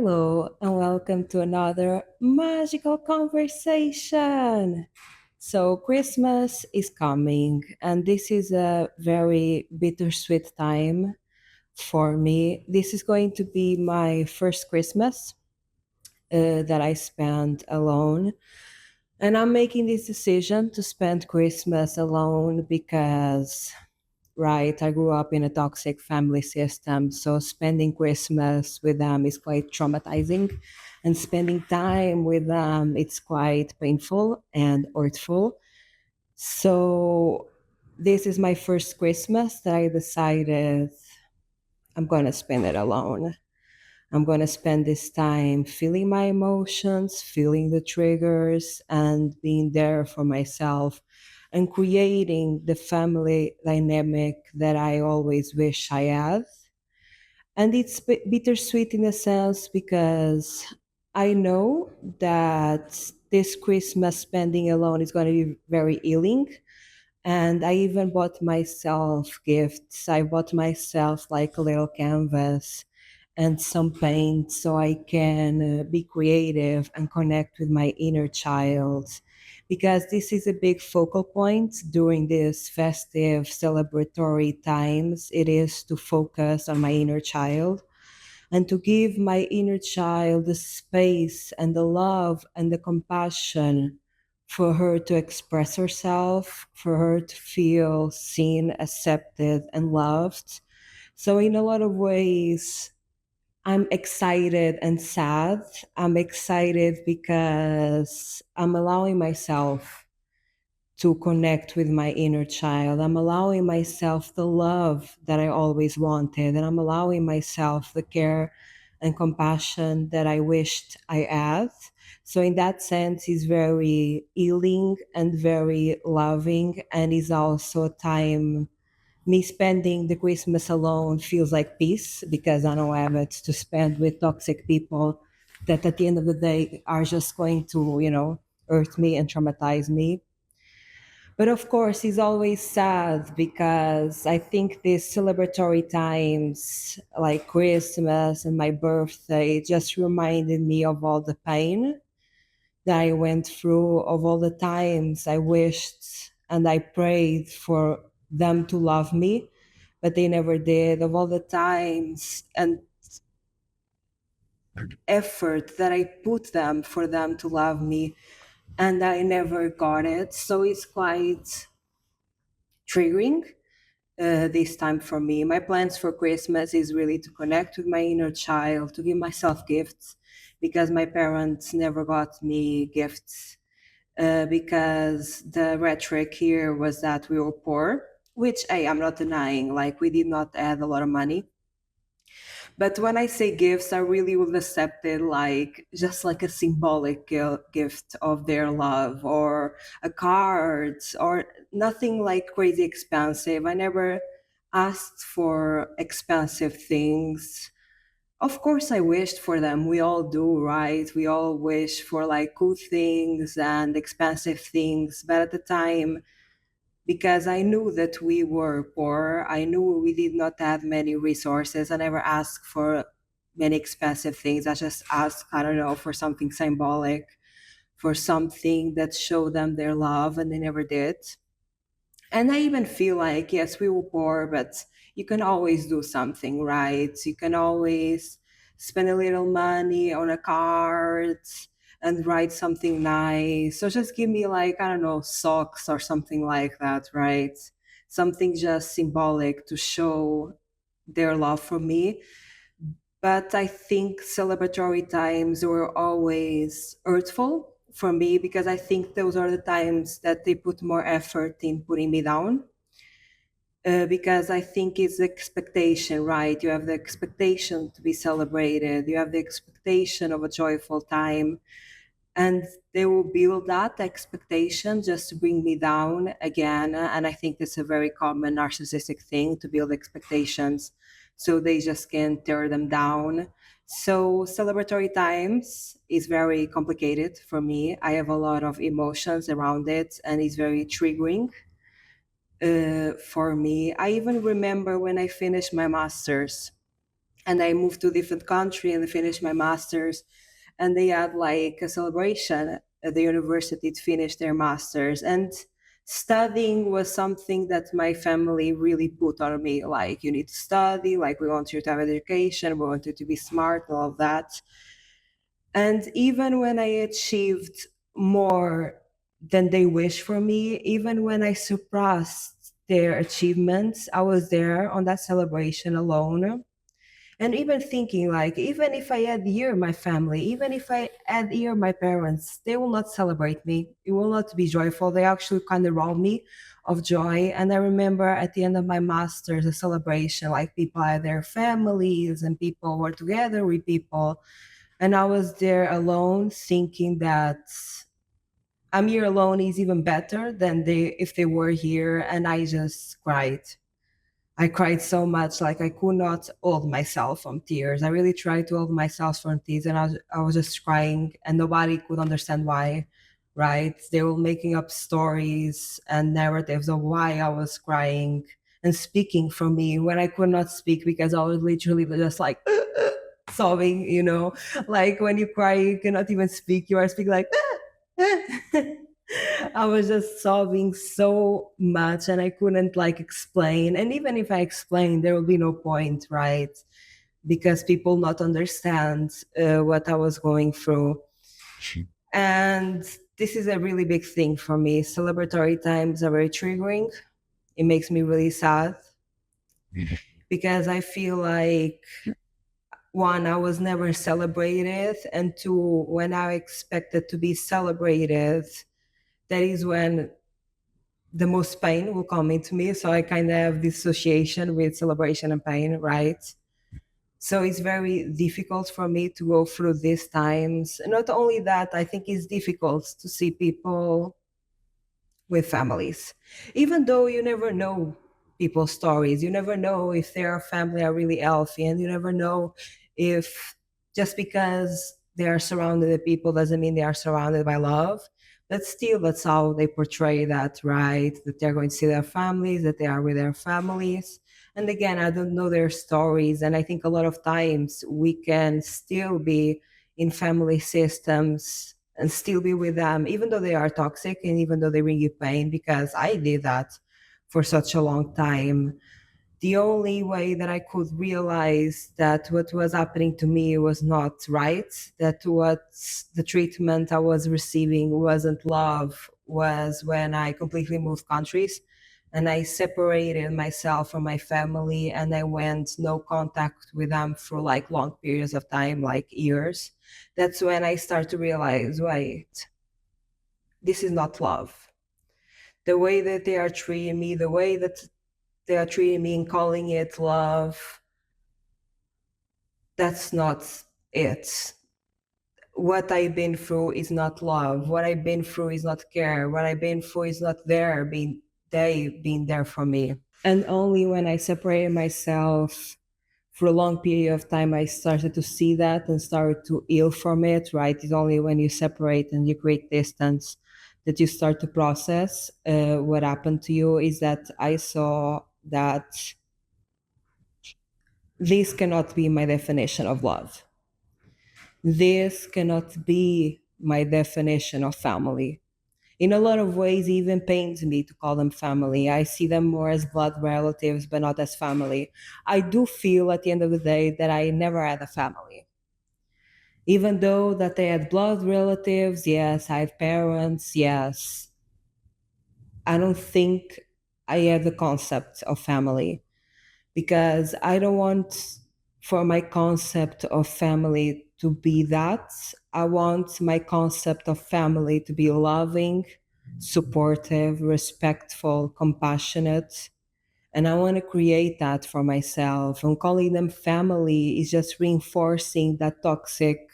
Hello, and welcome to another magical conversation. So, Christmas is coming, and this is a very bittersweet time for me. This is going to be my first Christmas that I spend alone. And I'm making this decision to spend Christmas alone because, right, I grew up in a toxic family system. So spending Christmas with them is quite traumatizing. And spending time with them, it's quite painful and hurtful. So this is my first Christmas that I decided I'm going to spend it alone. I'm going to spend this time feeling my emotions, feeling the triggers, and being there for myself and creating the family dynamic that I always wish I had. And it's bittersweet in a sense because I know that this Christmas spending alone is going to be very healing. And I even bought myself gifts. I bought myself like a little canvas and some paint so I can be creative and connect with my inner child. Because this is a big focal point during these festive celebratory times. It is to focus on my inner child and to give my inner child the space and the love and the compassion for her to express herself, for her to feel seen, accepted, and loved. So, in a lot of ways, I'm excited and sad. I'm excited because I'm allowing myself to connect with my inner child. I'm allowing myself the love that I always wanted, and I'm allowing myself the care and compassion that I wished I had. So, in that sense, it's very healing and very loving, and is also a time me spending the Christmas alone feels like peace because I don't have it to spend with toxic people that at the end of the day are just going to, hurt me and traumatize me. But of course, it's always sad because I think these celebratory times like Christmas and my birthday just reminded me of all the pain that I went through, of all the times I wished and I prayed for them to love me, but they never did, of all the times and effort that I put them for them to love me, and I never got it. So it's quite triggering this time for me. My plans for Christmas is really to connect with my inner child, to give myself gifts because my parents never got me gifts because the rhetoric here was that we were poor, which hey, I'm not denying. Like we did not add a lot of money, but when I say gifts, I really would accept it like just like a symbolic gift of their love or a card or nothing like crazy expensive. I never asked for expensive things. Of course, I wished for them. We all do, right? We all wish for like cool things and expensive things. But at the time, because I knew that we were poor. I knew we did not have many resources. I never asked for many expensive things. I just asked, I don't know, for something symbolic, for something that showed them their love, and they never did. And I even feel like, yes, we were poor, but you can always do something, right? You can always spend a little money on a card and write something nice. So just give me like, I don't know, socks or something like that, right? Something just symbolic to show their love for me. But I think celebratory times were always hurtful for me because I think those are the times that they put more effort in putting me down. Because I think it's the expectation, right? You have the expectation to be celebrated, you have the expectation of a joyful time, and they will build that expectation just to bring me down again. And I think that's a very common narcissistic thing to build expectations so they just can tear them down. So celebratory times is very complicated for me. I have a lot of emotions around it and it's very triggering for me. I even remember when I finished my master's, and I moved to a different country and I finished my master's. And they had like a celebration at the university to finish their master's. And studying was something that my family really put on me. Like, you need to study, like, we want you to have education, we want you to be smart, all of that. And even when I achieved more than they wished for me, even when I surpassed their achievements, I was there on that celebration alone. And even thinking, like, even if I had here my family, even if I had here my parents, they will not celebrate me. It will not be joyful. They actually kind of rob me of joy. And I remember at the end of my master's, a celebration, like people had their families and people were together with people. And I was there alone thinking that I'm here alone is even better than they if they were here. And I just cried. I cried so much, like I could not hold myself from tears. I really tried to hold myself from tears, and I was just crying, and nobody could understand why. Right? They were making up stories and narratives of why I was crying and speaking for me when I could not speak because I was literally just like sobbing. Like when you cry, you cannot even speak. You are speaking like. I was just sobbing so much and I couldn't like explain. And even if I explained, there will be no point, right? Because people not understand what I was going through. And this is a really big thing for me. Celebratory times are very triggering. It makes me really sad because I feel like one, I was never celebrated, and two, when I expected to be celebrated, that is when the most pain will come into me. So I kind of have this association with celebration and pain, right? So it's very difficult for me to go through these times. Not only that, I think it's difficult to see people with families. Even though you never know people's stories, you never know if their family are really healthy, and you never know if just because they are surrounded by people doesn't mean they are surrounded by love. But still, that's how they portray that, right? That they're going to see their families, that they are with their families. And again, I don't know their stories. And I think a lot of times we can still be in family systems and still be with them, even though they are toxic and even though they bring you pain, because I did that for such a long time. The only way that I could realize that what was happening to me was not right, that what the treatment I was receiving wasn't love, was when I completely moved countries and I separated myself from my family and I went no contact with them for like long periods of time, like years. That's when I start to realize, wait, this is not love. The way that they are treating me, the way that they are treating me and calling it love, that's not it. What I've been through is not love. What I've been through is not care. What I've been through is not they being there for me. And only when I separated myself for a long period of time, I started to see that and started to heal from it, right? It's only when you separate and you create distance that you start to process what happened to you. Is that I saw that this cannot be my definition of love. This cannot be my definition of family. In a lot of ways, it even pains me to call them family. I see them more as blood relatives, but not as family. I do feel at the end of the day that I never had a family. Even though that I had blood relatives, yes, I had parents, yes. I don't think I had the concept of family because I don't want for my concept of family to be that. I want my concept of family to be loving, supportive, respectful, compassionate. And I want to create that for myself. And calling them family is just reinforcing that toxic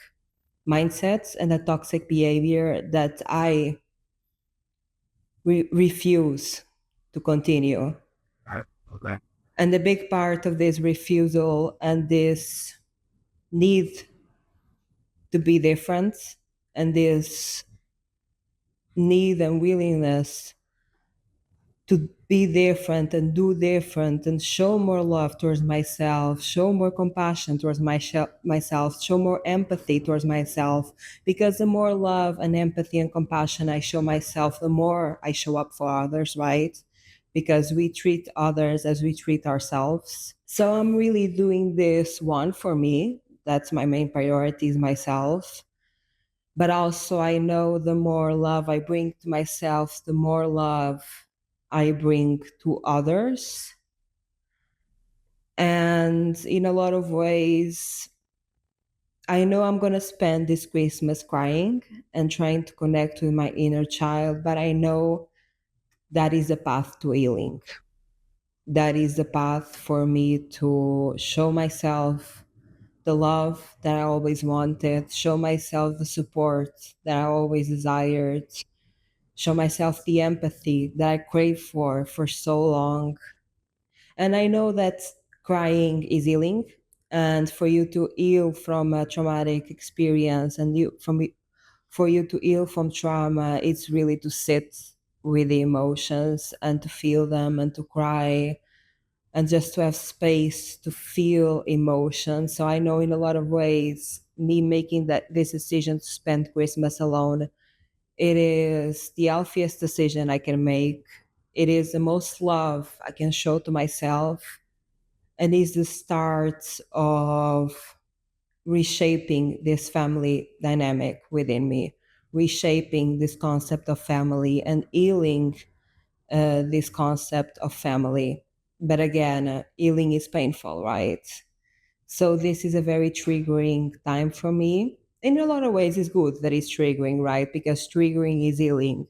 mindset and that toxic behavior that I refuse to continue. Okay. And the big part of this refusal and this need to be different and this need and willingness to be different and do different and show more love towards myself, show more compassion towards myself, show more empathy towards myself. Because the more love and empathy and compassion I show myself, the more I show up for others, right? Because we treat others as we treat ourselves. So I'm really doing this one for me. That's my main priority is myself. But also I know the more love I bring to myself, the more love I bring to others. And in a lot of ways, I know I'm going to spend this Christmas crying and trying to connect with my inner child, but I know that is the path to healing. That is the path for me to show myself the love that I always wanted, show myself the support that I always desired, show myself the empathy that I crave for so long. And I know that crying is healing, and for you to heal from a traumatic experience and for you to heal from trauma, it's really to sit with the emotions and to feel them and to cry and just to have space to feel emotion. So I know in a lot of ways, me making that this decision to spend Christmas alone, it is the healthiest decision I can make. It is the most love I can show to myself, and is the start of reshaping this family dynamic within me, reshaping this concept of family and healing this concept of family. But again, healing is painful, right? So this is a very triggering time for me. In a lot of ways, it's good that it's triggering, right? Because triggering is healing.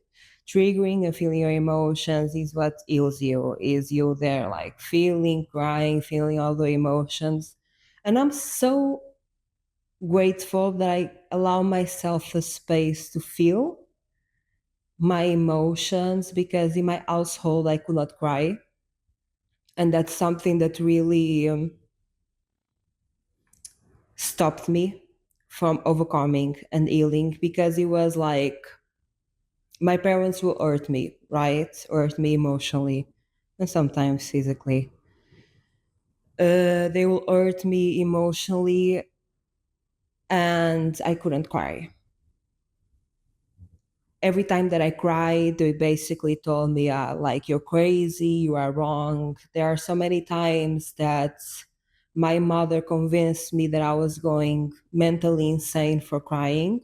Triggering and feeling your emotions is what heals you, is you there, like feeling, crying, feeling all the emotions. And I'm so grateful that I allow myself the space to feel my emotions, because in my household, I could not cry. And that's something that really stopped me from overcoming and healing, because it was like my parents will hurt me, right? Hurt me emotionally and sometimes physically. They will hurt me emotionally, and I couldn't cry. Every time that I cried, they basically told me, like, you're crazy, you are wrong. There are so many times that my mother convinced me that I was going mentally insane for crying,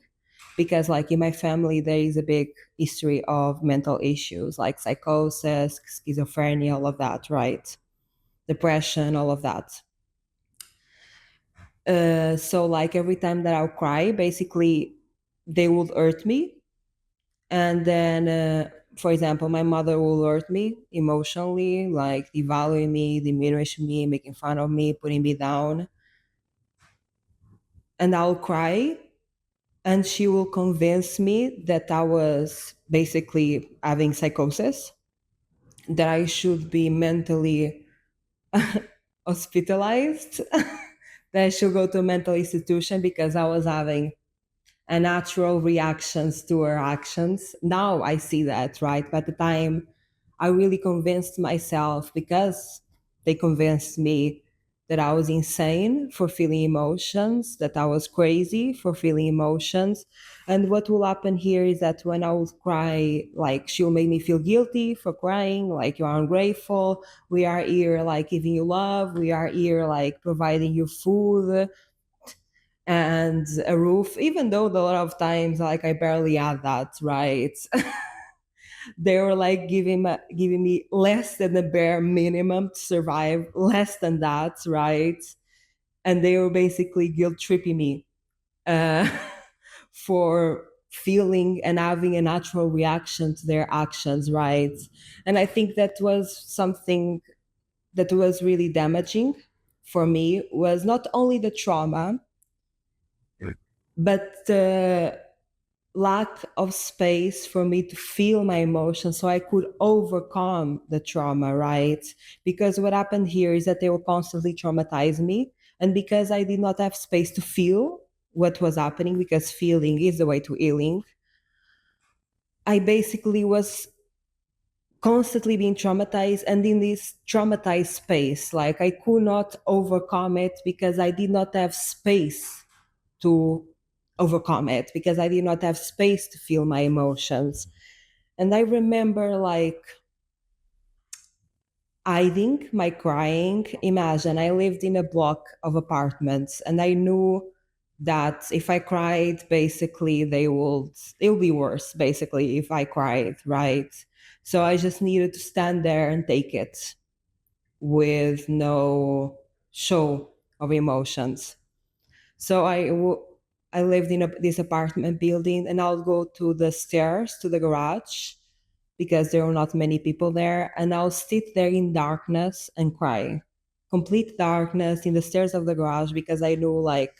because, like, in my family, there is a big history of mental issues like psychosis, schizophrenia, all of that, right? Depression, all of that. So, like, every time that I'll cry, basically, they would hurt me, and then for example, my mother will hurt me emotionally, like devaluing me, diminishing me, making fun of me, putting me down, and I'll cry, and she will convince me that I was basically having psychosis, that I should be mentally hospitalized, that I should go to a mental institution because I was having a natural reactions to her actions. Now I see that, right? But at the time, I really convinced myself, because they convinced me, that I was insane for feeling emotions, that I was crazy for feeling emotions. And what will happen here is that when I will cry, like, she'll make me feel guilty for crying, like, you're ungrateful. We are here, like, giving you love. We are here, like, providing you food and a roof, even though a lot of times, like, I barely had that, right? They were like giving me less than the bare minimum to survive, less than that, right? And they were basically guilt tripping me uh, for feeling and having a natural reaction to their actions, right? And I think that was something that was really damaging for me, was not only the trauma, but the lack of space for me to feel my emotions so I could overcome the trauma, right? Because what happened here is that they will constantly traumatize me. And because I did not have space to feel what was happening, because feeling is the way to healing, I basically was constantly being traumatized, and in this traumatized space, like I could not overcome it because I did not have space to overcome it, because I did not have space to feel my emotions. And I remember like hiding my crying. Imagine I lived in a block of apartments and I knew that if I cried, basically it'll be worse, basically, if I cried, right? So I just needed to stand there and take it with no show of emotions. So I lived in this apartment building, and I'll go to the stairs to the garage because there were not many people there, and I'll sit there in darkness and cry, complete darkness in the stairs of the garage, because I knew like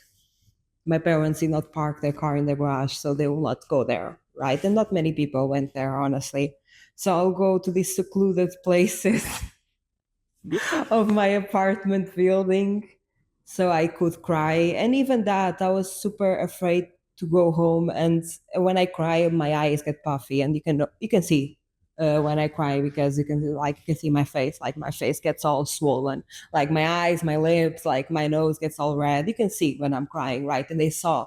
my parents did not park their car in the garage, so they will not go there, right? And not many people went there, honestly. So I'll go to these secluded places of my apartment building so I could cry. And even that, I was super afraid to go home. And when I cry, my eyes get puffy, and you can see when I cry, because you can see my face, like my face gets all swollen, like my eyes, my lips, like my nose gets all red. You can see when I'm crying, right? And they saw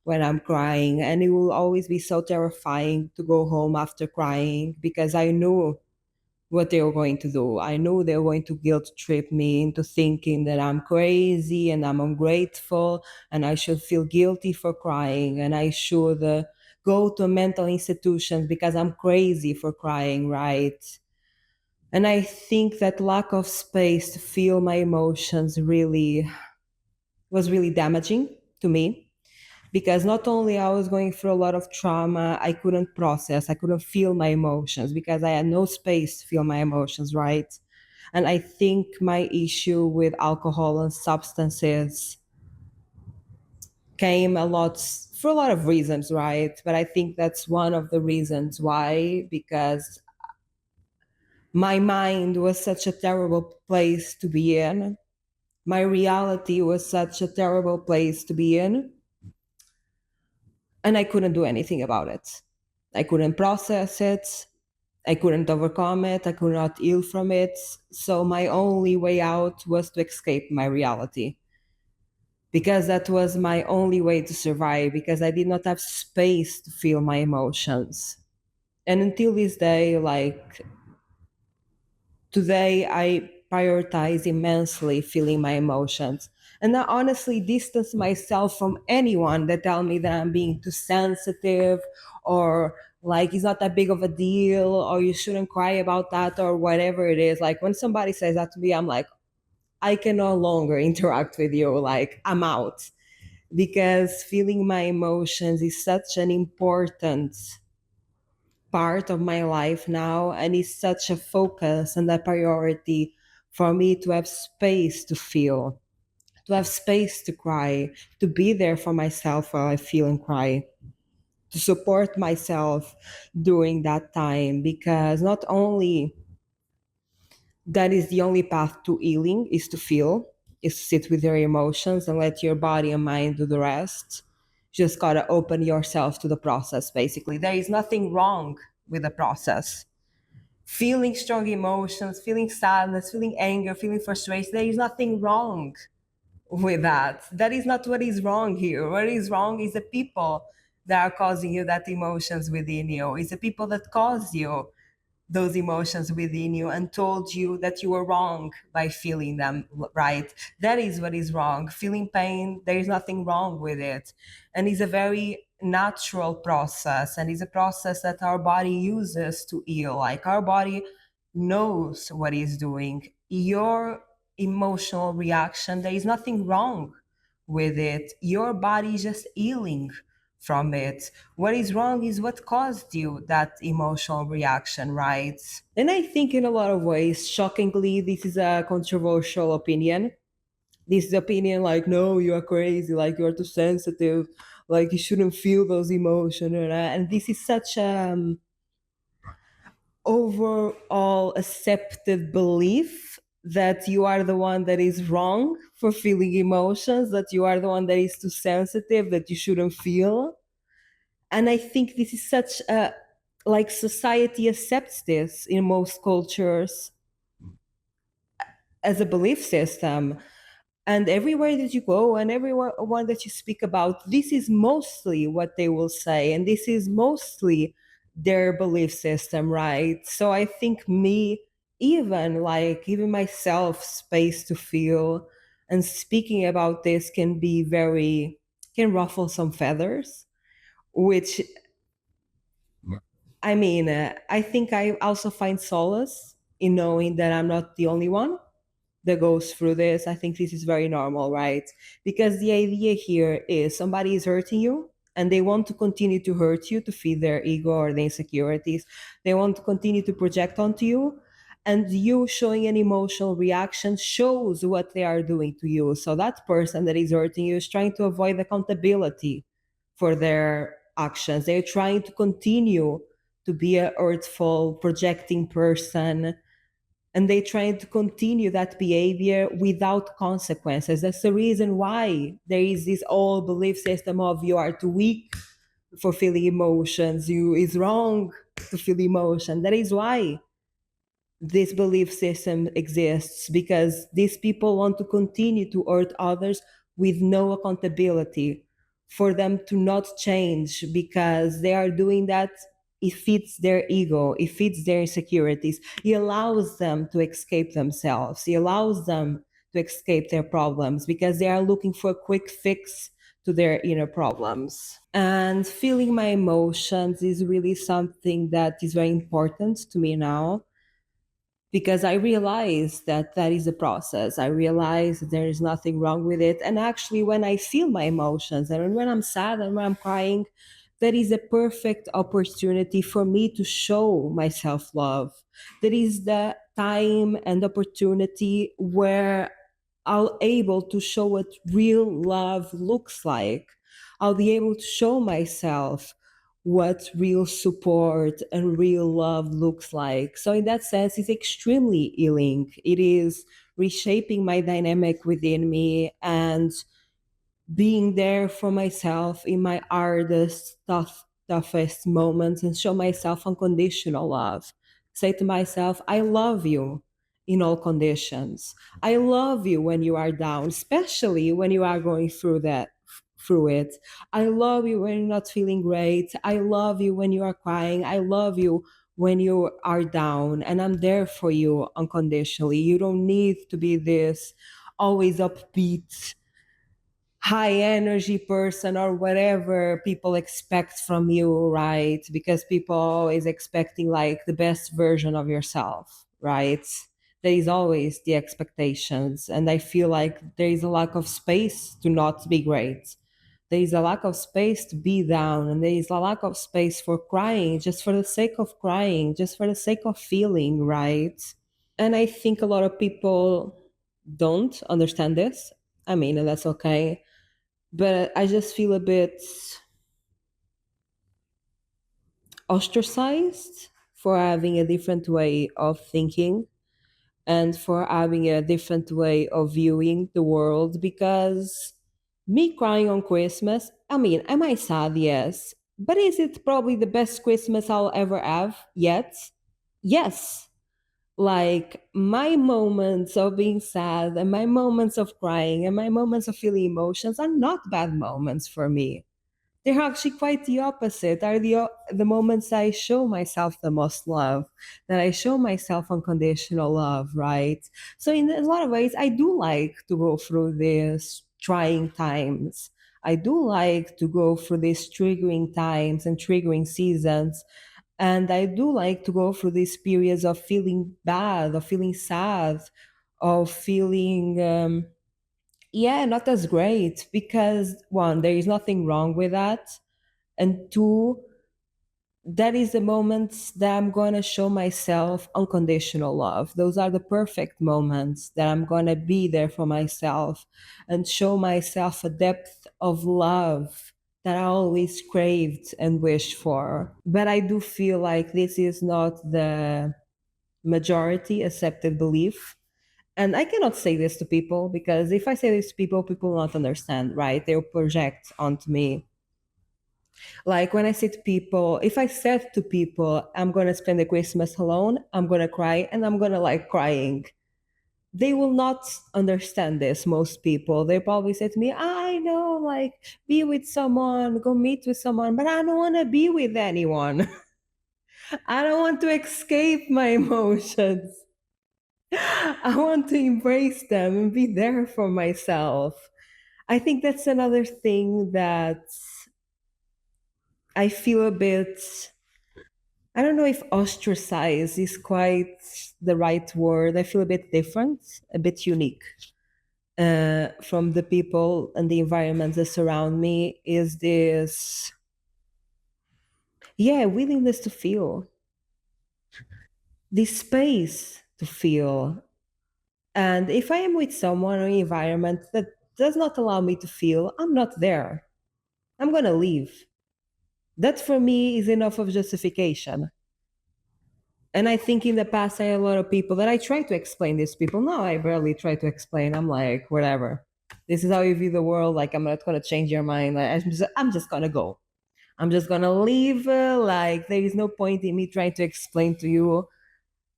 when I'm crying, and it will always be so terrifying to go home after crying, because I knew what they were going to do. I knew they were going to guilt trip me into thinking that I'm crazy and I'm ungrateful and I should feel guilty for crying, and I should go to a mental institution because I'm crazy for crying, right? And I think that lack of space to feel my emotions really was really damaging to me, because not only I was going through a lot of trauma, I couldn't process, I couldn't feel my emotions because I had no space to feel my emotions, right? And I think my issue with alcohol and substances came a lot for a lot of reasons, right? But I think that's one of the reasons why, because my mind was such a terrible place to be in. My reality was such a terrible place to be in, and I couldn't do anything about it. I couldn't process it. I couldn't overcome it. I could not heal from it. So my only way out was to escape my reality, because that was my only way to survive, because I did not have space to feel my emotions. And until this day, like today, I prioritize immensely feeling my emotions. And I honestly distance myself from anyone that tell me that I'm being too sensitive, or like it's not that big of a deal, or you shouldn't cry about that, or whatever it is. Like when somebody says that to me, I'm like, I can no longer interact with you. Like I'm out, because feeling my emotions is such an important part of my life now, and it's such a focus and a priority for me to have space to feel, to have space to cry, to be there for myself while I feel and cry, to support myself during that time, because not only that is the only path to healing is to feel, is to sit with your emotions and let your body and mind do the rest. Just gotta open yourself to the process, basically. There is nothing wrong with the process. Feeling strong emotions, feeling sadness, feeling anger, feeling frustration, there is nothing wrong with that. That is not what is wrong here. What is wrong is the people that are causing you that emotions within you. It's the people that cause you those emotions within you and told you that you were wrong by feeling them, right? That is what is wrong. Feeling pain, there is nothing wrong with it. And it's a very natural process, and it's a process that our body uses to heal. Like our body knows what it's doing. Your emotional reaction, there is nothing wrong with it. Your body is just healing from it. What is wrong is what caused you that emotional reaction, right? And I think in a lot of ways, shockingly, this is a controversial opinion. This is opinion like, no, you are crazy, like you're too sensitive, like you shouldn't feel those emotions. And this is such a overall accepted belief that you are the one that is wrong for feeling emotions, that you are the one that is too sensitive, that you shouldn't feel. And I think this is such like society accepts this in most cultures as a belief system. And everywhere that you go and everyone that you speak about, this is mostly what they will say, and this is mostly their belief system, right? So I think me, even like giving myself space to feel and speaking about this can be very, can ruffle some feathers, which I mean, I think I also find solace in knowing that I'm not the only one that goes through this. I think this is very normal, right? Because the idea here is somebody is hurting you and they want to continue to hurt you to feed their ego or their insecurities. They want to continue to project onto you. And you showing an emotional reaction shows what they are doing to you. So that person that is hurting you is trying to avoid accountability for their actions. They're trying to continue to be a hurtful, projecting person, and they try to continue that behavior without consequences. That's the reason why there is this old belief system of you are too weak for feeling emotions, you is wrong to feel emotion. That is why this belief system exists, because these people want to continue to hurt others with no accountability for them to not change, because they are doing that. It fits their ego, it fits their insecurities, it allows them to escape themselves, it allows them to escape their problems because they are looking for a quick fix to their inner problems. And feeling my emotions is really something that is very important to me now, because I realize that that is a process. I realize that there is nothing wrong with it. And actually, when I feel my emotions and when I'm sad and when I'm crying, that is a perfect opportunity for me to show my self love. That is the time and opportunity where I'll able to show what real love looks like. I'll be able to show myself what real support and real love looks like. So, in that sense, it's extremely healing. It is reshaping my dynamic within me and being there for myself in my hardest, toughest moments and show myself unconditional love. Say to myself, I love you in all conditions. I love you when you are down, especially when you are going through through it. I love you when you're not feeling great. I love you when you are crying. I love you when you are down, and I'm there for you unconditionally. You don't need to be this always upbeat, high energy person or whatever people expect from you, right? Because people are always expecting like the best version of yourself, right? There is always the expectations. And I feel like there is a lack of space to not be great. There is a lack of space to be down, and there is a lack of space for crying just for the sake of crying, just for the sake of feeling, right? And I think a lot of people don't understand this. I mean, and that's okay, but I just feel a bit ostracized for having a different way of thinking and for having a different way of viewing the world. Because me crying on Christmas, I mean, am I sad? Yes. But is it probably the best Christmas I'll ever have yet? Yes. Like my moments of being sad and my moments of crying and my moments of feeling emotions are not bad moments for me. They're actually quite the opposite. Are the moments I show myself the most love, that I show myself unconditional love, right? So in a lot of ways, I do like to go through these trying times. I do like to go through these triggering times and triggering seasons. And I do like to go through these periods of feeling bad, of feeling sad, of feeling yeah, not as great, because one, there is nothing wrong with that, and two, that is the moments that I'm going to show myself unconditional love. Those are the perfect moments that I'm going to be there for myself and show myself a depth of love that I always craved and wished for. But I do feel like this is not the majority accepted belief. And I cannot say this to people, because if I say this to people, people will not understand, right? They'll project onto me Like when I say to people, if I said to people, I'm going to spend the Christmas alone, I'm going to cry and I'm going to like crying. They will not understand this, most people. They probably say to me, I know, like, be with someone, go meet with someone, but I don't want to be with anyone. I don't want to escape my emotions. I want to embrace them and be there for myself. I think that's another thing that I feel a bit, I don't know if ostracized is quite the right word. I feel a bit different, a bit unique from the people and the environments that surround me. Is this, yeah, willingness to feel, this space to feel. And if I am with someone or environment that does not allow me to feel, I'm not there. I'm going to leave. That for me is enough of justification. And I think in the past, I had a lot of people that I try to explain this to people. No, I barely try to explain. I'm like, whatever. This is how you view the world. Like, I'm not going to change your mind. Like, I'm just going to go. I'm just going to leave. Like, there is no point in me trying to explain to you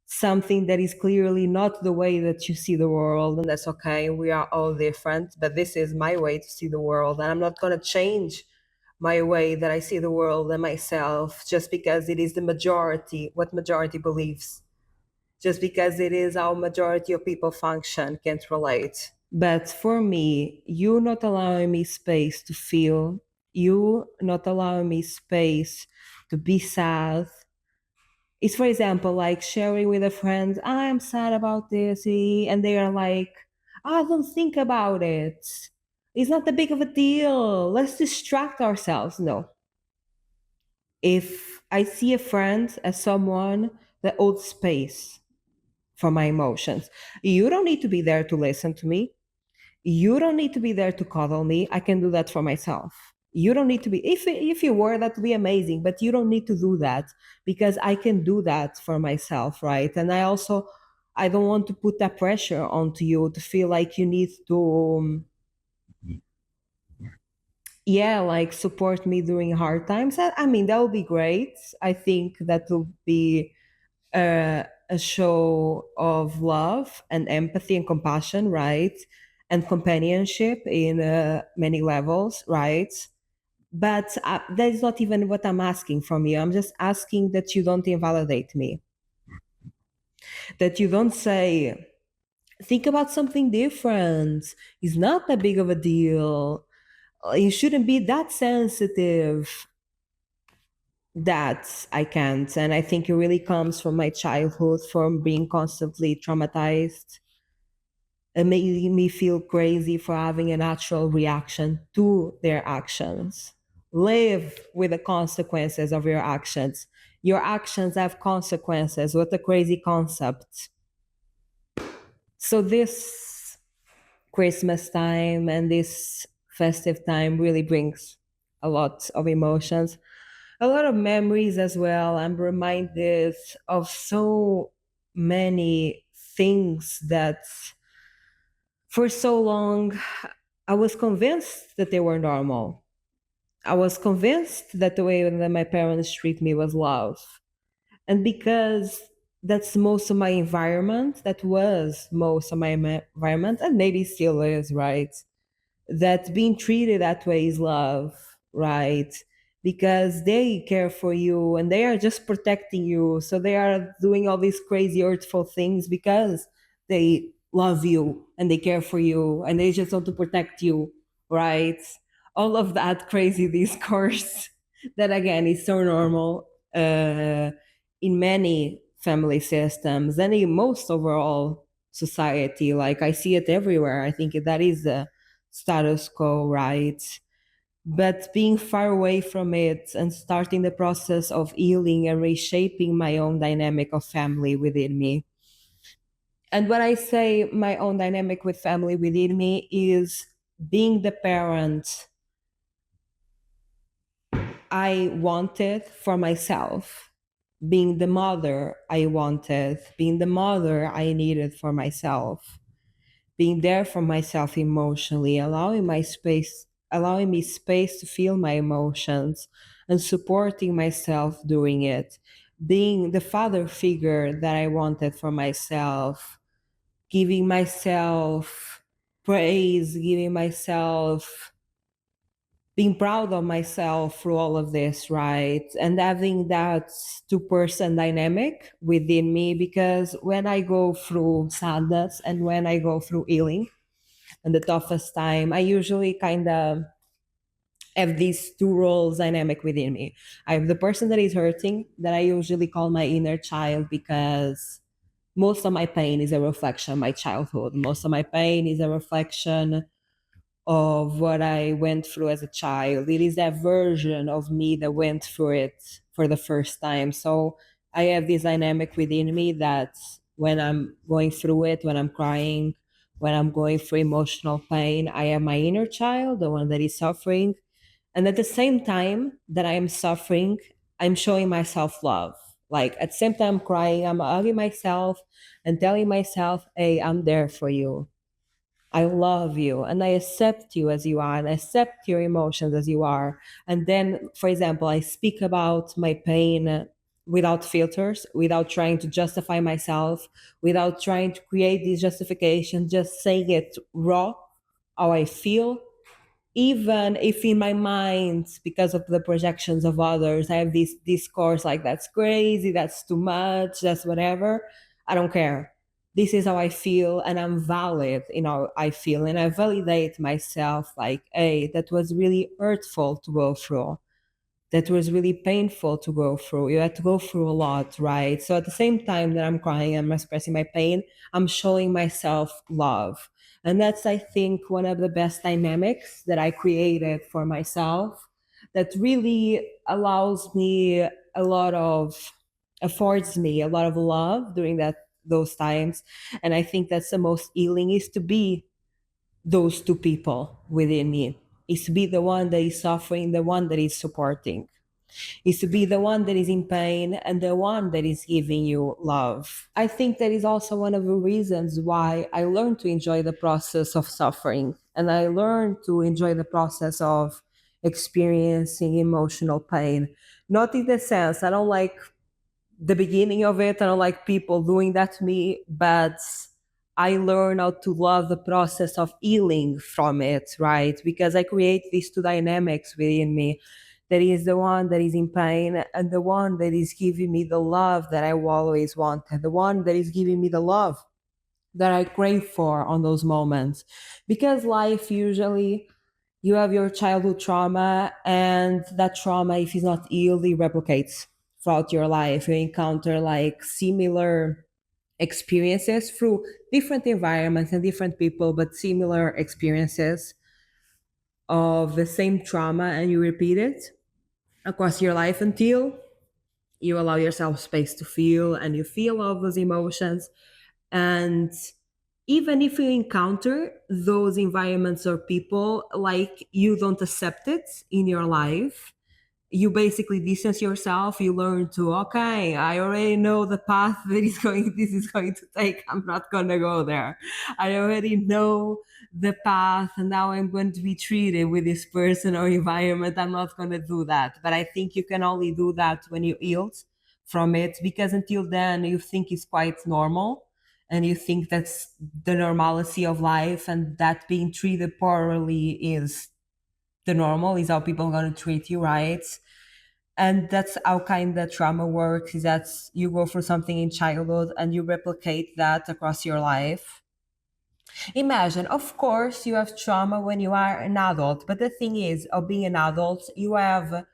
something that is clearly not the way that you see the world. And that's okay. We are all different. But this is my way to see the world. And I'm not going to change my way that I see the world and myself just because it is the majority, what majority believes, just because it is how majority of people function, can't relate. But for me, you not allowing me space to feel, you not allowing me space to be sad, is, for example, like sharing with a friend, I'm sad about this, and they are like, oh, don't think about it. It's not that big of a deal. Let's distract ourselves. No, if I see a friend as someone that holds space for my emotions, you don't need to be there to listen to me. You don't need to be there to cuddle me. I can do that for myself. You don't need to be, if you were, that would be amazing, but you don't need to do that because I can do that for myself, right? And I don't want to put that pressure onto you to feel like you need to, yeah, like support me during hard times. I mean, that would be great. I think that will be a show of love and empathy and compassion, right? And companionship in many levels, right? But that is not even what I'm asking from you. I'm just asking that you don't invalidate me, that you don't say, think about something different. It's not that big of a deal. You shouldn't be that sensitive. That I can't. And I think it really comes from my childhood, from being constantly traumatized and making me feel crazy for having a natural reaction to their actions. Live with the consequences of your actions. Your actions have consequences. What a crazy concept. So, this Christmas time and this festive time really brings a lot of emotions, a lot of memories as well. I'm reminded of so many things that for so long I was convinced that they were normal. I was convinced that the way that my parents treat me was love. And because that's most of my environment, that was most of my environment, and maybe still is, right? That being treated that way is love, right? Because they care for you and they are just protecting you. So they are doing all these crazy, hurtful things because they love you and they care for you and they just want to protect you, right? All of that crazy discourse that, again, is so normal in many family systems and in most overall society. Like, I see it everywhere. I think that is the status quo, right? But being far away from it and starting the process of healing and reshaping my own dynamic of family within me. And when I say my own dynamic with family within me, is being the parent I wanted for myself, being the mother I wanted, being the mother I needed for myself, being there for myself emotionally, allowing my space allowing me space to feel my emotions and supporting myself doing it, being the father figure that I wanted for myself, giving myself praise, giving myself, being proud of myself through all of this, right? And having that two-person dynamic within me, because when I go through sadness and when I go through healing and the toughest time, I usually kind of have these two roles dynamic within me. I have the person that is hurting, that I usually call my inner child, because most of my pain is a reflection of my childhood. Most of my pain is a reflection of what I went through as a child. It is that version of me that went through it for the first time. So I have this dynamic within me that when I'm going through it, when I'm crying, when I'm going through emotional pain, I have my inner child, the one that is suffering. And at the same time that I am suffering, I'm showing myself love. Like at the same time I'm crying, I'm hugging myself and telling myself, hey, I'm there for you. I love you and I accept you as you are and I accept your emotions as you are. And then, for example, I speak about my pain without filters, without trying to justify myself, without trying to create this justification, just saying it raw, how I feel, even if in my mind, because of the projections of others, I have this discourse like that's crazy, that's too much, that's whatever. I don't care. This is how I feel, and I'm valid in how I feel, and I validate myself like, hey, that was really hurtful to go through, that was really painful to go through. You had to go through a lot, right? So at the same time that I'm crying, I'm expressing my pain, I'm showing myself love. And that's, I think, one of the best dynamics that I created for myself that really allows me a lot of, affords me a lot of love during those times. And I think that's the most healing, is to be those two people within me, is to be the one that is suffering, the one that is supporting, is to be the one that is in pain and the one that is giving you love. I think that is also one of the reasons why I learned to enjoy the process of suffering, and I learned to enjoy the process of experiencing emotional pain. Not in the sense, I don't like the beginning of it, I don't like people doing that to me, but I learn how to love the process of healing from it, right? Because I create these two dynamics within me. That is the one that is in pain and the one that is giving me the love that I always wanted, the one that is giving me the love that I crave for on those moments. Because life usually, you have your childhood trauma, and that trauma, if it's not healed, it replicates throughout your life. You encounter like similar experiences through different environments and different people, but similar experiences of the same trauma, and you repeat it across your life until you allow yourself space to feel, and you feel all those emotions. And even if you encounter those environments or people, like you don't accept it in your life, you basically distance yourself. You learn to, okay, I already know the path that is going this is going to take, I'm not going to go there. I already know the path, and now I'm going to be treated with this person or environment, I'm not going to do that. But I think you can only do that when you healed from it, because until then you think it's quite normal, and you think that's the normalcy of life, and that being treated poorly is the normal, is how people are going to treat you, right? And that's how kind of trauma works, is that you go through something in childhood and you replicate that across your life. Imagine, of course, you have trauma when you are an adult, but the thing is, of being an adult, you have,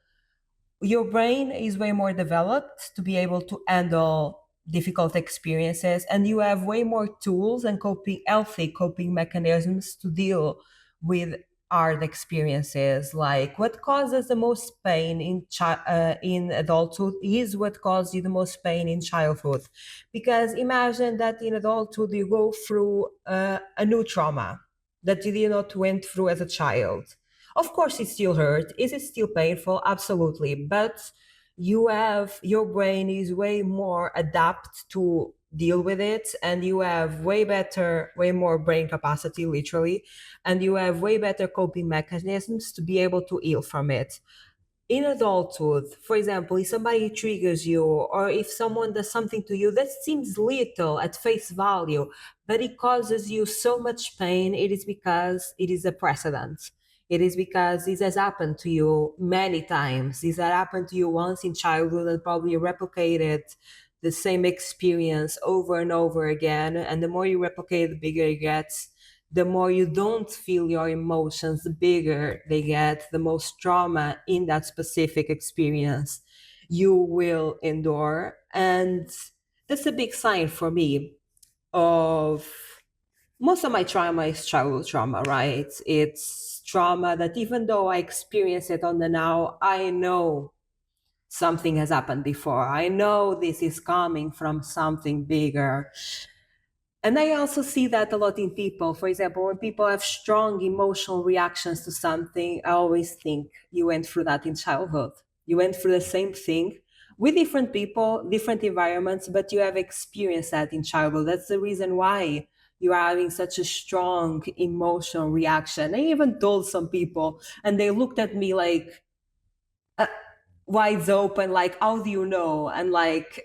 your brain is way more developed to be able to handle difficult experiences, and you have way more tools and coping, healthy coping mechanisms to deal with hard experiences. Like what causes the most pain in adulthood is what caused you the most pain in childhood, because imagine that in adulthood you go through a new trauma that you did not went through as a child. Of course, it still hurt. Is it still painful? Absolutely. But you have, your brain is way more adapt to deal with it, and you have way more brain capacity, literally, and you have way better coping mechanisms to be able to heal from it. In adulthood, for example, if somebody triggers you or if someone does something to you that seems little at face value, but it causes you so much pain, it is because it is a precedent. It is because this has happened to you many times. This had happened to you once in childhood and probably replicated the same experience over and over again. And the more you replicate, the bigger it gets. The more you don't feel your emotions, the bigger they get, the most trauma in that specific experience you will endure. And that's a big sign for me of most of my trauma is childhood trauma, right? It's trauma that even though I experience it on the now, I know something has happened before. I know this is coming from something bigger. And I also see that a lot in people. For example, when people have strong emotional reactions to something, I always think you went through that in childhood. You went through the same thing with different people, different environments, but you have experienced that in childhood. That's the reason why you are having such a strong emotional reaction. I even told some people, and they looked at me like, uh, wide open, like, how do you know? And like,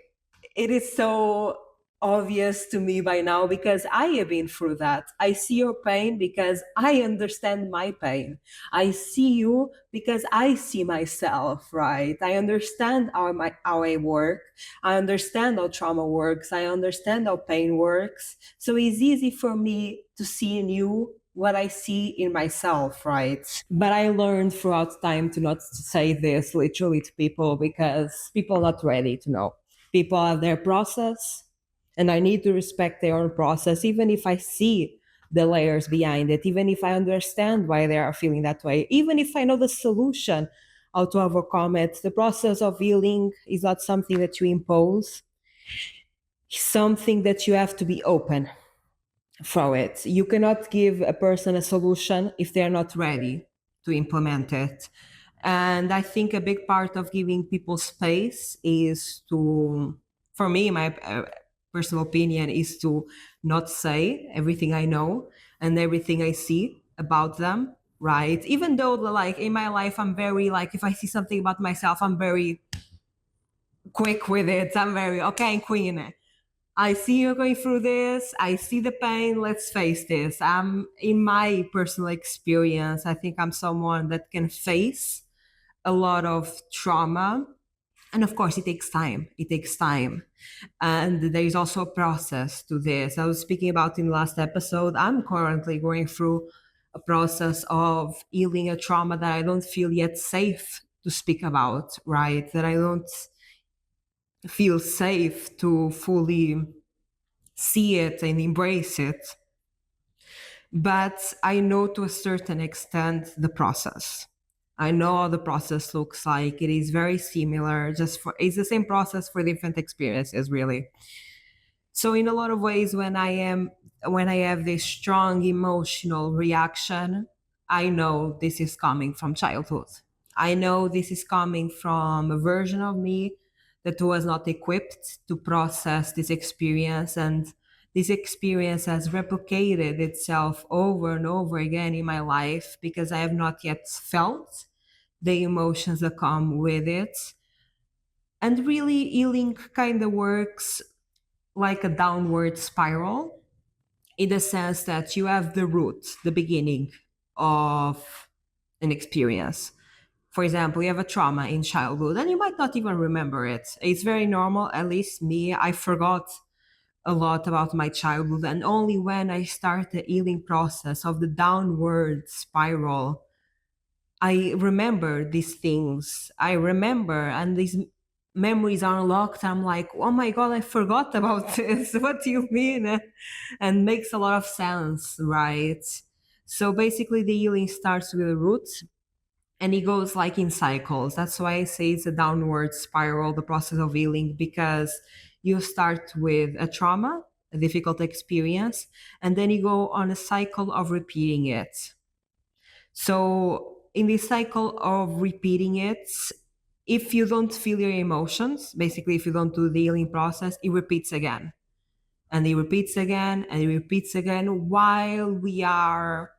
it is so obvious to me by now because I have been through that. I see your pain because I understand my pain. I see you because I see myself, right? I understand how I work. I understand how trauma works. I understand how pain works. So it's easy for me to see in you what I see in myself, right? But I learned throughout time to not say this literally to people because people are not ready to know. People have their process, and I need to respect their own process, even if I see the layers behind it, even if I understand why they are feeling that way, even if I know the solution, how to overcome it. The process of healing is not something that you impose, it's something that you have to be open for it. You cannot give a person a solution if they're not ready to implement it. And I think a big part of giving people space is to, for me, my personal opinion is to not say everything I know and everything I see about them, right? Even though, like, in my life, I'm very, like, if I see something about myself, I'm very quick with it. I'm very, okay, queen. I see you going through this. I see the pain. Let's face this. I'm in my personal experience. I think I'm someone that can face a lot of trauma. And of course, it takes time. It takes time. And there is also a process to this. I was speaking about in the last episode. I'm currently going through a process of healing a trauma that I don't feel yet safe to speak about, right? That I don't feel safe to fully see it and embrace it. But I know to a certain extent the process. I know how the process looks like. It is very similar, just for it's the same process for different experiences, really. So in a lot of ways, when I have this strong emotional reaction, I know this is coming from childhood. I know this is coming from a version of me that was not equipped to process this experience, and this experience has replicated itself over and over again in my life because I have not yet felt the emotions that come with it. And really, healing kind of works like a downward spiral in the sense that you have the root, the beginning of an experience. For example, you have a trauma in childhood and you might not even remember it. It's very normal, at least me. I forgot a lot about my childhood, and only when I start the healing process of the downward spiral, I remember these things. I remember, and these memories are unlocked. I'm like, oh my God, I forgot about this. What do you mean? And makes a lot of sense, right? So basically, the healing starts with the roots and it goes like in cycles. That's why I say it's a downward spiral, the process of healing, because you start with a trauma, a difficult experience, and then you go on a cycle of repeating it. So, in this cycle of repeating it, if you don't feel your emotions, basically, if you don't do the healing process, it repeats again. And he repeats again and he repeats again while we are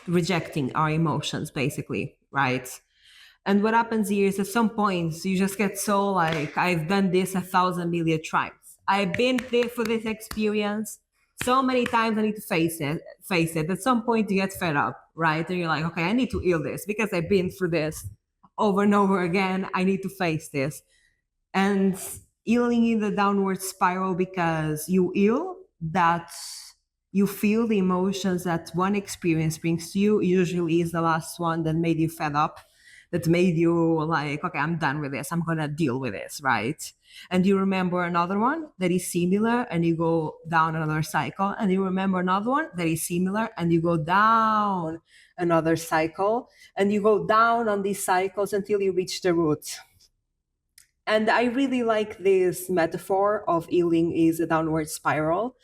rejecting our emotions, basically, right? And what happens here is at some points you just get so like, I've done this 1,000 million times. I've been there for this experience so many times. I need to face it. Face it. At some point you get fed up, right? And you're like, okay, I need to heal this because I've been through this over and over again. I need to face this. And healing in the downward spiral because you heal that you feel the emotions that one experience brings to you usually is the last one that made you fed up, that made you like, okay, I'm done with this, I'm gonna deal with this, right? And you remember another one that is similar and you go down another cycle, and you remember another one that is similar and you go down another cycle, and you go down on these cycles until you reach the root. And I really like this metaphor of healing is a downward spiral,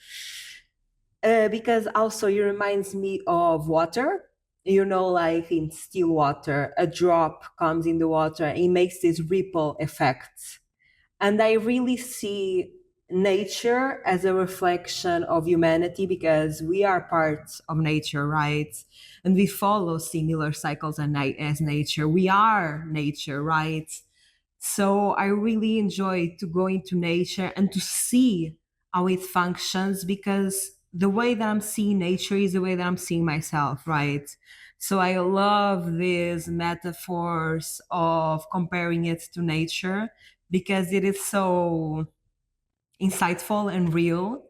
because also it reminds me of water. You know, like in still water, a drop comes in the water, and it makes this ripple effect. And I really see nature as a reflection of humanity because we are parts of nature, right? And we follow similar cycles as nature. We are nature, right? So I really enjoy to go into nature and to see how it functions, because the way that I'm seeing nature is the way that I'm seeing myself, right? So I love these metaphors of comparing it to nature because it is so insightful and real.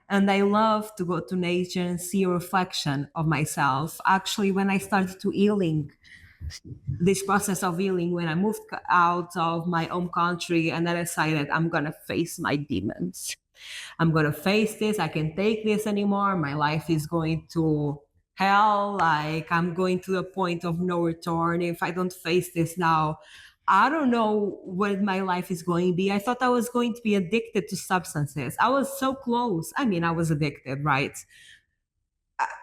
And I love to go to nature and see a reflection of myself. Actually, when I started to healing, this process of healing, when I moved out of my home country and I decided I'm going to face my demons. I'm going to face this. I can't take this anymore. My life is going to hell. Like, I'm going to the point of no return. If I don't face this now, I don't know what my life is going to be. I thought I was going to be addicted to substances. I was so close. I mean, I was addicted, right?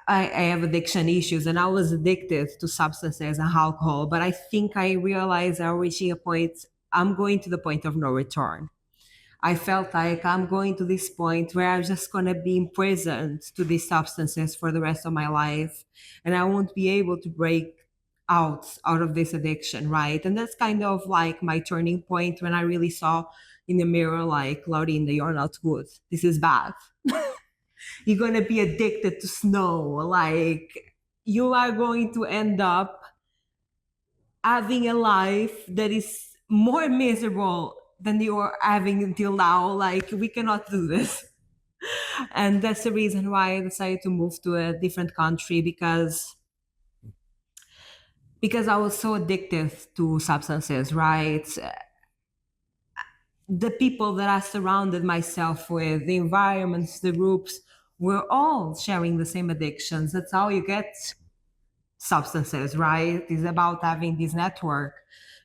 I have addiction issues and I was addicted to substances and alcohol. But I think I realized I'm reaching a point, I'm going to the point of no return. I felt like I'm going to this point where I'm just going to be imprisoned to these substances for the rest of my life. And I won't be able to break out of this addiction, right? And that's kind of like my turning point when I really saw in the mirror, like, Laurinda, you're not good. This is bad. You're going to be addicted to snow. Like, you are going to end up having a life that is more miserable than you are having until now. Like, we cannot do this. And that's the reason why I decided to move to a different country, because I was so addicted to substances, right? The people that I surrounded myself with, the environments, the groups, we're all sharing the same addictions. That's how you get substances, right? It's about having this network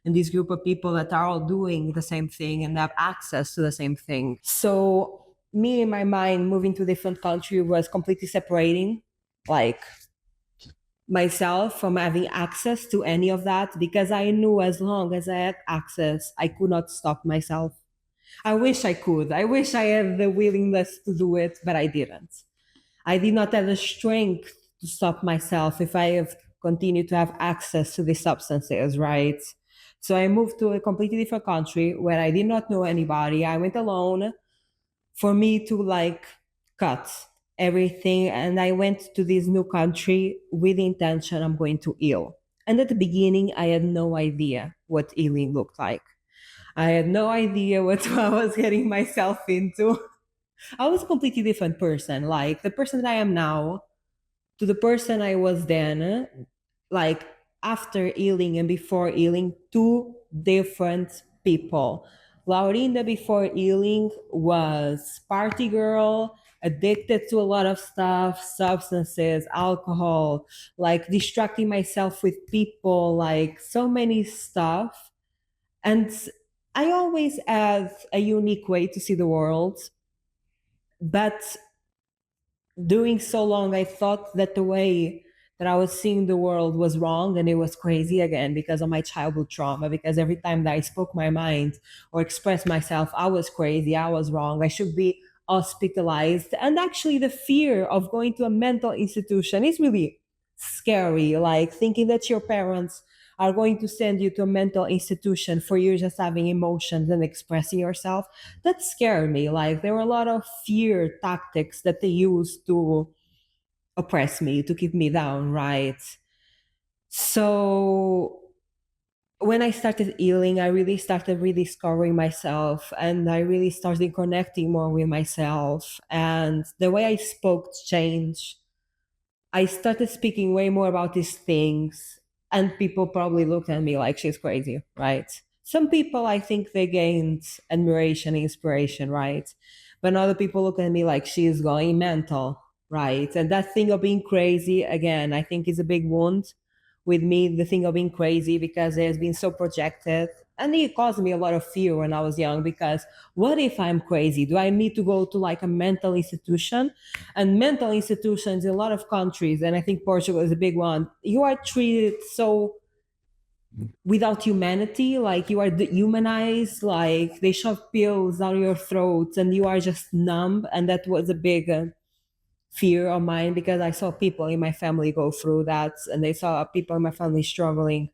and this group of people that are all doing the same thing and have access to the same thing. So me, in my mind, moving to a different country was completely separating, like, myself from having access to any of that, because I knew as long as I had access, I could not stop myself. I wish I could. I wish I had the willingness to do it, but I didn't. I did not have the strength to stop myself if I have continued to have access to these substances, right? So I moved to a completely different country where I did not know anybody. I went alone for me to like cut everything. And I went to this new country with the intention I'm going to heal. And at the beginning, I had no idea what healing looked like. I had no idea what I was getting myself into. I was a completely different person. Like, the person that I am now to the person I was then, like, after healing and before healing, two different people. Laurinda before healing was party girl, addicted to a lot of stuff, substances, alcohol, like distracting myself with people, like so many stuff. And I always had a unique way to see the world, but doing so long, I thought that the way that I was seeing the world was wrong, and it was crazy again because of my childhood trauma. Because every time that I spoke my mind or expressed myself, I was crazy, I was wrong, I should be hospitalized. And actually, the fear of going to a mental institution is really scary. Like thinking that your parents are going to send you to a mental institution for you just having emotions and expressing yourself. That scared me. Like there were a lot of fear tactics that they used to oppress me, to keep me down, right? So when I started healing, I really started rediscovering myself, and I really started connecting more with myself. And the way I spoke changed. I started speaking way more about these things, and people probably looked at me like she's crazy, right? Some people, I think they gained admiration, inspiration, right? But other people look at me like she's going mental, right? And that thing of being crazy, again, I think is a big wound with me, the thing of being crazy, because it has been so projected. And it caused me a lot of fear when I was young because what if I'm crazy? Do I need to go to like a mental institution? And mental institutions in a lot of countries, and I think Portugal is a big one, you are treated so without humanity, like you are dehumanized, like they shove pills down your throat and you are just numb. And that was a big fear of mine because I saw people in my family go through that, and they saw people in my family struggling.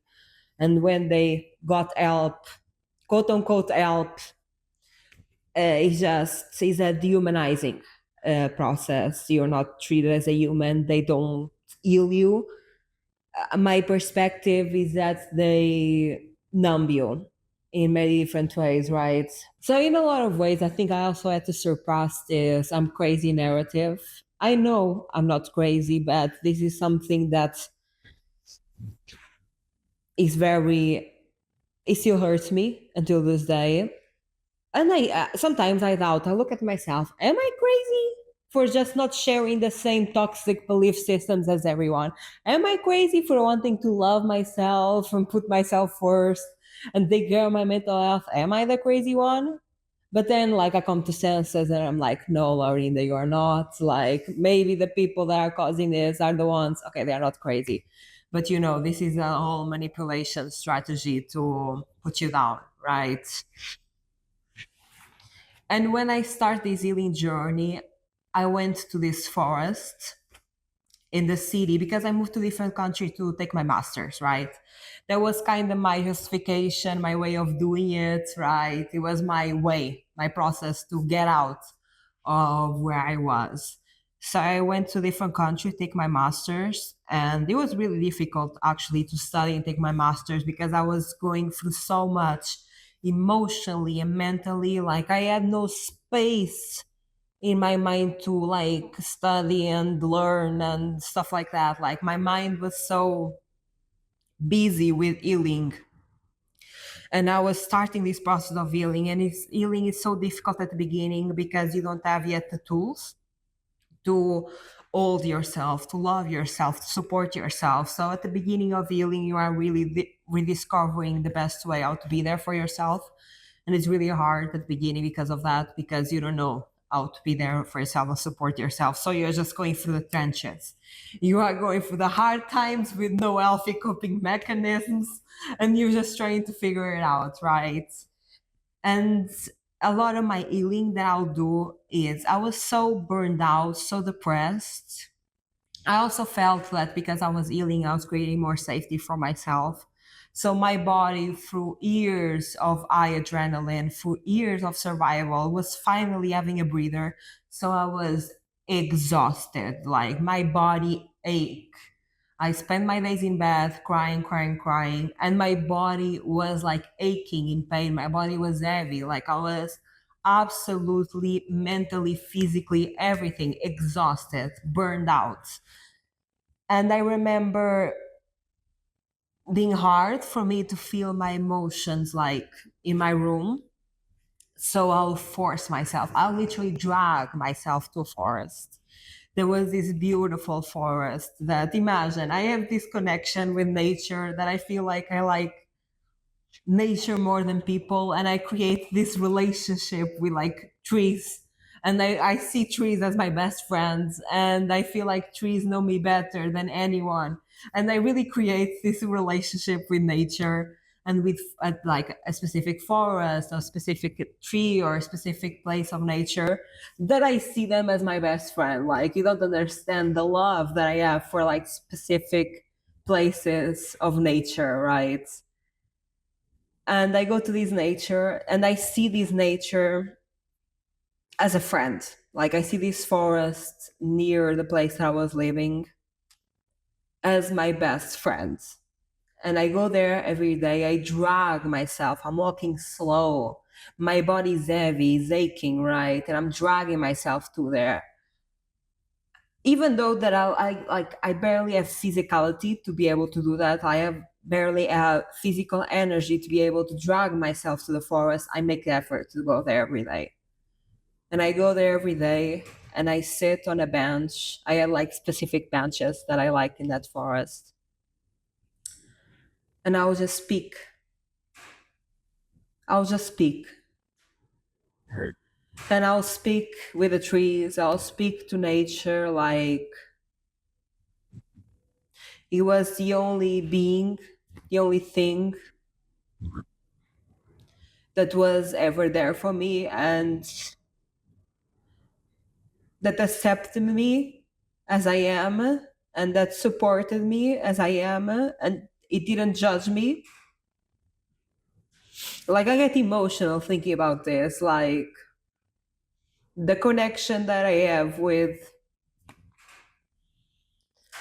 And when they got help, quote unquote help, it's a dehumanizing process. You're not treated as a human. They don't heal you. My perspective is that they numb you in many different ways, right? So in a lot of ways, I think I also had to surpass this I'm crazy narrative. I know I'm not crazy, but this is something that is very, it still hurts me until this day. And I sometimes I doubt. I look at myself. Am I crazy for just not sharing the same toxic belief systems as everyone? Am I crazy for wanting to love myself and put myself first and take care of my mental health? Am I the crazy one? But then, like, I come to senses and I'm like, no, Laurinda, you are not. Like, maybe the people that are causing this are the ones. Okay, they are not crazy, but this is a whole manipulation strategy to put you down, right? And when I start this healing journey, I went to this forest in the city because I moved to a different country to take my master's, right? That was kind of my justification, my way of doing it, right? It was my way, my process to get out of where I was. So I went to a different country, take my master's, and it was really difficult actually to study and take my master's because I was going through so much emotionally and mentally. Like I had no space in my mind to like study and learn and stuff like that. Like my mind was so busy with healing, and I was starting this process of healing. And healing is so difficult at the beginning because you don't have yet the tools to hold yourself, to love yourself, to support yourself. So at the beginning of healing, you are really rediscovering the best way how to be there for yourself. And it's really hard at the beginning because of that, because you don't know how to be there for yourself and support yourself. So you're just going through the trenches. You are going through the hard times with no healthy coping mechanisms, and you're just trying to figure it out, right? And a lot of my healing that I'll do is I was so burned out, so depressed. I also felt that because I was healing, I was creating more safety for myself. So my body, through years of high adrenaline, through years of survival, was finally having a breather. So I was exhausted, like my body ached. I spent my days in bed crying, crying, crying, and my body was like aching in pain. My body was heavy, like I was absolutely mentally, physically, everything exhausted, burned out. And I remember being hard for me to feel my emotions like in my room. So I'll force myself. I'll literally drag myself to a forest. There was this beautiful forest that, imagine, I have this connection with nature that I feel like I like nature more than people, and I create this relationship with like trees, and I see trees as my best friends, and I feel like trees know me better than anyone, and I really create this relationship with nature. and with like a specific forest or specific tree or a specific place of nature, that I see them as my best friend. Like, you don't understand the love that I have for like specific places of nature, right? And I go to this nature and I see this nature as a friend. Like, I see this forest near the place that I was living as my best friend. And I go there every day. I drag myself. I'm walking slow. My body's heavy, is aching, right? And I'm dragging myself to there. Even though that I barely have physicality to be able to do that. I have barely have physical energy to be able to drag myself to the forest. I make the effort to go there every day. And I go there every day and I sit on a bench. I have like specific benches that I like in that forest. And I'll just speak. I'll just speak. And I'll speak with the trees. I'll speak to nature like it was the only being, the only thing that was ever there for me and that accepted me as I am and that supported me as I am and it didn't judge me. Like, I get emotional thinking about this, like the connection that I have with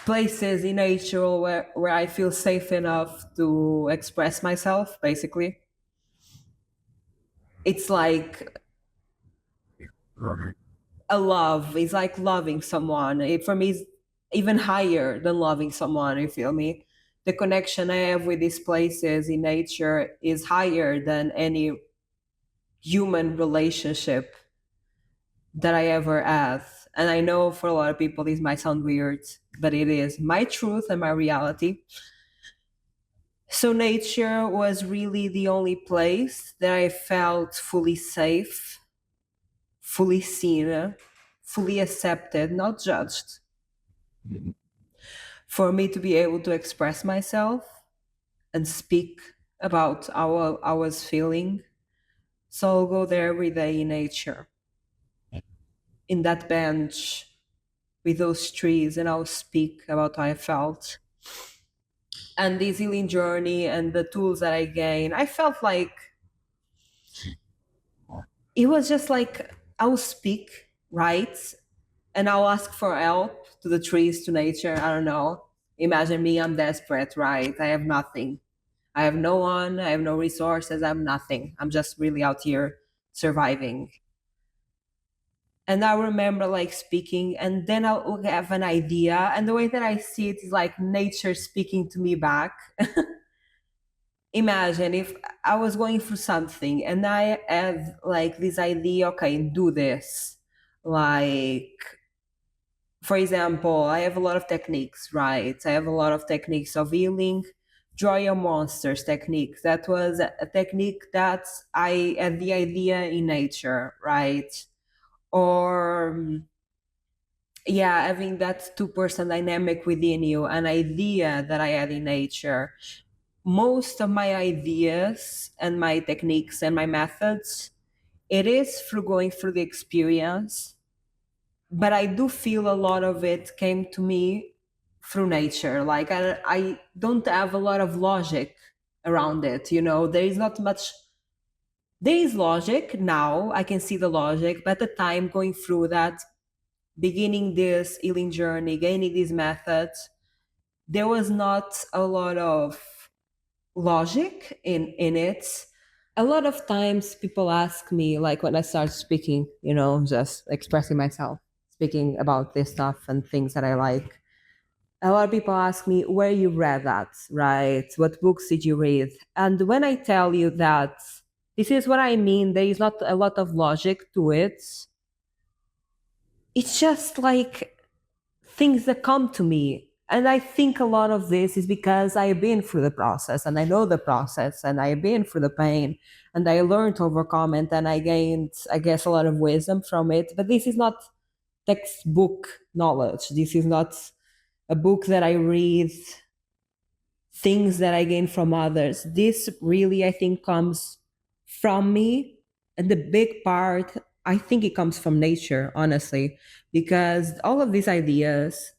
places in nature where I feel safe enough to express myself, basically. It's like a love. It's like loving someone. It, for me, is even higher than loving someone, you feel me? The connection I have with these places in nature is higher than any human relationship that I ever had. And I know for a lot of people this might sound weird, but it is my truth and my reality. So nature was really the only place that I felt fully safe, fully seen, fully accepted, not judged, for me to be able to express myself and speak about how I was feeling. So I'll go there every day in nature, in that bench with those trees, and I'll speak about how I felt. And this healing journey and the tools that I gained, I felt like it was just like I'll speak, right? And I'll ask for help to the trees, to nature. I don't know. Imagine me, I'm desperate, right? I have nothing. I have no one, I have no resources, I have nothing. I'm just really out here surviving. And I remember like speaking, and then I'll have an idea. And the way that I see it is like nature speaking to me back. Imagine if I was going through something and I had like this idea, okay, do this. Like, for example, I have a lot of techniques, right? I have a lot of techniques of healing. Draw your monsters technique. That was a technique that I had the idea in nature, right? Or yeah, having that two-person dynamic within you, an idea that I had in nature. Most of my ideas and my techniques and my methods, it is through going through the experience, but I do feel a lot of it came to me through nature. Like, I don't have a lot of logic around it. You know, there is not much. There is logic now. I can see the logic, but at the time going through that, beginning this healing journey, gaining these methods, there was not a lot of logic in it. A lot of times people ask me, like when I start speaking, you know, just expressing myself, speaking about this stuff and things that I like. A lot of people ask me where you read that, right? What books did you read? And when I tell you that this is what I mean, there is not a lot of logic to it. It's just like things that come to me. And I think a lot of this is because I've been through the process and I know the process and I've been through the pain and I learned to overcome it and I gained, I guess, a lot of wisdom from it. But this is not textbook knowledge. This is not a book that I read things that I gain from others. This really, I think, comes from me. And the big part, I think it comes from nature, honestly, because all of these ideas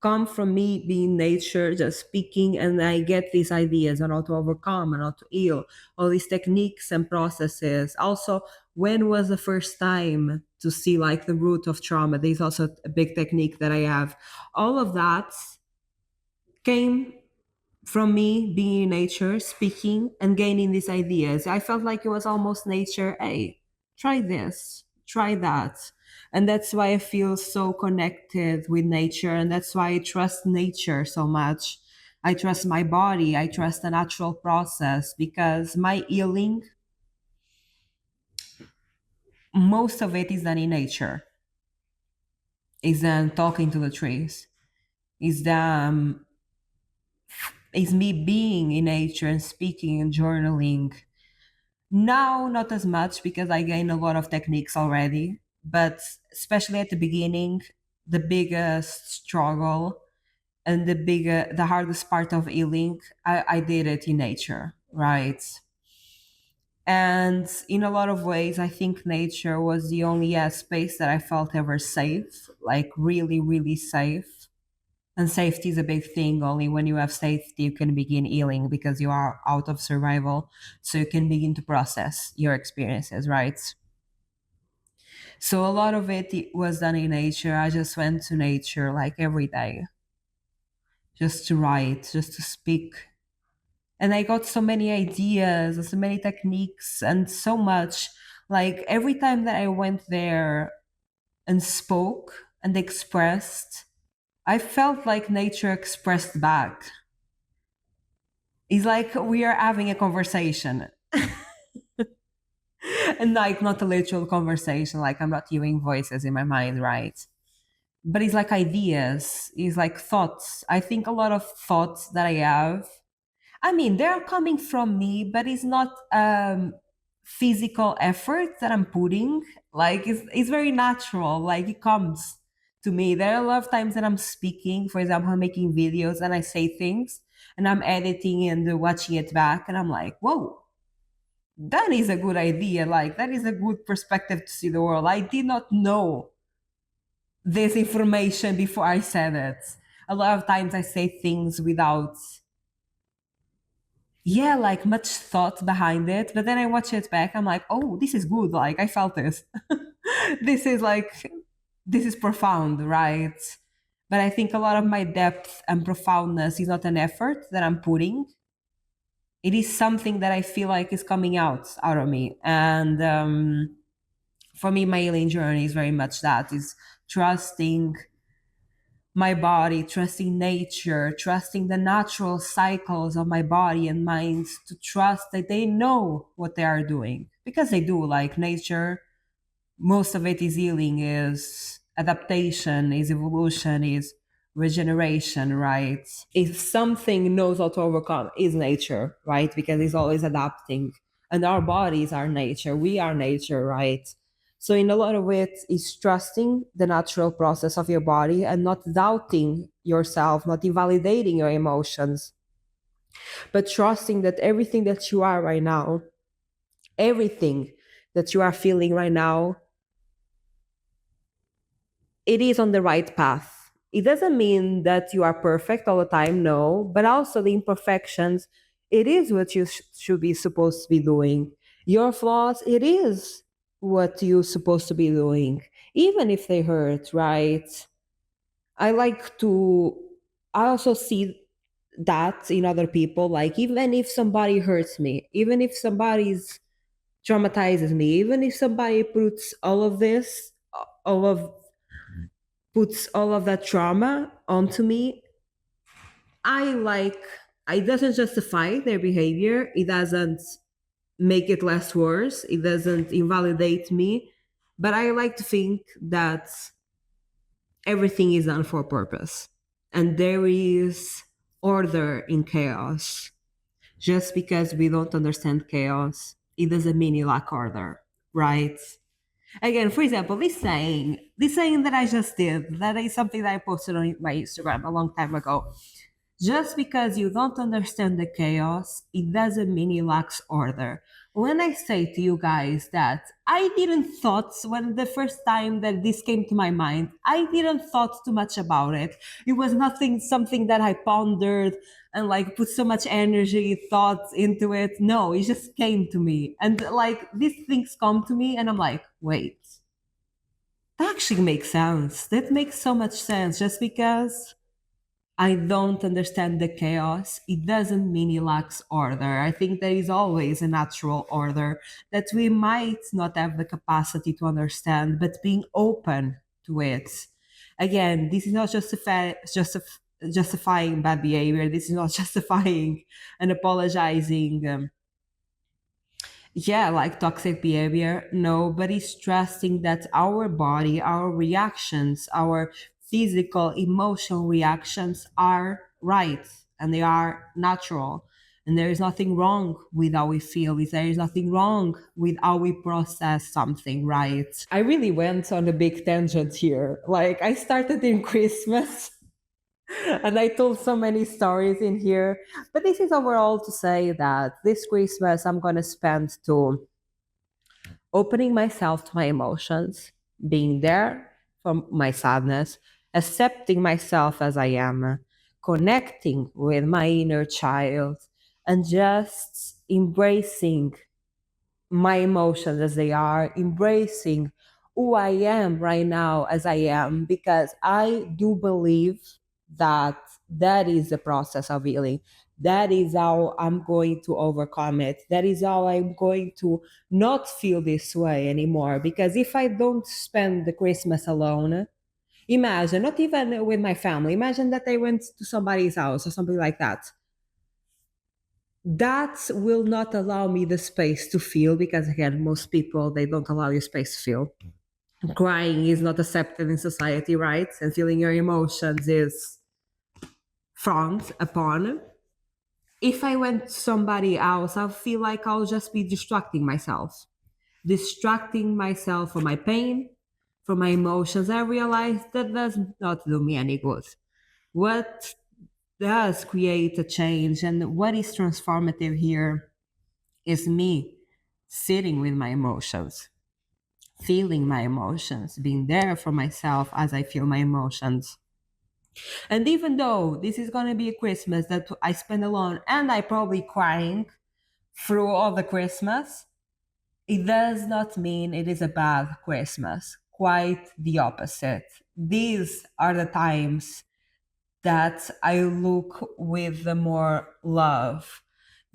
come from me being nature, just speaking, and I get these ideas on how to overcome and how to heal, all these techniques and processes. Also, when was the first time to see like the root of trauma? There's also a big technique that I have. All of that came from me being in nature, speaking, and gaining these ideas. I felt like it was almost nature. Hey, try this, try that. And that's why I feel so connected with nature. And that's why I trust nature so much. I trust my body. I trust the natural process because my healing, most of it is done in nature, is done talking to the trees, is done, is me being in nature and speaking and journaling. Now, not as much because I gained a lot of techniques already, but especially at the beginning, the biggest struggle and the hardest part of healing, I did it in nature, right? And in a lot of ways, I think nature was the only space that I felt ever safe, like really, really safe. And safety is a big thing. Only when you have safety, you can begin healing because you are out of survival. So you can begin to process your experiences, right? So a lot of it was done in nature. I just went to nature like every day, just to write, just to speak. And I got so many ideas, and so many techniques, and so much. Like every time that I went there and spoke and expressed, I felt like nature expressed back. It's like we are having a conversation and like not a literal conversation, like I'm not hearing voices in my mind, right? But it's like ideas, it's like thoughts. I think a lot of thoughts that I have, I mean, they're coming from me, but it's not physical effort that I'm putting. Like it's very natural, like it comes to me. There are a lot of times that I'm speaking, for example, I'm making videos and I say things and I'm editing and watching it back and I'm like, whoa, that is a good idea. Like that is a good perspective to see the world. I did not know this information before I said it. A lot of times I say things without, yeah, like much thought behind it. But then I watch it back, I'm like, oh, this is good. Like I felt this. this is like, this is profound, right? But I think a lot of my depth and profoundness is not an effort that I'm putting. It is something that I feel like is coming out of me. And for me, my healing journey is very much that is trusting my body, trusting nature, trusting the natural cycles of my body and mind, to trust that they know what they are doing because they do. Like nature, most of it is healing, is adaptation, is evolution, is regeneration, right? If something knows how to overcome, is nature, right? Because it's always adapting. And our bodies are nature. We are nature, right? So in a lot of ways, it's trusting the natural process of your body and not doubting yourself, not invalidating your emotions, but trusting that everything that you are right now, everything that you are feeling right now, it is on the right path. It doesn't mean that you are perfect all the time, no, but also the imperfections, it is what you should be supposed to be doing. Your flaws, it is what you're supposed to be doing, even if they hurt, right? I like to, I also see that in other people, like even if somebody hurts me, even if somebody's traumatizes me, even if somebody puts all of this, all of puts all of that trauma onto me, I like, it doesn't justify their behavior, it doesn't make it less worse, it doesn't invalidate me, but I like to think that everything is done for a purpose and there is order in chaos. Just because we don't understand chaos, it doesn't mean you lack order, right? Again, for example, this saying that I just did, that is something that I posted on my Instagram a long time ago. Just because you don't understand the chaos, it doesn't mean it lacks order. When I say to you guys that I didn't thought when the first time that this came to my mind, I didn't thought too much about it. It was nothing something that I pondered and like put so much energy, thoughts into it. No, it just came to me. And like these things come to me and I'm like, wait, that actually makes sense. That makes so much sense just because I don't understand the chaos, it doesn't mean it lacks order. I think there is always a natural order that we might not have the capacity to understand, but being open to it. Again, this is not justifying bad behavior. This is not justifying and apologizing. Yeah, like toxic behavior. No, but it's trusting that our body, our reactions, our physical, emotional reactions are right and they are natural. And there is nothing wrong with how we feel. There is nothing wrong with how we process something, right? I really went on a big tangent here. Like, I started in Christmas and I told so many stories in here. But this is overall to say that this Christmas I'm going to spend to opening myself to my emotions, being there for my sadness, accepting myself as I am, connecting with my inner child, and just embracing my emotions as they are, embracing who I am right now as I am, because I do believe that that is the process of healing. That is how I'm going to overcome it. That is how I'm going to not feel this way anymore. Because if I don't spend the Christmas alone, imagine, not even with my family, imagine that I went to somebody's house or something like that, that will not allow me the space to feel, because again most people, they don't allow you space to feel. Crying is not accepted in society, right? And feeling your emotions is frowned upon. If I went to somebody else, I feel like I'll just be distracting myself from my pain, from my emotions. I realize that does not do me any good. What does create a change and what is transformative here is me sitting with my emotions, feeling my emotions, being there for myself as I feel my emotions. And even though this is going to be a Christmas that I spend alone and I probably crying through all the Christmas, it does not mean it is a bad Christmas. Quite the opposite. These are the times that I look with the more love.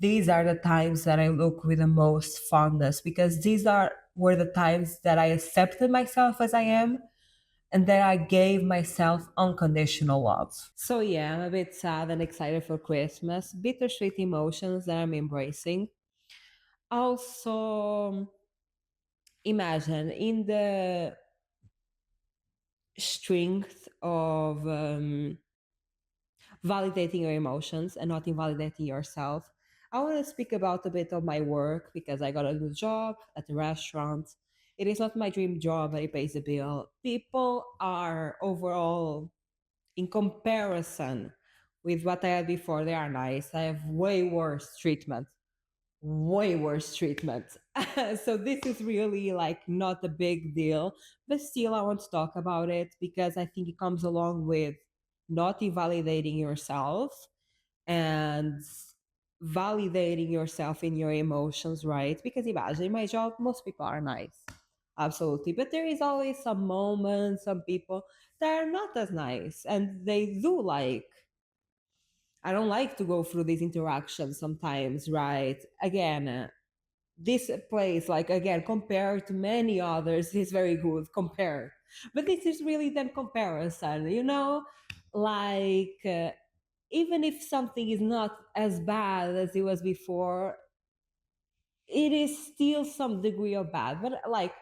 These are the times that I look with the most fondness, because these are were the times that I accepted myself as I am and that I gave myself unconditional love. So yeah, I'm a bit sad and excited for Christmas. Bittersweet emotions that I'm embracing. Also, imagine in the strength of validating your emotions and not invalidating yourself. I want to speak about a bit of my work because I got a good job at the restaurant. It is not my dream job, but it pays the bill. People are overall, in comparison with what I had before, they are nice. I have way worse treatment, way worse treatment. So this is really like not a big deal, but still I want to talk about it because I think it comes along with not invalidating yourself and validating yourself in your emotions, right? Because imagine my job, most people are nice. Absolutely. But there is always some moments, some people that are not as nice. And they do like, I don't like to go through these interactions sometimes, right? Again, this place, like again, compared to many others, is very good compared. But this is really then comparison, like even if something is not as bad as it was before, it is still some degree of bad. But like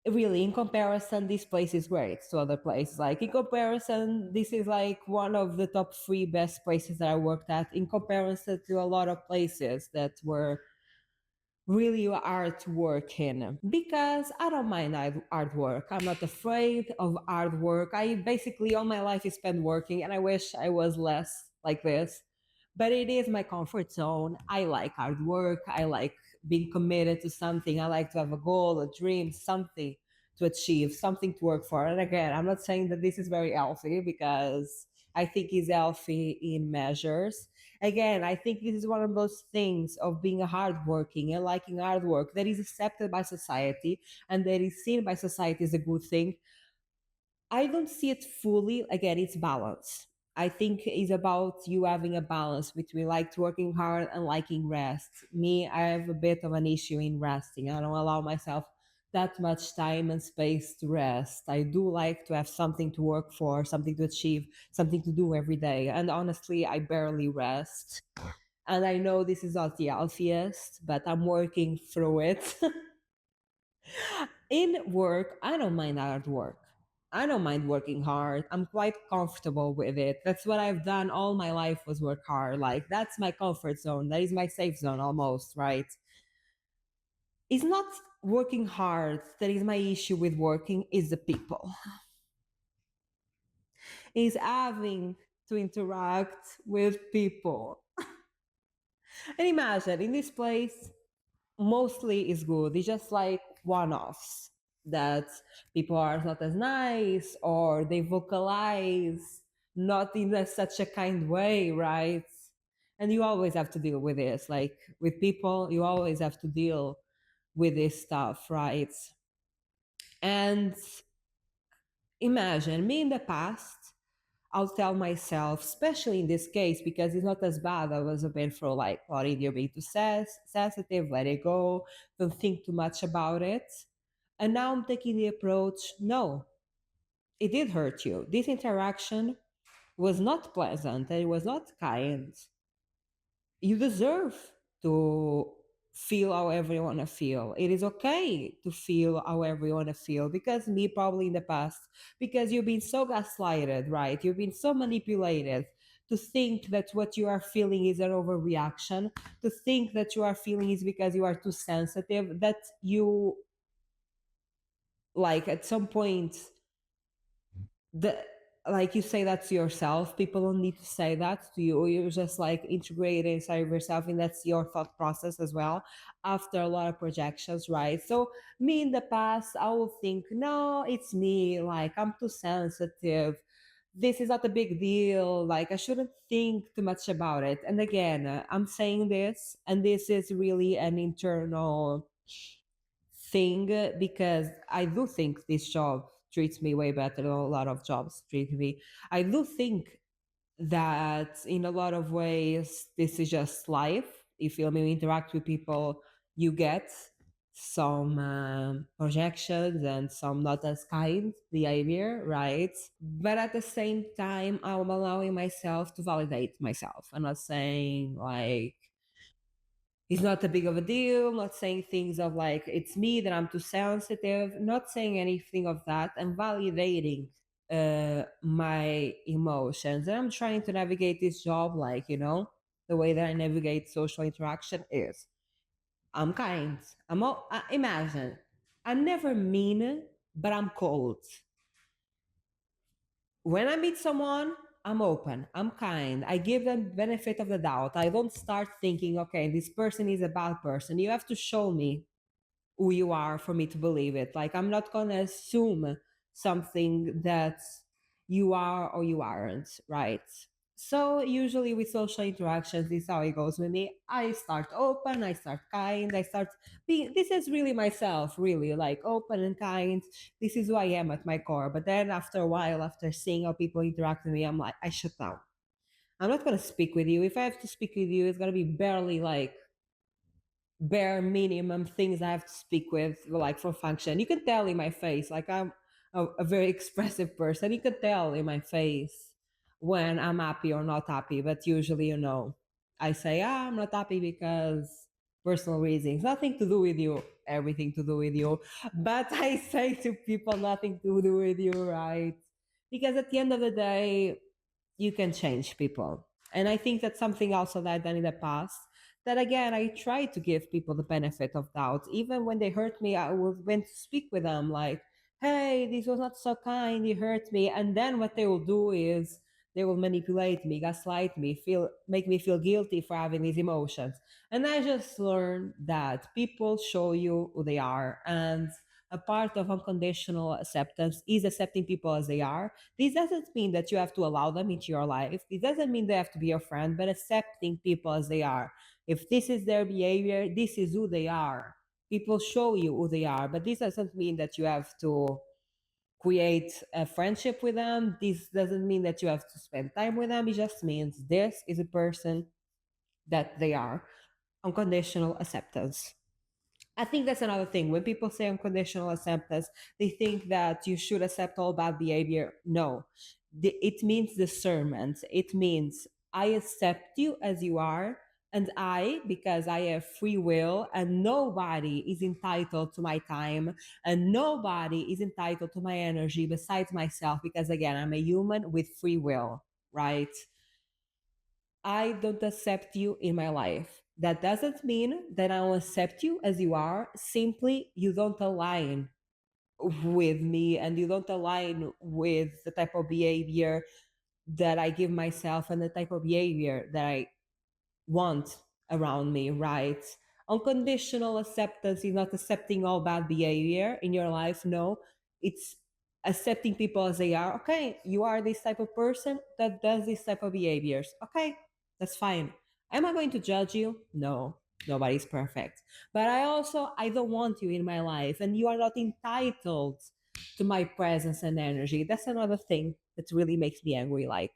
really, in comparison, this place is great to other places. Like in comparison, this is like one of the top three best places that I worked at. In comparison to a lot of places that were really hard to work in, because I don't mind hard work. I'm not afraid of hard work. I basically all my life is spent working, and I wish I was less like this. But it is my comfort zone. I like hard work. I like being committed to something. I like to have a goal, a dream, something to achieve, something to work for. And again, I'm not saying that this is very healthy, because I think it's healthy in measures. Again, I think this is one of those things of being a hardworking and liking hard work that is accepted by society and that is seen by society as a good thing. I don't see it fully. Again, it's balance. I think it's about you having a balance between like working hard and liking rest. Me, I have a bit of an issue in resting. I don't allow myself that much time and space to rest. I do like to have something to work for, something to achieve, something to do every day. And honestly, I barely rest. And I know this is not the healthiest, but I'm working through it. In work, I don't mind hard work. I don't mind working hard. I'm quite comfortable with it. That's what I've done all my life, was work hard. Like, that's my comfort zone. That is my safe zone almost, right? It's not working hard that is my issue with working, is the people. Is having to interact with people. And imagine in this place, mostly is good. It's just like one offs that people are not as nice, or they vocalize not in such a kind way, right? And you always have to deal with this. Like with people, you always have to deal with this stuff, right? And imagine me in the past, I'll tell myself, especially in this case, because it's not as bad. I was a bit for like, Laurinda, you're being too sensitive, let it go, don't think too much about it. And now I'm taking the approach, no, it did hurt you. This interaction was not pleasant and it was not kind. You deserve to feel however you want to feel. It is okay to feel however you want to feel, because me, probably in the past, because you've been so gaslighted, right? You've been so manipulated to think that what you are feeling is an overreaction, to think that you are feeling is because you are too sensitive, that you, like, at some point, the like, you say that to yourself. People don't need to say that to you. You just like integrate it inside of yourself, and that's your thought process as well, after a lot of projections, right? So me in the past, I will think, no, it's me, like I'm too sensitive, this is not a big deal, like I shouldn't think too much about it. And again, I'm saying this, and this is really an internal thing, because I do think this job treats me way better than a lot of jobs treat me. I do think that in a lot of ways, this is just life. If you interact with people, you get some projections and some not as kind behavior, right? But at the same time, I'm allowing myself to validate myself. I'm not saying like, it's not a big of a deal, not saying things of like, it's me that I'm too sensitive, not saying anything of that, and validating my emotions. And I'm trying to navigate this job, like, the way that I navigate social interaction is I'm kind. Imagine, I'm never mean, but I'm cold. When I meet someone, I'm open, I'm kind, I give them benefit of the doubt. I don't start thinking, okay, this person is a bad person. You have to show me who you are for me to believe it. Like, I'm not going to assume something that you are or you aren't, right? So usually with social interactions, this is how it goes with me. I start open, I start kind, I start being, this is really myself, really, like open and kind. This is who I am at my core. But then after a while, after seeing how people interact with me, I'm like, I shut down. I'm not going to speak with you. If I have to speak with you, it's going to be barely like bare minimum things I have to speak with, like for function. You can tell in my face, like I'm a very expressive person. You can tell in my face when I'm happy or not happy. But usually, I say, I'm not happy because personal reasons, nothing to do with you, everything to do with you. But I say to people, nothing to do with you, right? Because at the end of the day, you can change people. And I think that's something also that I've done in the past. That again, I try to give people the benefit of doubt. Even when they hurt me, I will went to speak with them like, hey, this was not so kind, you hurt me. And then what they will do is They will manipulate me, gaslight me, make me feel guilty for having these emotions. And I just learned that people show you who they are. And a part of unconditional acceptance is accepting people as they are. This doesn't mean that you have to allow them into your life. It doesn't mean they have to be your friend, but accepting people as they are. If this is their behavior, this is who they are. People show you who they are, but this doesn't mean that you have to create a friendship with them. This doesn't mean that you have to spend time with them. It just means this is a person that they are. Unconditional acceptance. I think that's another thing. When people say unconditional acceptance, they think that you should accept all bad behavior. No, it means discernment. It means I accept you as you are, and I, because I have free will, and nobody is entitled to my time, and nobody is entitled to my energy besides myself, because again, I'm a human with free will, right? I don't accept you in my life. That doesn't mean that I will accept you as you are. Simply, you don't align with me and you don't align with the type of behavior that I give myself and the type of behavior that I want around me, right? Unconditional acceptance is not accepting all bad behavior in your life. No, it's accepting people as they are. Okay, you are this type of person that does this type of behaviors. Okay, that's fine. Am I going to judge you? No, nobody's perfect. But I don't want you in my life, and you are not entitled to my presence and energy. That's another thing that really makes me angry. Like,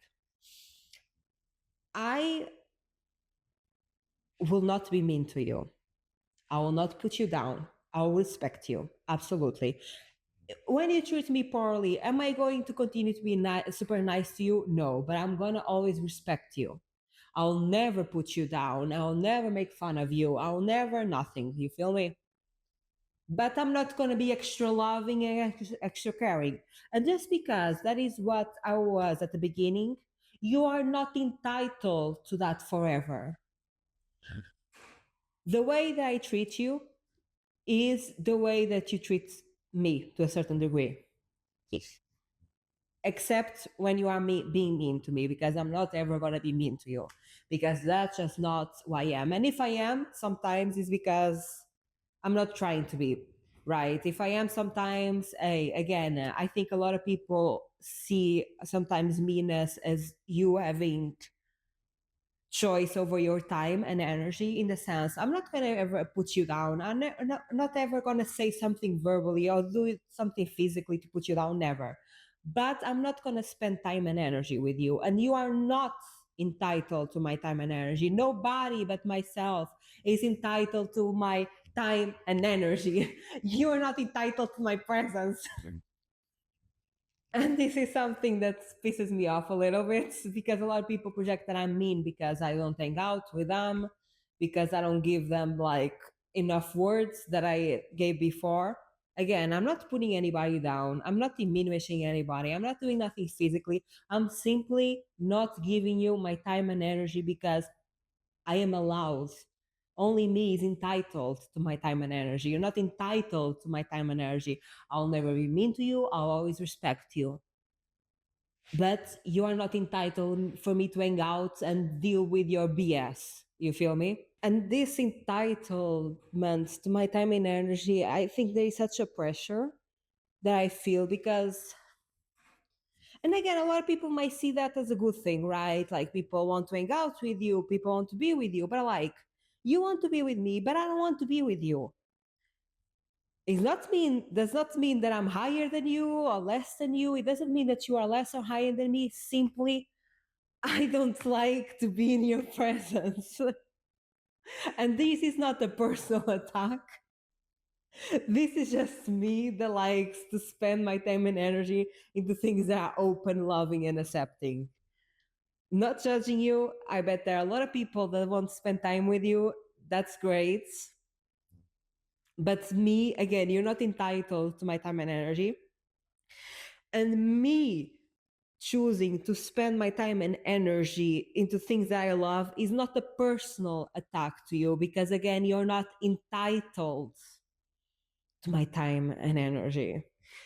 I will not be mean to you. I will not put you down. I will respect you. Absolutely. When you treat me poorly, am I going to continue to be super nice to you? No, but I'm going to always respect you. I'll never put you down. I'll never make fun of you. I'll never nothing. You feel me? But I'm not going to be extra loving and extra caring. And just because that is what I was at the beginning, you are not entitled to that forever. The way that I treat you is the way that you treat me to a certain degree. Except when you are being mean to me, because I'm not ever going to be mean to you, because that's just not who I am. And if I am, sometimes it's because I'm not trying to be, right? If I am sometimes, again, I think a lot of people see sometimes meanness as you having choice over your time and energy, in the sense I'm not going to ever put you down. I'm not ever going to say something verbally or do something physically to put you down, never. But I'm not going to spend time and energy with you, and you are not entitled to my time and energy. Nobody but myself is entitled to my time and energy. You are not entitled to my presence. And this is something that pisses me off a little bit, because a lot of people project that I'm mean because I don't hang out with them, because I don't give them like enough words that I gave before. Again, I'm not putting anybody down. I'm not diminishing anybody. I'm not doing nothing physically. I'm simply not giving you my time and energy because I am allowed. Only me is entitled to my time and energy. You're not entitled to my time and energy. I'll never be mean to you. I'll always respect you, but you are not entitled for me to hang out and deal with your BS. You feel me? And this entitlement to my time and energy, I think there is such a pressure that I feel, because, and again, a lot of people might see that as a good thing, right? Like, people want to hang out with you, people want to be with you, but like, you want to be with me, but I don't want to be with you. Does not mean that I'm higher than you or less than you. It doesn't mean that you are less or higher than me. Simply, I don't like to be in your presence. And this is not a personal attack. This is just me that likes to spend my time and energy into things that are open, loving, and accepting. Not judging you. I bet there are a lot of people that want to spend time with you. That's great. But me, again, you're not entitled to my time and energy. And me choosing to spend my time and energy into things that I love is not a personal attack to you, because again, you're not entitled to my time and energy.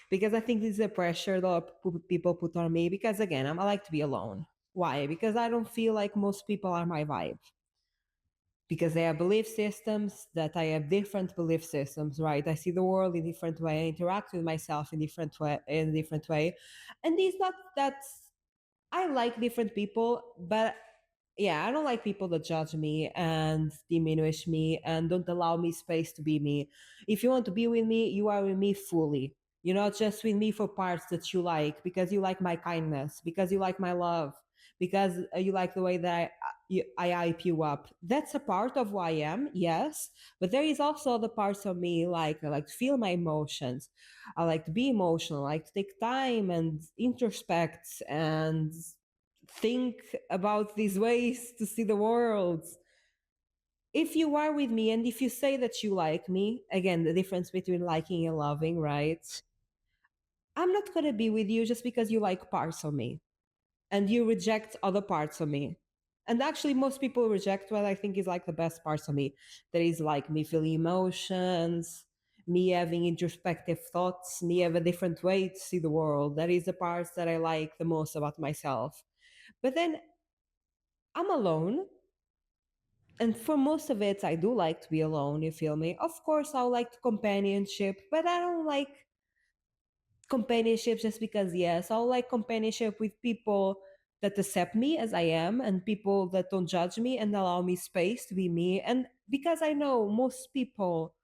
Because I think this is a pressure that people put on me, because again, I like to be alone. Why? Because I don't feel like most people are my vibe. Because they have belief systems that I have different belief systems, right? I see the world in a different way, I interact with myself in a different way. And it's not that I like different people, but yeah, I don't like people that judge me and diminish me and don't allow me space to be me. If you want to be with me, you are with me fully. You're not just with me for parts that you like because you like my kindness, because you like my love, because you like the way that I hype you up. That's a part of who I am, yes. But there is also the parts of me like I like to feel my emotions. I like to be emotional. I like to take time and introspect and think about these ways to see the world. If you are with me and if you say that you like me, again, the difference between liking and loving, right? I'm not going to be with you just because you like parts of me and you reject other parts of me. And actually, most people reject what I think is like the best parts of me. That is like me feeling emotions, me having introspective thoughts, me have a different way to see the world. That is the parts that I like the most about myself. But then I'm alone. And for most of it, I do like to be alone, you feel me? Of course, I like companionship, but I don't like companionship just because, yes, I like companionship with people that accept me as I am and people that don't judge me and allow me space to be me. And because I know most people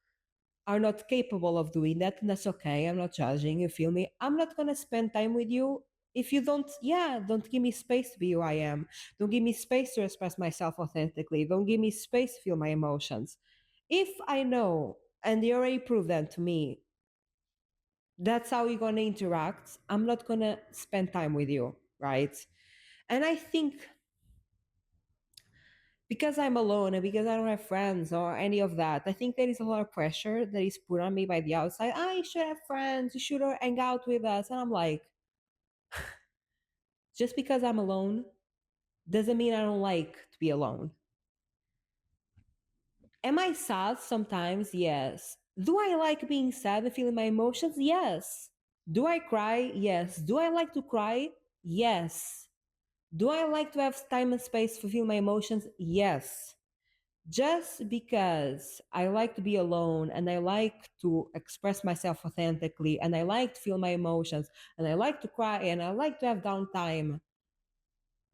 are not capable of doing that, and that's okay. I'm not judging, you feel me? I'm not gonna spend time with you if you don't give me space to be who I am. Don't give me space to express myself authentically. Don't give me space to feel my emotions. If I know, and you already proved that to me, that's how you're gonna interact, I'm not gonna spend time with you, right? And I think because I'm alone and because I don't have friends or any of that, I think there is a lot of pressure that is put on me by the outside. Ah, you should have friends, you should hang out with us. And I'm like, just because I'm alone doesn't mean I don't like to be alone. Am I sad sometimes? Yes. Do I like being sad and feeling my emotions? Yes. Do I cry? Yes. Do I like to cry? Yes. Do I like to have time and space to feel my emotions? Yes. Just because I like to be alone and I like to express myself authentically and I like to feel my emotions and I like to cry and I like to have downtime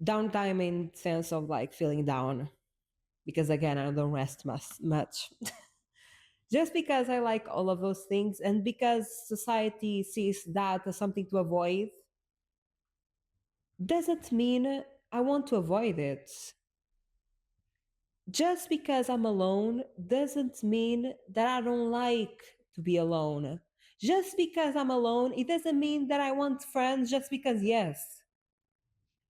in sense of like feeling down because again I don't rest much. Just because I like all of those things and because society sees that as something to avoid doesn't mean I want to avoid it. Just because I'm alone doesn't mean that I don't like to be alone. Just because I'm alone, it doesn't mean that I want friends just because, yes,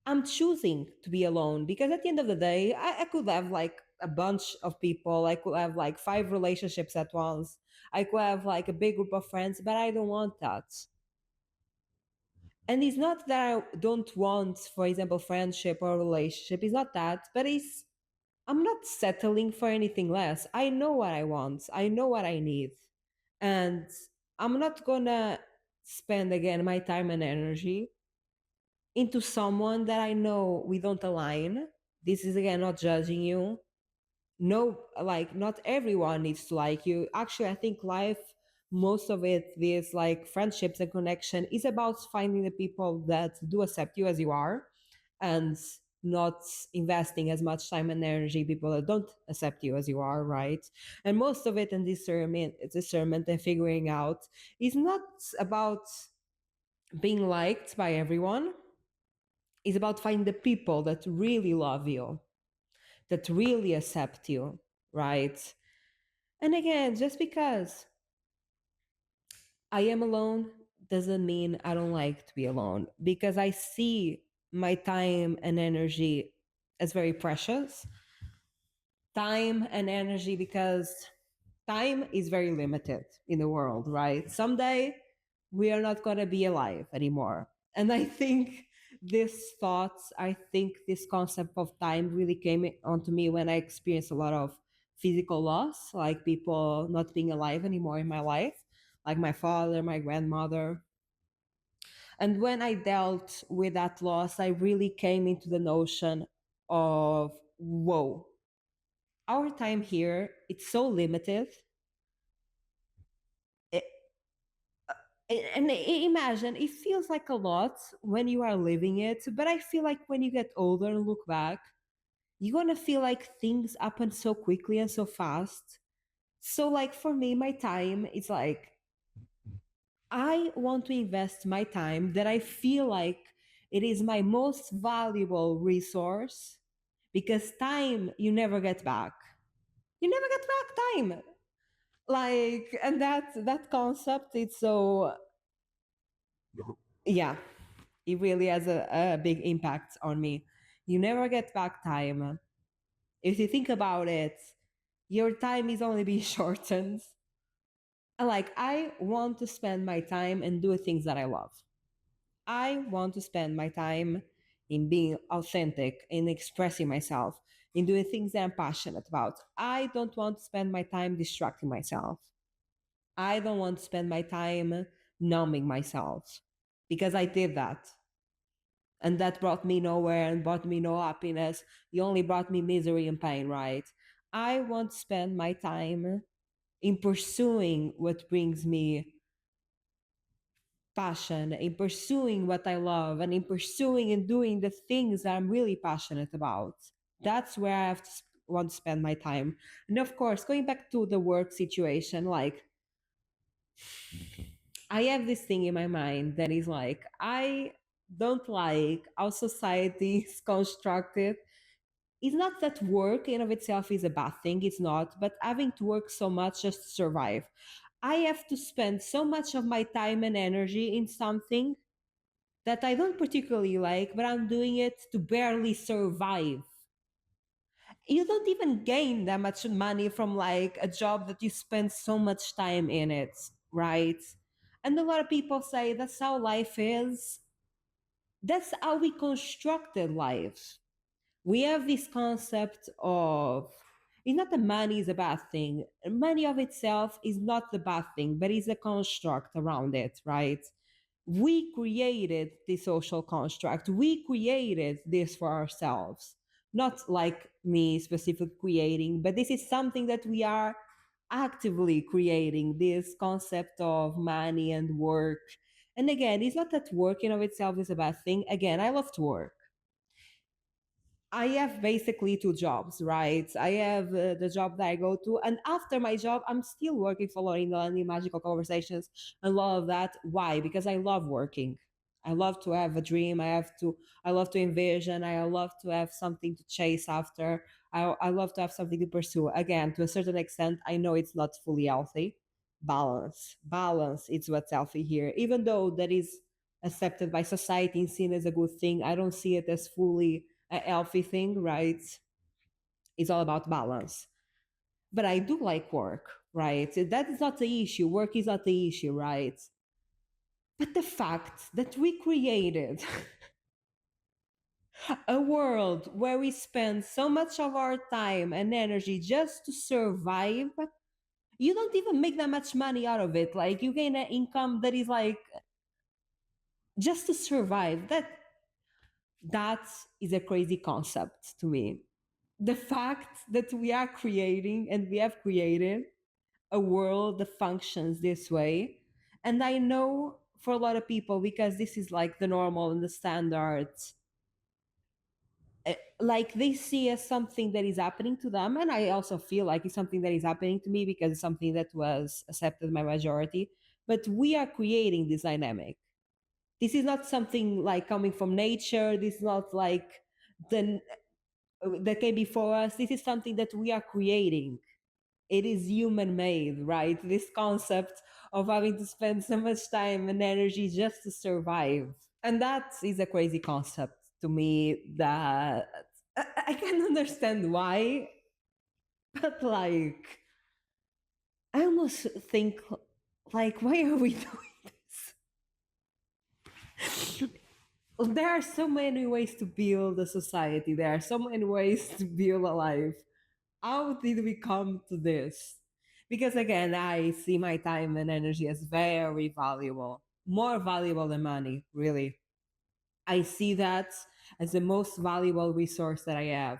I'm choosing to be alone. Because at the end of the day, I could have like a bunch of people. I could have like 5 relationships at once. I could have like a big group of friends, but I don't want that. And it's not that I don't want, for example, friendship or relationship. It's not that, but I'm not settling for anything less. I know what I want. I know what I need. And I'm not gonna spend again my time and energy into someone that I know we don't align. This is again not judging you. No, like not everyone needs to like you. Actually, I think life, most of it, this like friendships and connection is about finding the people that do accept you as you are and not investing as much time and energy people that don't accept you as you are, right? And most of it in discernment and figuring out is not about being liked by everyone. It's about finding the people that really love you, that really accept you, right? And again, just because I am alone doesn't mean I don't like to be alone because I see my time and energy as very precious. Time and energy because time is very limited in the world, right? Someday we are not going to be alive anymore. And I think I think this concept of time really came onto me when I experienced a lot of physical loss, like people not being alive anymore in my life, like my father, my grandmother. And when I dealt with that loss, I really came into the notion of, whoa, our time here, it's so limited. It, and imagine, it feels like a lot when you are living it, but I feel like when you get older and look back, you're gonna feel like things happen so quickly and so fast. So, like, for me, my time is like, I want to invest my time that I feel like it is my most valuable resource, because time you never get back. You never get back time. Like, and that concept, it's so, yeah, it really has a big impact on me. You never get back time. If you think about it, your time is only being shortened. Like, I want to spend my time and do things that I love. I want to spend my time in being authentic, in expressing myself, in doing things that I'm passionate about. I don't want to spend my time distracting myself. I don't want to spend my time numbing myself, because I did that. And that brought me nowhere and brought me no happiness. It only brought me misery and pain, right? I want to spend my time in pursuing what brings me passion, in pursuing what I love, and in pursuing and doing the things that I'm really passionate about. That's where I have to want to spend my time. And of course, going back to the work situation, like, I have this thing in my mind that is like, I don't like how society is constructed. It's not that work in of itself is a bad thing, it's not, but having to work so much just to survive. I have to spend so much of my time and energy in something that I don't particularly like, but I'm doing it to barely survive. You don't even gain that much money from like a job that you spend so much time in it, right? And a lot of people say that's how life is. That's how we constructed life. We have this concept of, it's not that money is a bad thing. Money of itself is not the bad thing, but it's a construct around it, right? We created the social construct. We created this for ourselves. Not like me specifically creating, but this is something that we are actively creating, this concept of money and work. And again, it's not that work in of itself is a bad thing. Again, I love to work. I have basically two jobs, right? I have the job that I go to, and after my job, I'm still working for Laurinda and the Magical Conversations and all of that. Why? Because I love working. I love to have a dream. I love to envision. I love to have something to chase after. I love to have something to pursue. Again, to a certain extent, I know it's not fully healthy. Balance, it's what's healthy here. Even though that is accepted by society and seen as a good thing, I don't see it as fully a healthy thing, right? It's all about balance. But I do like work, right? That is not the issue. Work is not the issue, right? But the fact that we created a world where we spend so much of our time and energy just to survive, you don't even make that much money out of it. Like, you gain an income that is like just to survive. That is a crazy concept to me. The fact that we are creating and we have created a world that functions this way. And I know for a lot of people, because this is like the normal and the standard, like they see as something that is happening to them. And I also feel like it's something that is happening to me because it's something that was accepted by majority. But we are creating this dynamic. This is not something like coming from nature. This is not like the that came before us. This is something that we are creating. It is human made, right? This concept of having to spend so much time and energy just to survive. And that is a crazy concept to me that I can understand why, but like, I almost think, like, why are we doing this? There are so many ways to build a society. There are so many ways to build a life. How did we come to this? Because again, I see my time and energy as very valuable. more valuable than money, really. I see that as the most valuable resource that I have.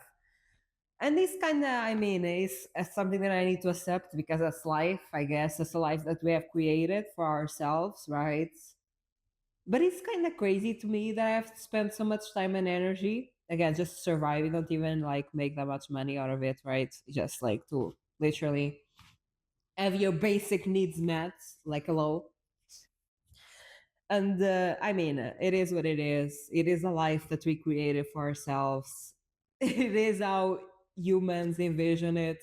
And this kind of, I mean, is something that I need to accept because that's life, I guess. That's the life that we have created for ourselves, right? But it's kind of crazy to me that I have to spend so much time and energy, again, just surviving, don't even like make that much money out of it, right? Just like to literally have your basic needs met, like hello. And I mean, it is what it is. It is a life that we created for ourselves. It is how humans envision it.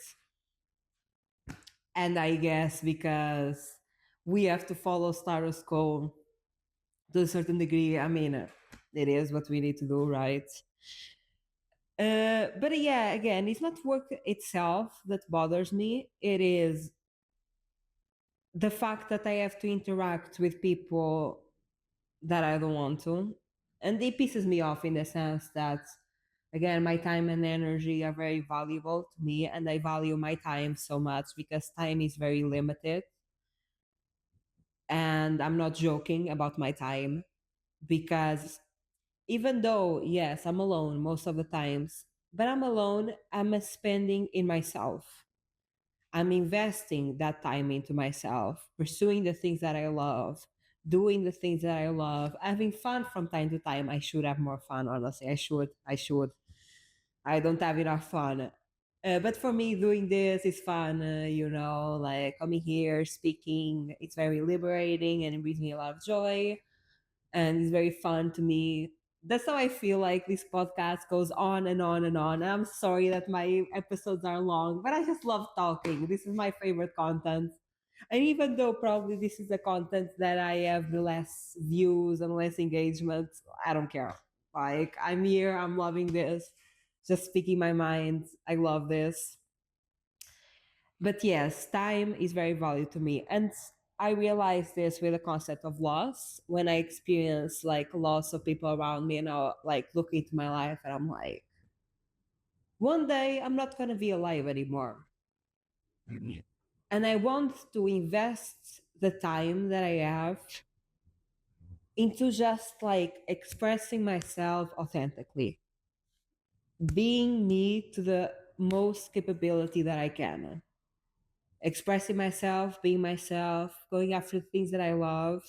And I guess because we have to follow status quo to a certain degree, I mean, it is what we need to do, right? But yeah, again, it's not work itself that bothers me. It is the fact that I have to interact with people that I don't want to. And it pisses me off in the sense that, again, my time and energy are very valuable to me, and I value my time so much because time is very limited. And I'm not joking about my time because even though, yes, I'm alone most of the times, but I'm alone, I'm spending in myself. I'm investing that time into myself, pursuing the things that I love, doing the things that I love, having fun from time to time. I should have more fun, honestly. I should. I don't have enough fun. But for me, doing this is fun, like coming here, speaking. It's very liberating and it brings me a lot of joy and it's very fun to me. That's how I feel like this podcast goes on and on and on. And I'm sorry that my episodes are long, but I just love talking. This is my favorite content. And even though probably this is the content that I have the less views and less engagement, I don't care. Like, I'm here, I'm loving this, just speaking my mind. I love this. But yes, time is very valuable to me. And I realized this with the concept of loss when I experience like loss of people around me and I like look into my life and I'm like, one day I'm not going to be alive anymore. And I want to invest the time that I have into just like expressing myself authentically, being me to the most capability that I can, expressing myself, being myself, going after things that I love.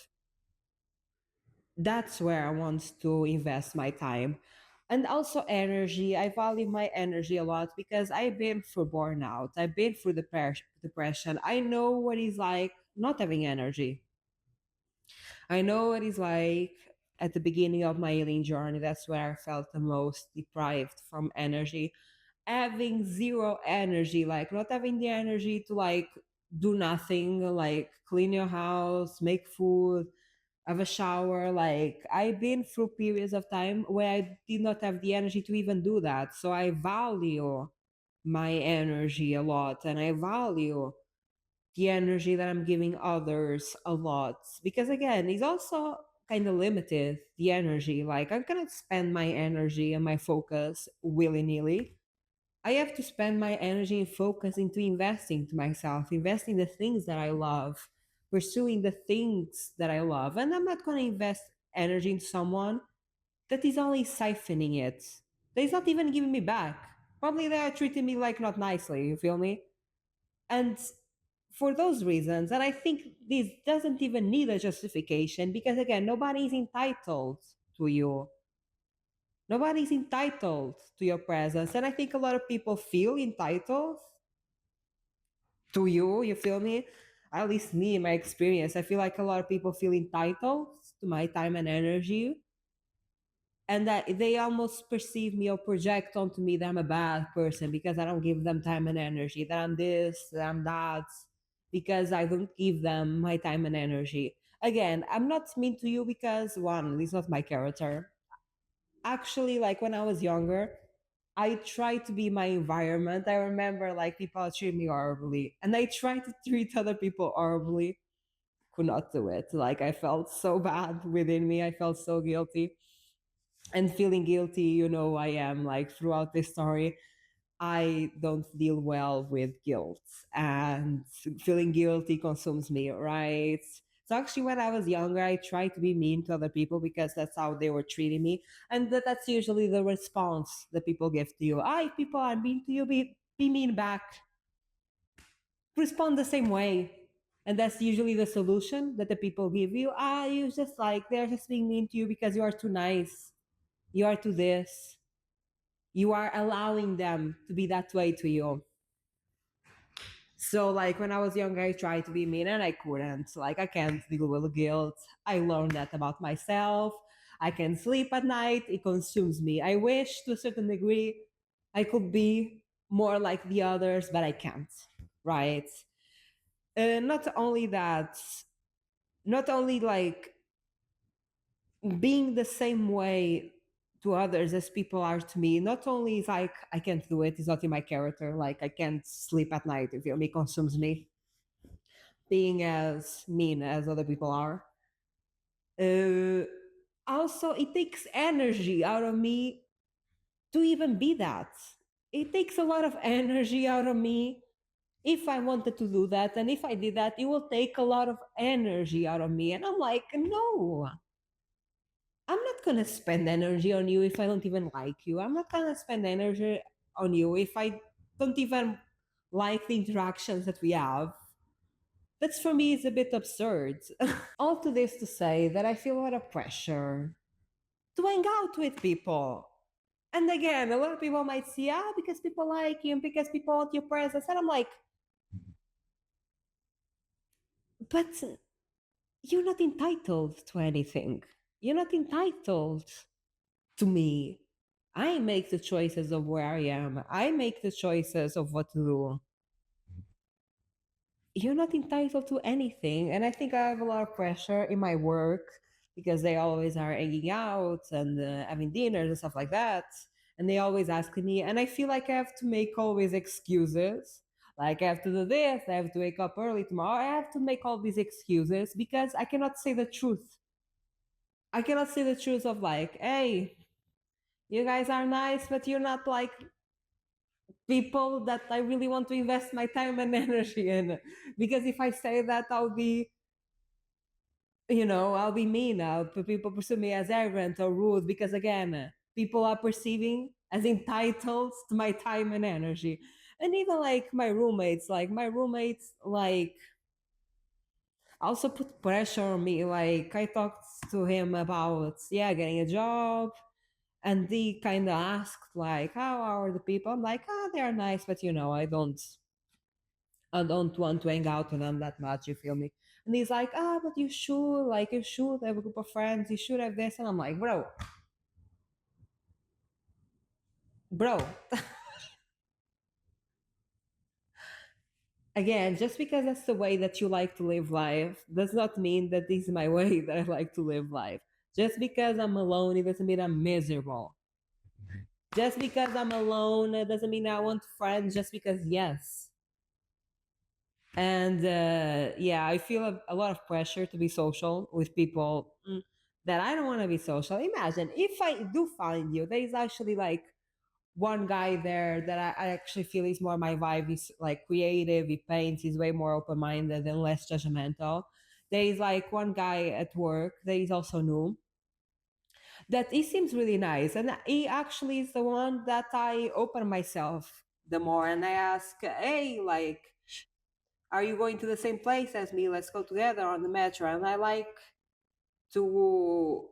That's where I want to invest my time. And also energy. I value my energy a lot because I've been through burnout. I've been through depression. I know what it's like not having energy. I know what it's like at the beginning of my healing journey. That's where I felt the most deprived from energy. Having zero energy, like not having the energy to like do nothing, like clean your house, make food, have a shower. Like I've been through periods of time where I did not have the energy to even do that. So I value my energy a lot and I value the energy that I'm giving others a lot. Because again, it's also kind of limited, the energy. Like I cannot spend my energy and my focus willy-nilly. I have to spend my energy and focus into investing to myself, investing the things that I love, pursuing the things that I love. And I'm not going to invest energy in someone that is only siphoning it. That is not even giving me back. Probably they are treating me like not nicely, you feel me? And for those reasons, and I think this doesn't even need a justification because again, nobody is entitled to you. Nobody's entitled to your presence. And I think a lot of people feel entitled to you. You feel me? At least me, in my experience, I feel like a lot of people feel entitled to my time and energy. And that they almost perceive me or project onto me that I'm a bad person because I don't give them time and energy, that I'm this, that I'm that, because I don't give them my time and energy. Again, I'm not mean to you because one, it's not my character. Actually, like when I was younger, I tried to be my environment. I remember like people treat me horribly, and I tried to treat other people horribly. Could not do it. Like I felt so bad within me. I felt so guilty, and feeling guilty. I am like throughout this story. I don't deal well with guilt, and feeling guilty consumes me. Right? So actually, when I was younger, I tried to be mean to other people because that's how they were treating me, and that's usually the response that people give to you. Ah, if people are mean to you, be mean back. Respond the same way, and that's usually the solution that the people give you. Ah, you just like they're just being mean to you because you are too nice. You are too this. You are allowing them to be that way to you. So, like, when I was younger, I tried to be mean and I couldn't. Like, I can't deal with guilt. I learned that about myself. I can sleep at night. It consumes me. I wish to a certain degree I could be more like the others, but I can't. Right? Not only that, not only like being the same way to others as people are to me, not only is like I can't do it, it's not in my character. Like, I can't sleep at night if it consumes me being as mean as other people are. Uh, Also, it takes energy out of me to even be that. It takes a lot of energy out of me if I wanted to do that. And if I did that, it will take a lot of energy out of me. And I'm like, no, I'm not going to spend energy on you if I don't even like you. I'm not going to spend energy on you if I don't even like the interactions that we have. That's for me is a bit absurd. All to this to say that I feel a lot of pressure to hang out with people. And again, a lot of people might say, ah, because people like you and because people want your presence. And I'm like, but you're not entitled to anything. You're not entitled to me. I make the choices of where I am. I make the choices of what to do. You're not entitled to anything. And I think I have a lot of pressure in my work because they always are hanging out and having dinners and stuff like that. And they always ask me, and I feel like I have to make always excuses. Like, I have to do this, I have to wake up early tomorrow. I have to make all these excuses because I cannot say the truth. I cannot say the truth of like, hey, you guys are nice, but you're not like people that I really want to invest my time and energy in. Because if I say that, I'll be mean. People perceive me as arrogant or rude because, again, people are perceiving as entitled to my time and energy. And even like also put pressure on me. Like, I talked to him about, yeah, getting a job. And he kind of asked, like, how are the people? I'm like, they're nice, but I don't want to hang out with them that much, you feel me? And he's like, but you should have a group of friends, you should have this. And I'm like, bro, again, just because that's the way that you like to live life does not mean that this is my way that I like to live life. Just because I'm alone, it doesn't mean I'm miserable. Just because I'm alone, it doesn't mean I want friends just because, yes. And yeah, I feel a lot of pressure to be social with people that I don't want to be social. Imagine if I do find you, there is actually like one guy there that I actually feel is more my vibe. He's like creative, he paints, he's way more open minded and less judgmental. There is like one guy at work that is also new that he seems really nice. And he actually is the one that I open myself the more and I ask, hey, like, are you going to the same place as me? Let's go together on the metro. And I like to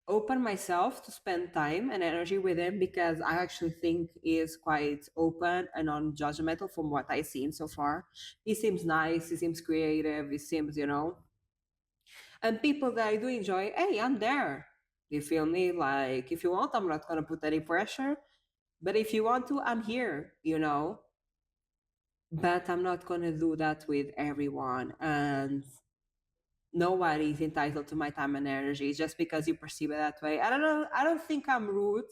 open myself to spend time and energy with him because I actually think he is quite open and non-judgmental from what I've seen so far. He seems nice, he seems creative, he seems. And people that I do enjoy, hey, I'm there. You feel me? Like, if you want, I'm not going to put any pressure. But if you want to, I'm here. But I'm not going to do that with everyone. And nobody is entitled to my time and energy just because you perceive it that way. I don't know. I don't think I'm rude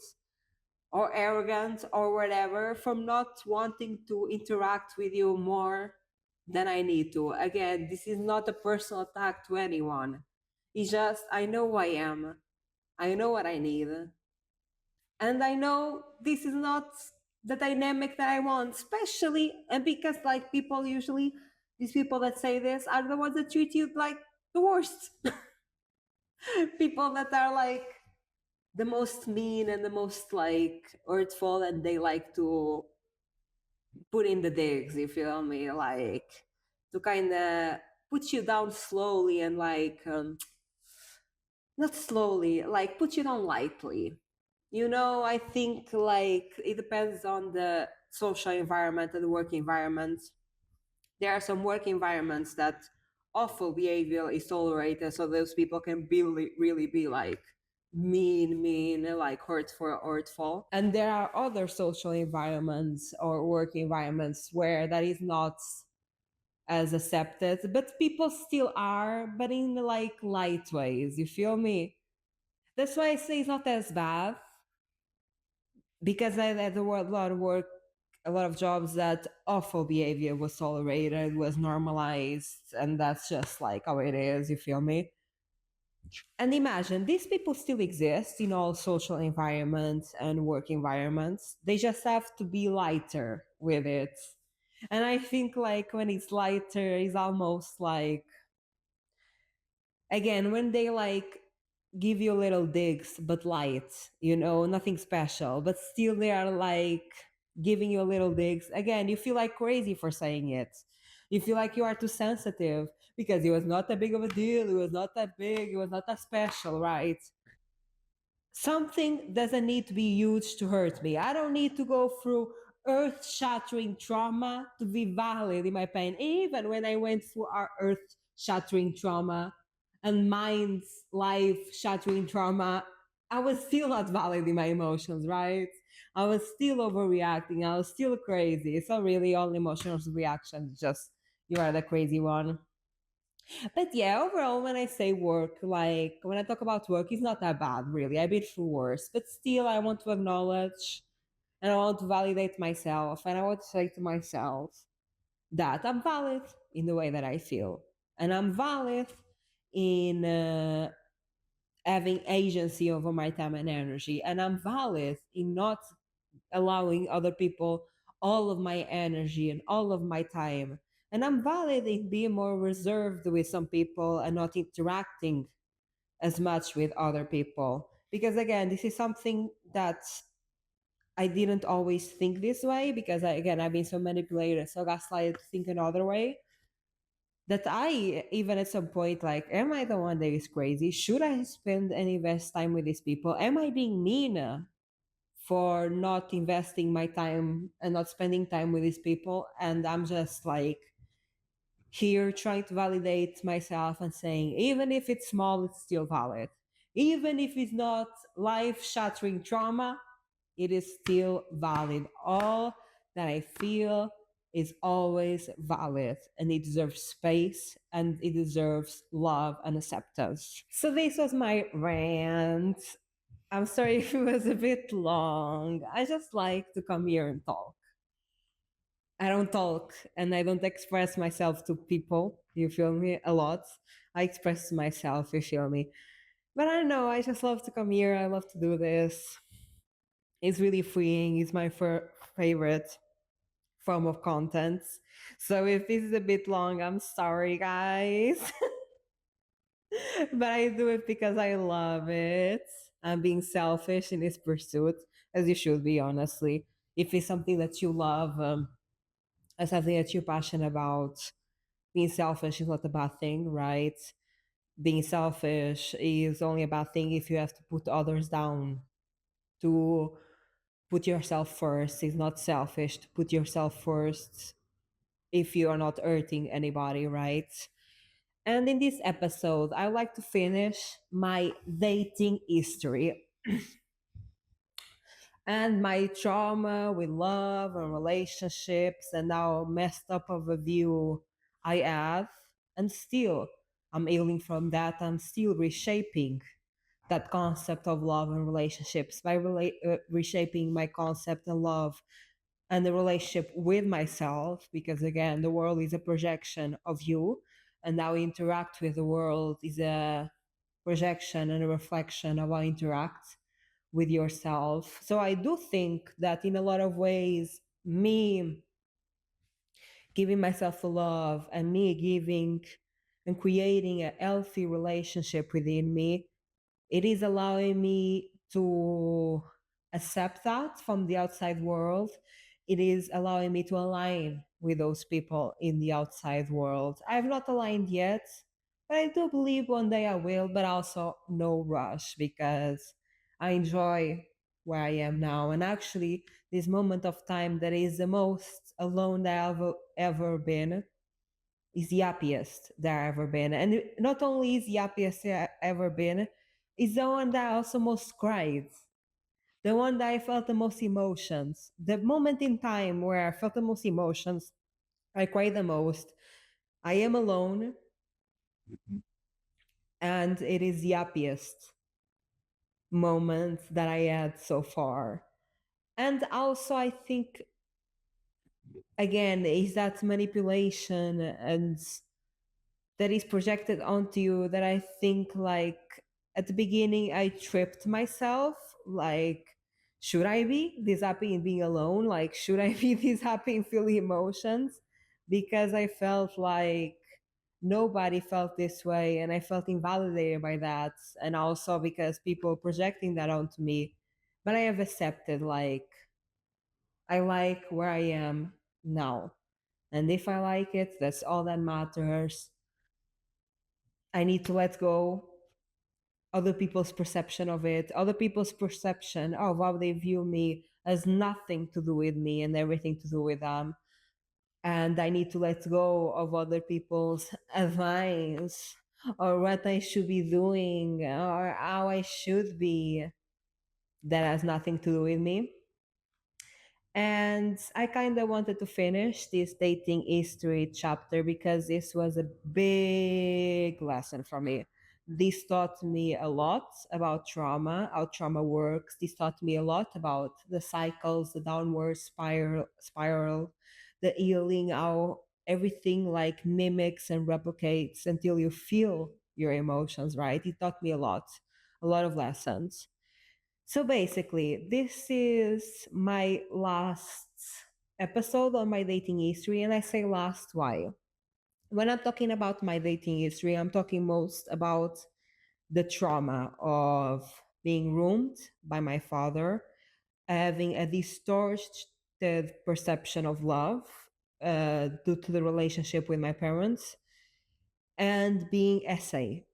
or arrogant or whatever from not wanting to interact with you more than I need to. Again, this is not a personal attack to anyone. It's just I know who I am. I know what I need. And I know this is not the dynamic that I want, especially and because like people usually these people that say this are the ones that treat you like the worst. People that are like the most mean and the most like hurtful, and they like to put in the digs, you feel me? Like to kind of put you down slowly and like not slowly, like put you down lightly. I think like it depends on the social environment and the work environment. There are some work environments that awful behavior is tolerated, so those people can really be like mean, like hurtful. And there are other social environments or work environments where that is not as accepted, but people still are, but in like light ways. You feel me? That's why I say it's not as bad, because I had a lot of work, a lot of jobs that awful behavior was tolerated, was normalized, and that's just like how it is. You feel me? And imagine these people still exist in all social environments and work environments. They just have to be lighter with it. And I think like when it's lighter, it's almost like, again, when they like give you little digs but light, nothing special, but still they are like giving you little digs. Again, you feel like crazy for saying it. You feel like you are too sensitive because it was not that big of a deal, it was not that big, it was not that special, right? Something doesn't need to be huge to hurt me. I don't need to go through earth shattering trauma to be valid in my pain. Even when I went through our earth shattering trauma and mind's life shattering trauma, I was still not valid in my emotions, right? I was still overreacting. I was still crazy. So, really, all emotional reactions, just you are the crazy one. But yeah, overall, when I say work, like when I talk about work, it's not that bad, really. I've been through worse, but still, I want to acknowledge and I want to validate myself. And I want to say to myself that I'm valid in the way that I feel. And I'm valid in having agency over my time and energy. And I'm valid in not allowing other people all of my energy and all of my time. And I'm valid in being more reserved with some people and not interacting as much with other people. Because again, this is something that I didn't always think this way because again, I've been so manipulated, so gaslighted to think another way that I even at some point like, am I the one that is crazy? Should I spend and invest time with these people? Am I being mean for not investing my time and not spending time with these people? And I'm just like here trying to validate myself and saying, even if it's small, it's still valid. Even if it's not life shattering trauma, it is still valid. All that I feel is always valid and it deserves space and it deserves love and acceptance. So, this was my rant. I'm sorry if it was a bit long. I just like to come here and talk. I don't talk and I don't express myself to people, you feel me, a lot. I express myself, you feel me. But I don't know, I just love to come here. I love to do this. It's really freeing. It's my favorite form of content. So if this is a bit long, I'm sorry, guys. But I do it because I love it. I'm being selfish in this pursuit, as you should be, honestly. If it's something that you love, something that you're passionate about, being selfish is not a bad thing, right? Being selfish is only a bad thing if you have to put others down. To put yourself first is not selfish. To put yourself first if you are not hurting anybody, right? And in this episode, I like to finish my dating history and my trauma with love and relationships and how messed up of a view I have. And still, I'm healing from that. I'm still reshaping that concept of love and relationships by reshaping my concept of love and the relationship with myself. Because again, the world is a projection of you, and how you interact with the world is a projection and a reflection of how you interact with yourself. So I do think that in a lot of ways, me giving myself a love and me giving and creating a healthy relationship within me, it is allowing me to accept that from the outside world. It is allowing me to align with those people in the outside world. I have not aligned yet, but I do believe one day I will, but also no rush because I enjoy where I am now. And actually, this moment of time that is the most alone that I've ever been is the happiest that I've ever been. And not only is the happiest I've ever been, it's the one that I also most cried. The one that I felt the most emotions. The moment in time where I felt the most emotions, I cried the most. I am alone, and it is the happiest moment that I had so far. And also, I think, again, is that manipulation and that is projected onto you that I think, like, at the beginning I tripped myself, like, should I be this happy in being alone? Like, should I be this happy in feeling emotions? Because I felt like nobody felt this way and I felt invalidated by that. And also because people projecting that onto me. But I have accepted, like, I like where I am now. And if I like it, that's all that matters. I need to let go other people's perception of it, other people's perception of how they view me has nothing to do with me and everything to do with them. And I need to let go of other people's advice or what I should be doing or how I should be. That has nothing to do with me. And I kind of wanted to finish this dating history chapter because this was a big lesson for me. This taught me a lot about trauma, how trauma works. This taught me a lot about the cycles, the downward spiral, the healing, how everything like mimics and replicates until you feel your emotions, right? It taught me a lot of lessons. So basically, this is my last episode on my dating history, and I say last why. When I'm talking about my dating history, I'm talking most about the trauma of being groomed by my father, having a distorted perception of love due to the relationship with my parents, and being essayed.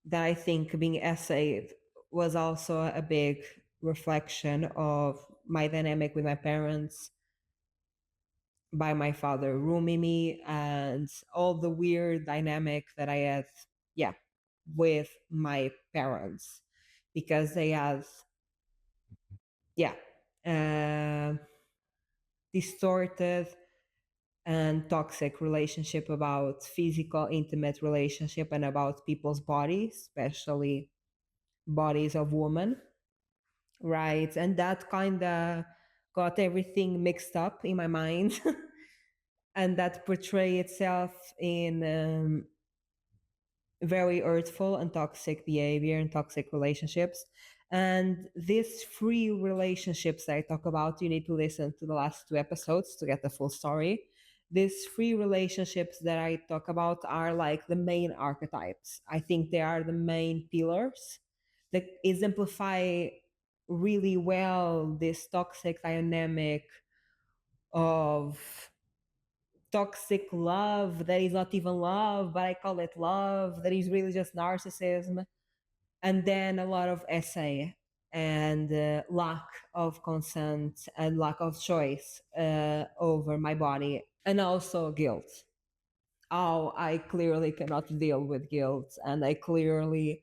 That I think being essayed was also a big reflection of my dynamic with my parents, by my father rooming me, and all the weird dynamic that I had, yeah, with my parents because they had, yeah, uh, distorted and toxic relationship about physical intimate relationship and about people's bodies, especially bodies of women, right? And that kind of got everything mixed up in my mind and that portray itself in very hurtful and toxic behavior and toxic relationships. And these free relationships that I talk about, you need to listen to the last two episodes to get the full story. These free relationships that I talk about are like the main archetypes. I think they are the main pillars that exemplify really well this toxic dynamic of toxic love that is not even love, but I call it love, that is really just narcissism. And then a lot of essay and lack of consent and lack of choice over my body, and also guilt. Oh, I clearly cannot deal with guilt, and I clearly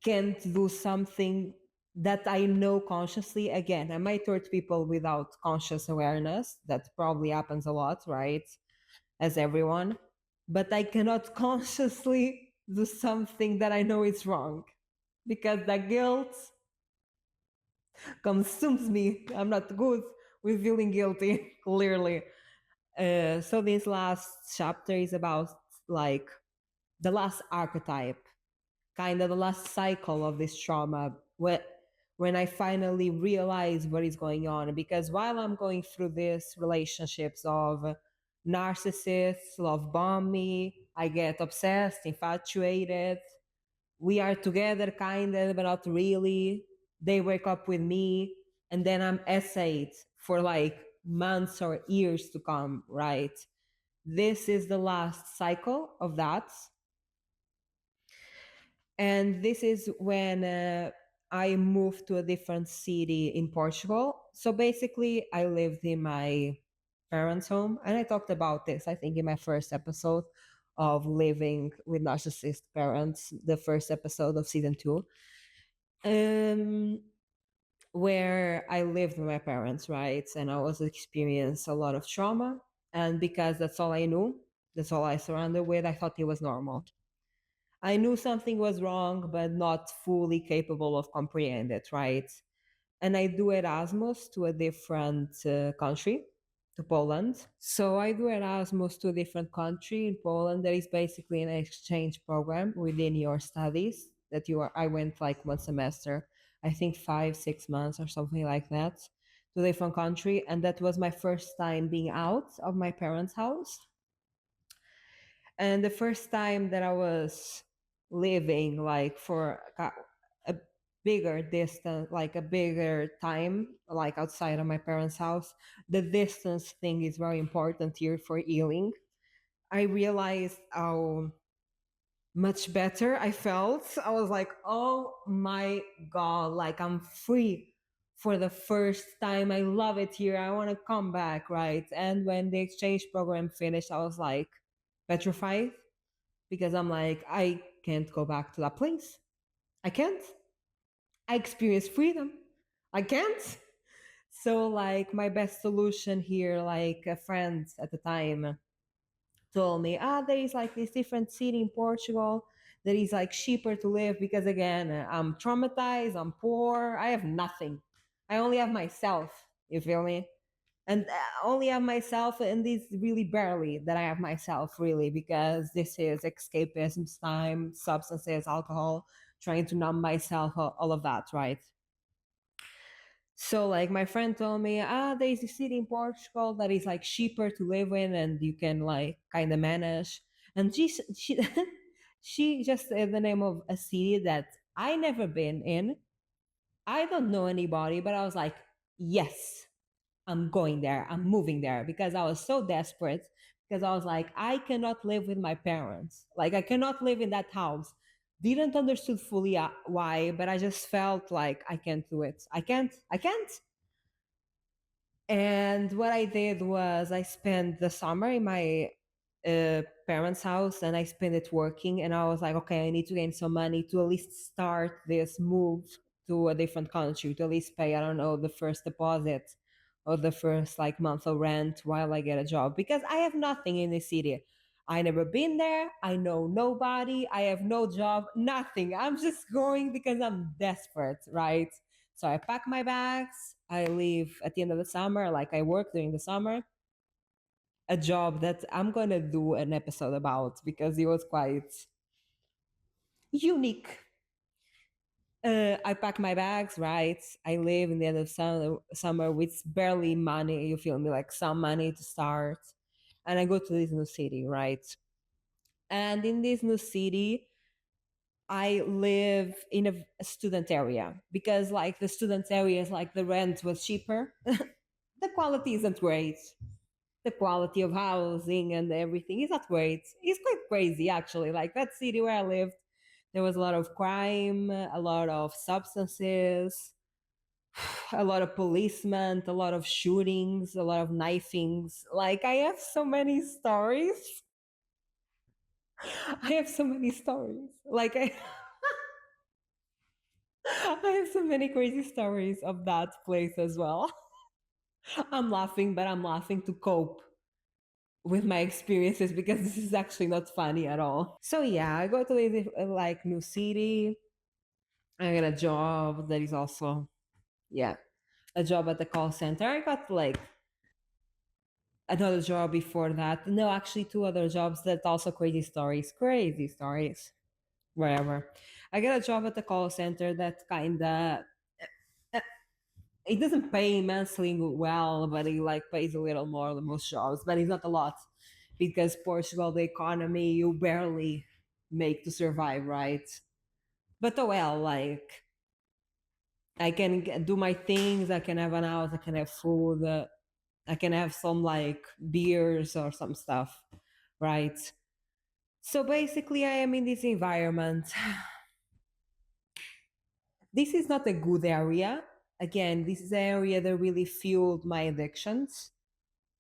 can't do something that I know consciously. Again, I might hurt people without conscious awareness. That probably happens a lot, right? As everyone. But I cannot consciously do something that I know is wrong because the guilt consumes me. I'm not good with feeling guilty, clearly. So this last chapter is about like the last archetype, kind of the last cycle of this trauma when I finally realize what is going on. Because while I'm going through these relationships of narcissists love bomb me, I get obsessed, infatuated. We are together, kind of, but not really. They wake up with me, and then I'm essayed for like months or years to come, right? This is the last cycle of that. And this is when I moved to a different city in Portugal. So basically, I lived in my parents' home, and I talked about this, I think, in my first episode of living with narcissist parents, the first episode of season two, um, where I lived with my parents, right? And I was experiencing a lot of trauma. And because that's all I knew, that's all I surrounded with, I thought it was normal. I knew something was wrong, but not fully capable of comprehend it, right? And I do Erasmus to a different country, to Poland. So I do Erasmus to a different country in Poland. That is basically an exchange program within your studies that you are. I went like one semester, I think 5, 6 months or something like that, to a different country, and that was my first time being out of my parents' house. And the first time that I was living like for a bigger distance, like a bigger time, like outside of my parents' house, the distance thing is very important here for healing. I realized how much better I felt. I was like, oh my God, like I'm free for the first time. I love it here. I want to come back, right? And when the exchange program finished, I was like petrified because I'm like, I can't go back to that place. I can't. I experience freedom. I can't. So, like, my best solution here, like, a friend at the time told me, there is like this different city in Portugal that is like cheaper to live because, again, I'm traumatized, I'm poor, I have nothing. I only have myself. You feel me? And only have myself, and this really barely that I have myself, really, because this is escapism time, substances, alcohol, trying to numb myself, all of that, right? So like my friend told me, there's a city in Portugal that is like cheaper to live in and you can like kind of manage. And she she just said the name of a city that I never been in. I don't know anybody, but I was like, yes, I'm going there. I'm moving there because I was so desperate because I was like, I cannot live with my parents. Like I cannot live in that house. Didn't understood fully why, but I just felt like I can't do it. I can't. I can't. And what I did was I spent the summer in my parents' house and I spent it working. And I was like, okay, I need to gain some money to at least start this move to a different country, to at least pay, I don't know, the first deposit or the first like month of rent while I get a job because I have nothing in the city. I never been there. I know nobody. I have no job, nothing. I'm just going because I'm desperate, right? So I pack my bags. I leave at the end of the summer, like I work during the summer, a job that I'm going to do an episode about because it was quite unique. I pack my bags, right? I live in the end of summer with barely money, you feel me, like some money to start. And I go to this new city, right? And in this new city, I live in a student area because like the student areas, like the rent was cheaper. The quality isn't great. The quality of housing and everything is not great. It's quite crazy, actually. Like that city where I lived, there was a lot of crime, a lot of substances, a lot of policemen, a lot of shootings, a lot of knifings. Like I have so many stories. I have so many stories. Like I have so many crazy stories of that place as well. I'm laughing, but I'm laughing to cope with my experiences because this is actually not funny at all. So yeah, I go to this like new city. I get a job that is also yeah a job at the call center. I got like another job before that. No, actually two other jobs that also crazy stories. Wherever I get a job at the call center that kinda it doesn't pay immensely well, but it like pays a little more than most jobs, but it's not a lot. because Portugal, the economy, you barely make to survive, right? But oh well, like I can do my things. I can have an house. I can have food. I can have some like beers or some stuff, right? So basically, I am in this environment. This is not a good area. Again, this is an area that really fueled my addictions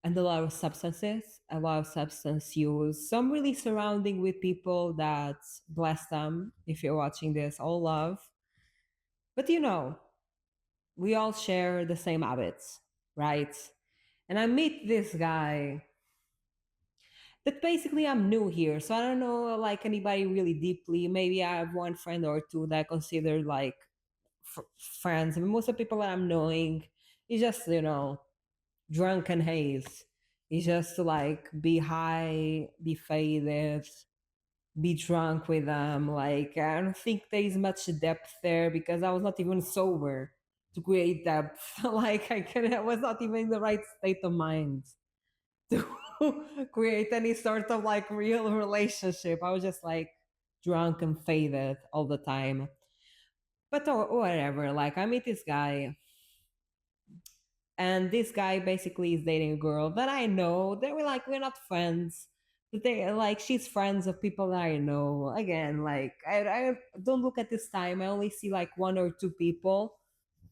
and a lot of substances, a lot of substance use. So I'm really surrounding with people that, bless them, if you're watching this, all love. But we all share the same habits, right? And I meet this guy that basically I'm new here. So I don't know like anybody really deeply. Maybe I have one friend or two that I consider like friends. I mean, most of the people that I'm knowing is just, drunk and haze. It's just to like be high, be faded, be drunk with them. Like I don't think there is much depth there because I was not even sober to create depth. Like I was not even in the right state of mind to create any sort of like real relationship. I was just like drunk and faded all the time. But whatever. Like I meet this guy, and this guy basically is dating a girl that I know. They were like we're not friends, but they like she's friends of people that I know. Again, like I don't look at this time. I only see like one or two people,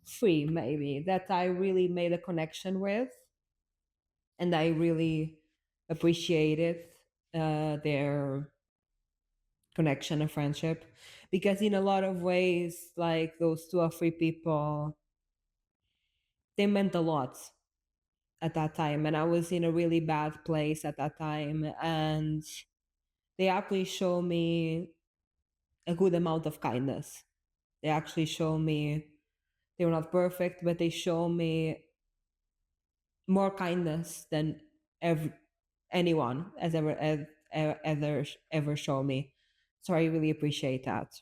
three maybe, that I really made a connection with, and I really appreciated their connection and friendship, because in a lot of ways, like those two or three people, they meant a lot at that time, and I was in a really bad place at that time, and they actually show me a good amount of kindness. They actually show me, they were not perfect, but they show me more kindness than ever anyone has ever shown me. So I really appreciate that.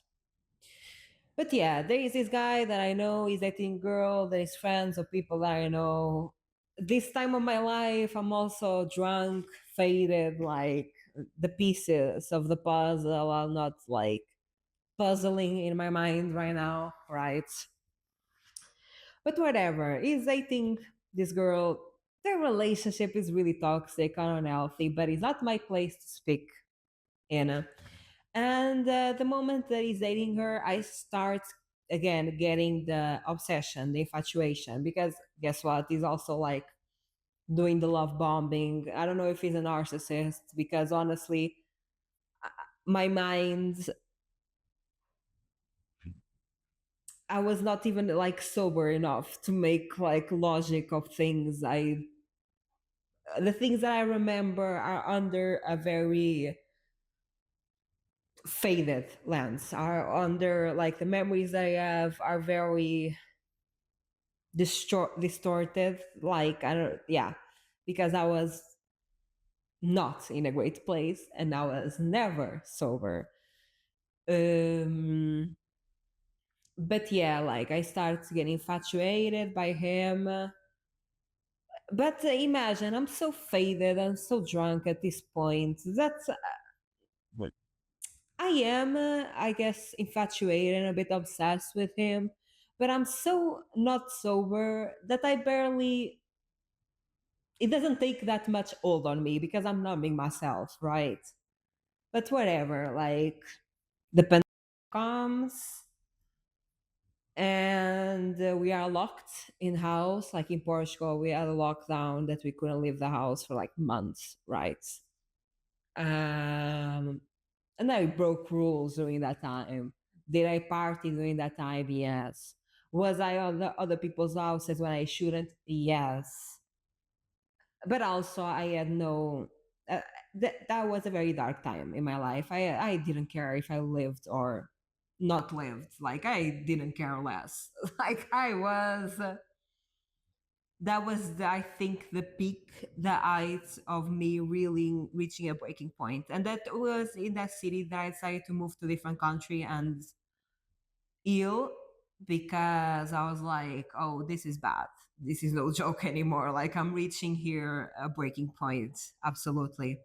But yeah, there is this guy that I know, he's dating a girl, there is friends of people that I know. This time of my life, I'm also drunk, faded, like the pieces of the puzzle are not like puzzling in my mind right now, right? But whatever, he's dating this girl. Their relationship is really toxic and unhealthy, but it's not my place to speak in. And the moment that he's dating her, I start again getting the obsession, the infatuation, because guess what? He's also like doing the love bombing. I don't know if he's a narcissist, because honestly, my mind, I was not even like sober enough to make like logic of things. The things that I remember are under a very faded lens, are under like the memories that I have are very distorted. Like I don't, yeah, because I was not in a great place and I was never sober. Um, but yeah, like I started getting infatuated by him. But imagine I'm so faded and so drunk at this point. That's I am, I guess, infatuated and a bit obsessed with him. But I'm so not sober that I barely, it doesn't take that much hold on me because I'm numbing myself, right? But whatever, like the pandemic comes and we are locked in house. Like in Portugal, we had a lockdown that we couldn't leave the house for like months, right? Um, and I broke rules during that time. Did I party during that time? Yes. Was I on the other people's houses when I shouldn't? Yes. But also I had no that was a very dark time in my life. I didn't care if I lived or not lived. Like I didn't care less. Like I was that was I think the peak, the height of me really reaching a breaking point, and that was in that city that I decided to move to a different country and heal, because I was like, oh, this is bad. This is no joke anymore. Like I'm reaching here a breaking point. Absolutely.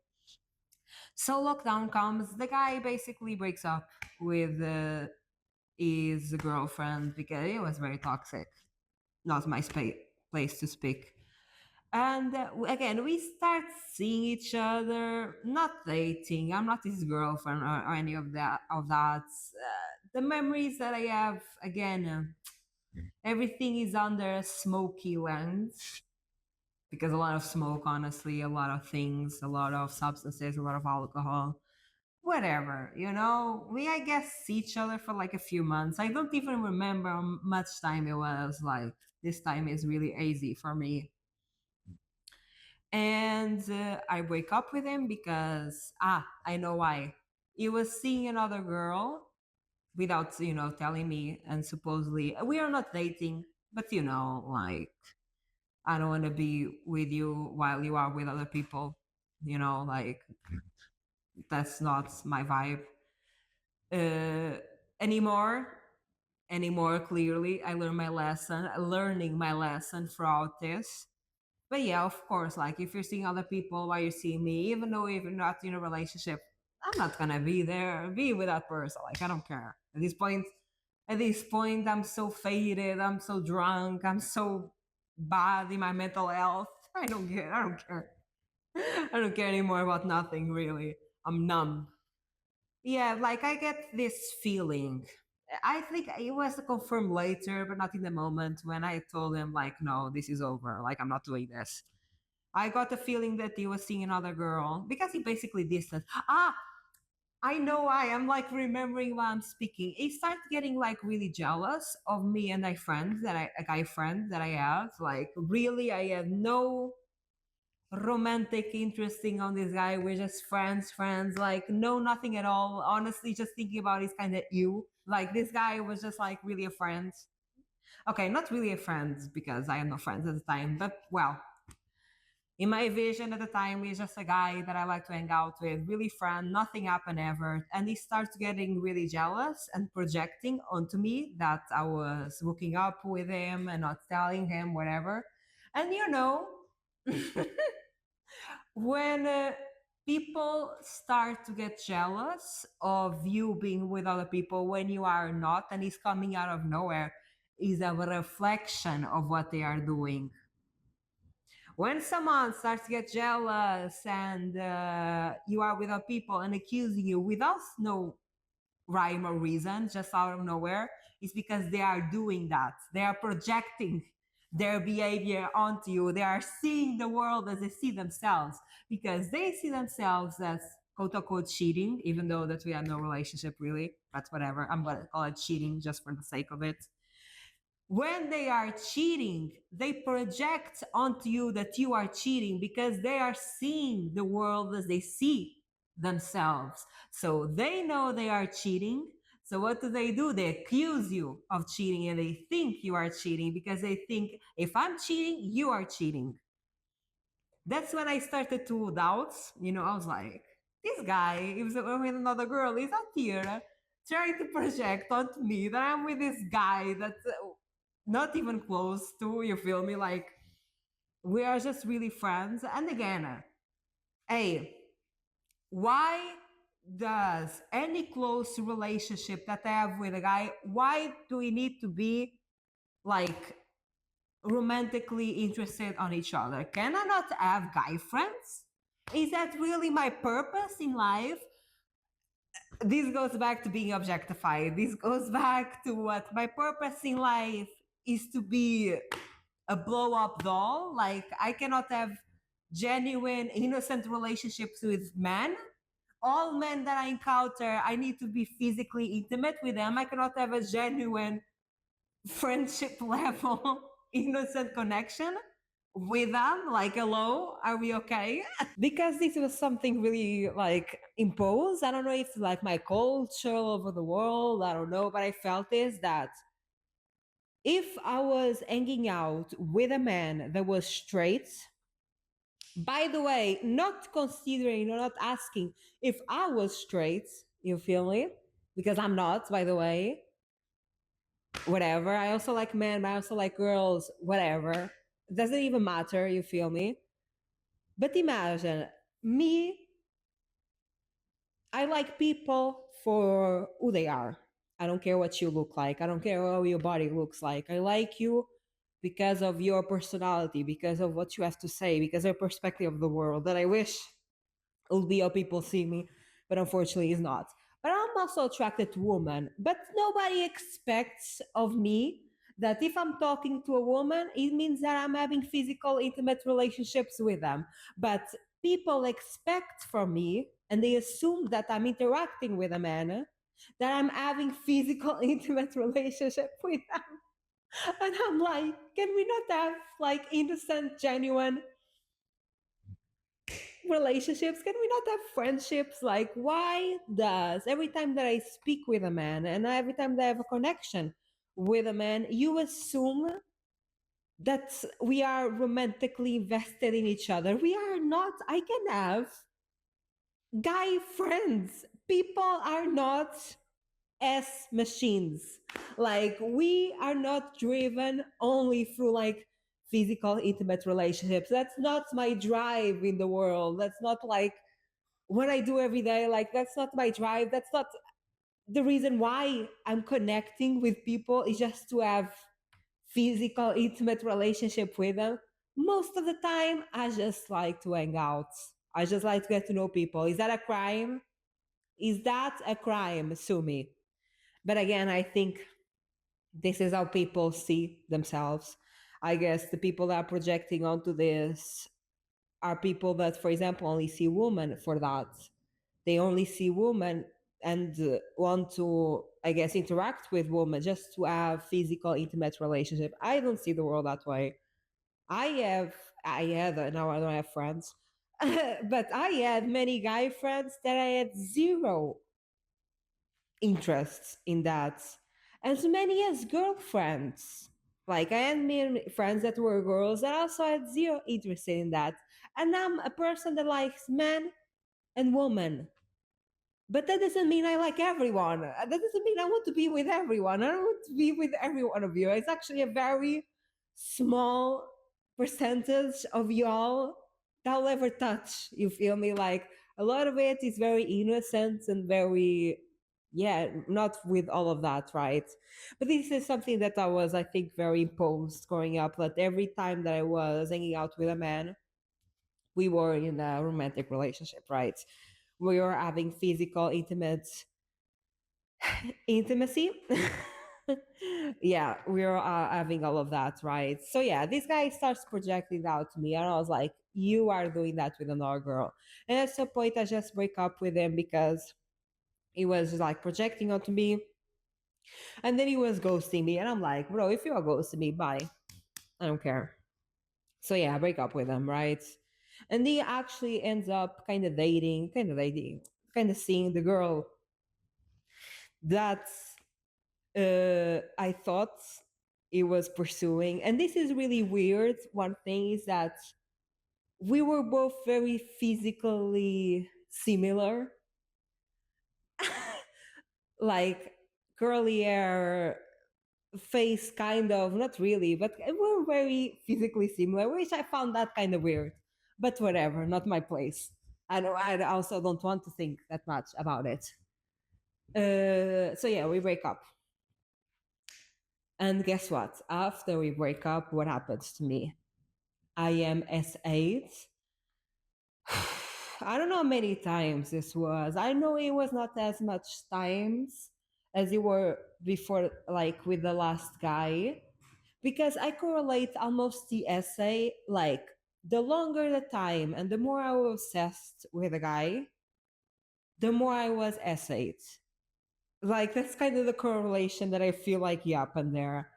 So lockdown comes, the guy basically breaks up with his girlfriend because it was very toxic. Not my place to speak. And again, we start seeing each other, not dating. I'm not his girlfriend or any of that. The memories that I have, again, everything is under a smoky lens because a lot of smoke, honestly, a lot of things, a lot of substances, a lot of alcohol, whatever. We, I guess, see each other for like a few months. I don't even remember how much time it was. Like this time is really easy for me. And I break up with him because I know why. He was seeing another girl without telling me, and supposedly we are not dating, but like I don't want to be with you while you are with other people. Like that's not my vibe uh, anymore. Anymore, clearly, I learned my lesson. Learning my lesson throughout this. But yeah, of course, like if you're seeing other people while you're seeing me, even though if you're not in a relationship, I'm not gonna be with that person. Like I don't care. At this point, I'm so faded, I'm so drunk, I'm so bad in my mental health. I don't care. I don't care. I don't care anymore about nothing really. I'm numb. Yeah, like I get this feeling. I think it was confirmed later, but not in the moment when I told him like, no, this is over. Like I'm not doing this. I got the feeling that he was seeing another girl because he basically distanced. I know I am like remembering while I'm speaking. He started getting like really jealous of me and a guy friend that I have. Like really, I have no romantic interesting on this guy. We're just friends. Like no, nothing at all. Honestly, just thinking about is kind of you. Like this guy was just like really a friend. Okay, not really a friend because I had no friends at the time, but well, in my vision at the time, he's just a guy that I like to hang out with, really fun, nothing happened ever. And he starts getting really jealous and projecting onto me that I was hooking up with him and not telling him, whatever. And when people start to get jealous of you being with other people when you are not, and it's coming out of nowhere, is a reflection of what they are doing. When someone starts to get jealous and you are with other people and accusing you without no rhyme or reason, just out of nowhere, it's because they are doing that. They are projecting their behavior onto you. They are seeing the world as they see themselves because they see themselves as quote unquote cheating, even though that we have no relationship really. But whatever. I'm gonna call it cheating just for the sake of it. When they are cheating, they project onto you that you are cheating because they are seeing the world as they see themselves. So they know they are cheating. So what do? They accuse you of cheating and they think you are cheating because they think if I'm cheating, you are cheating. That's when I started to doubt. I was like, this guy, if with another girl, is out here trying to project onto me that I'm with this guy that's not even close to, you feel me? Like, we are just really friends. And again, hey, why does any close relationship that I have with a guy, why do we need to be like romantically interested on each other? Can I not have guy friends? Is that really my purpose in life? This goes back to being objectified. This goes back to what my purpose in life is, to be a blow up doll. Like, I cannot have genuine, innocent relationships with men. All men that I encounter, I need to be physically intimate with them. I cannot have a genuine friendship level innocent connection with them. Like, hello, are we okay? Because this was something really like imposed. I don't know if it's like my culture all over the world, I don't know, but I felt this, that if I was hanging out with a man that was straight, by the way, not considering or not asking if I was straight, you feel me? Because I'm not, by the way. Whatever. I also like men, but I also like girls, whatever. It doesn't even matter, you feel me? But imagine me I like people for who they are. I don't care what you look like. I don't care how your body looks like. I like you because of your personality, because of what you have to say, because of your perspective of the world that I wish will be how people see me, but unfortunately is not. But I'm also attracted to women. But nobody expects of me that if I'm talking to a woman, it means that I'm having physical, intimate relationships with them. But people expect from me, and they assume that I'm interacting with a man, that I'm having physical, intimate relationship with them. And I'm like, can we not have like innocent, genuine relationships? Can we not have friendships? Like, why does every time that I speak with a man and every time that I have a connection with a man, you assume that we are romantically invested in each other? We are not. I can have guy friends. People are not as machines. Like, we are not driven only through like physical, intimate relationships. That's not my drive in the world. That's not like what I do every day. Like, that's not my drive. That's not the reason why I'm connecting with people, is just to have physical, intimate relationship with them. Most of the time, I just like to hang out. I just like to get to know people. Is that a crime? Is that a crime? Sue me. But again, I think this is how people see themselves. I guess the people that are projecting onto this are people that, for example, only see women for that. They only see women and want to, I guess, interact with women just to have physical, intimate relationship. I don't see the world that way. I had, now I don't have friends, but I had many guy friends that I had zero interests in that. As many as girlfriends. Like, I had many friends that were girls that also had zero interest in that. And I'm a person that likes men and women. But that doesn't mean I like everyone. That doesn't mean I want to be with everyone. I don't want to be with every one of you. It's actually a very small percentage of y'all that I'll ever touch. You feel me? Like, a lot of it is very innocent and very, yeah, not with all of that, right? But this is something that I was, I think, very imposed growing up. That every time that I was hanging out with a man, we were in a romantic relationship, right? We were having physical, intimacy. Yeah, we were having all of that, right? So yeah, this guy starts projecting out to me, and I was like, "You are doing that with another girl." And at some point, I just break up with him because he was like projecting onto me, and then he was ghosting me, and I'm like, "Bro, if you are ghosting me, bye. I don't care." So yeah, I break up with him, right? And he actually ends up kind of seeing the girl that I thought he was pursuing. And this is really weird. One thing is that we were both very physically similar, like curly hair, face, kind of, not really, but we were very physically similar, which I found that kind of weird. But whatever, not my place. I know, I also don't want to think that much about it. So yeah, we break up. And guess what? After we break up, what happens to me? I am S8. I don't know how many times this was. I know it was not as much times as it were before, like with the last guy, because I correlate almost the essay, like the longer the time and the more I was obsessed with a guy, the more I was S8. Like, that's kind of the correlation that I feel like happened there.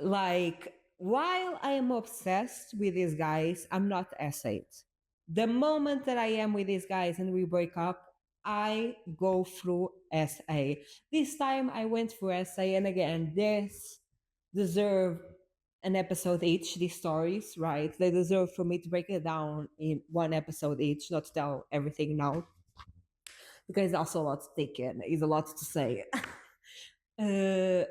Like, while I am obsessed with these guys, I'm not S8. The moment that I am with these guys and we break up, I go through SA. This time I went through SA, and again, this deserve an episode each, these stories, right? They deserve for me to break it down in one episode each, not to tell everything now, because it's also a lot to take in. It's a lot to say. uh,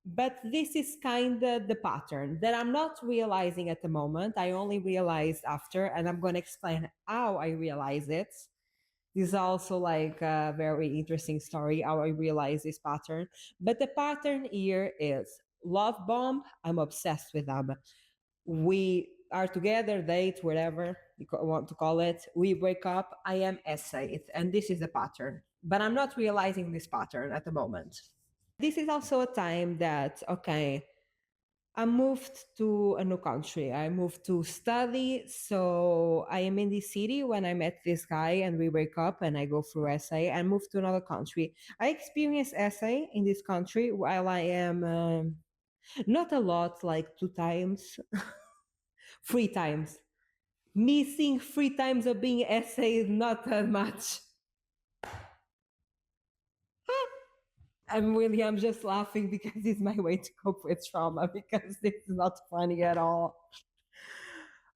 but this is kind of the pattern that I'm not realizing at the moment. I only realized after, and I'm going to explain how I realize it. This is also like a very interesting story how I realized this pattern. But the pattern here is love bomb. I'm obsessed with them. We are together, date, whatever you want to call it. We break up. I am essayed, and this is the pattern. But I'm not realizing this pattern at the moment. This is also a time that, okay, I moved to a new country. I moved to study. So I am in this city when I met this guy and we break up and I go through essay and move to another country. I experience essay in this country while I am not a lot, like 2 times, 3 times. Missing 3 times of being essayed, not that much. I'm just laughing because it's my way to cope with trauma because this is not funny at all.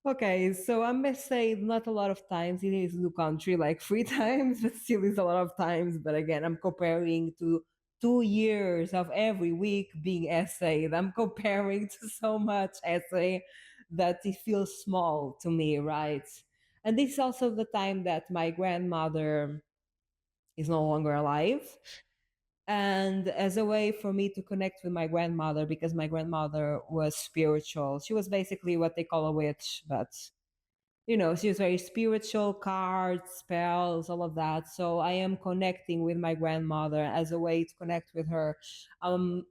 Okay, so I must say not a lot of times. It is new country like 3 times, but still is a lot of times. But again, I'm comparing to 2 years of every week being essayed. I'm comparing to so much essay that it feels small to me, right? And this is also the time that my grandmother is no longer alive. And as a way for me to connect with my grandmother, because my grandmother was spiritual, she was basically what they call a witch, but she was very spiritual, cards, spells, all of that. So I am connecting with my grandmother as a way to connect with her. Um,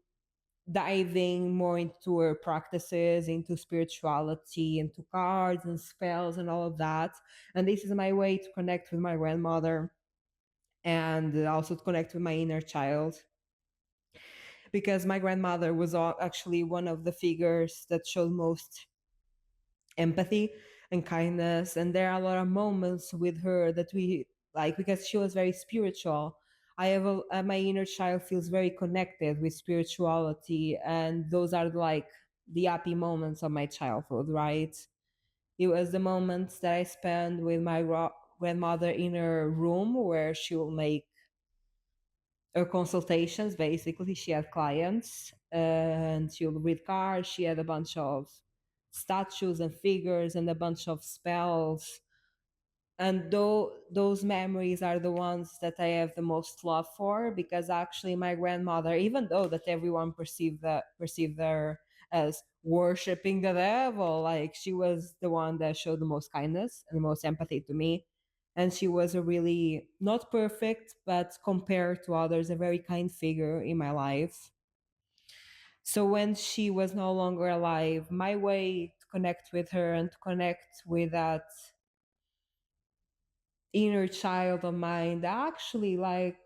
Diving more into her practices, into spirituality, into cards and spells and all of that. And this is my way to connect with my grandmother and also to connect with my inner child. Because my grandmother was actually one of the figures that showed most empathy and kindness. And there are a lot of moments with her that we like because she was very spiritual. My inner child feels very connected with spirituality, and those are like the happy moments of my childhood, right? It was the moments that I spent with my grandmother in her room where she will make her consultations. Basically, she had clients and she would read cards. She had a bunch of statues and figures and a bunch of spells. And those memories are the ones that I have the most love for, because actually my grandmother, even though that everyone perceived her as worshiping the devil, like she was the one that showed the most kindness and the most empathy to me. And she was a really not perfect, but compared to others, a very kind figure in my life. So when she was no longer alive, my way to connect with her and to connect with that inner child of mine that actually, like,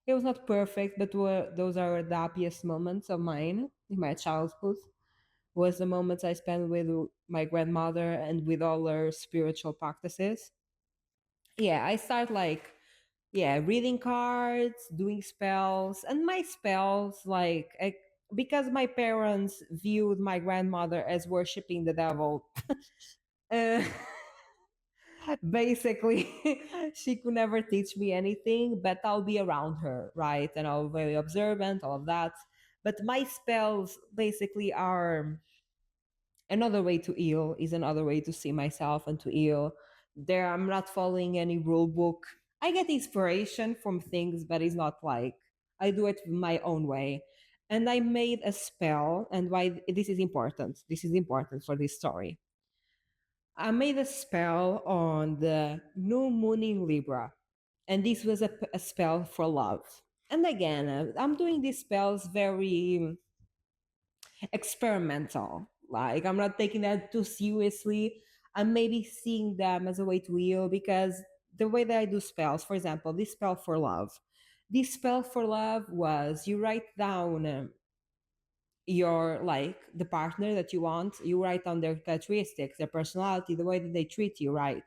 it was not perfect, but those are the happiest moments of mine in my childhood, was the moments I spent with my grandmother and with all her spiritual practices. Yeah, I start like, yeah, reading cards, doing spells, and my spells, like, because my parents viewed my grandmother as worshiping the devil. uh, Basically, she could never teach me anything, but I'll be around her, right? And I'll be very observant, all of that. But my spells basically are another way to heal, is another way to see myself and to heal. There, I'm not following any rule book. I get inspiration from things, but it's not like I do it my own way. And I made a spell, and why this is important. This is important for this story. I made a spell on the new moon in Libra, and this was a spell for love. And again, I'm doing these spells very experimental. Like, I'm not taking that too seriously. I'm maybe seeing them as a way to heal, because the way that I do spells, for example, this spell for love. This spell for love was you write down your, like, the partner that you want, you write down their characteristics, their personality, the way that they treat you, right?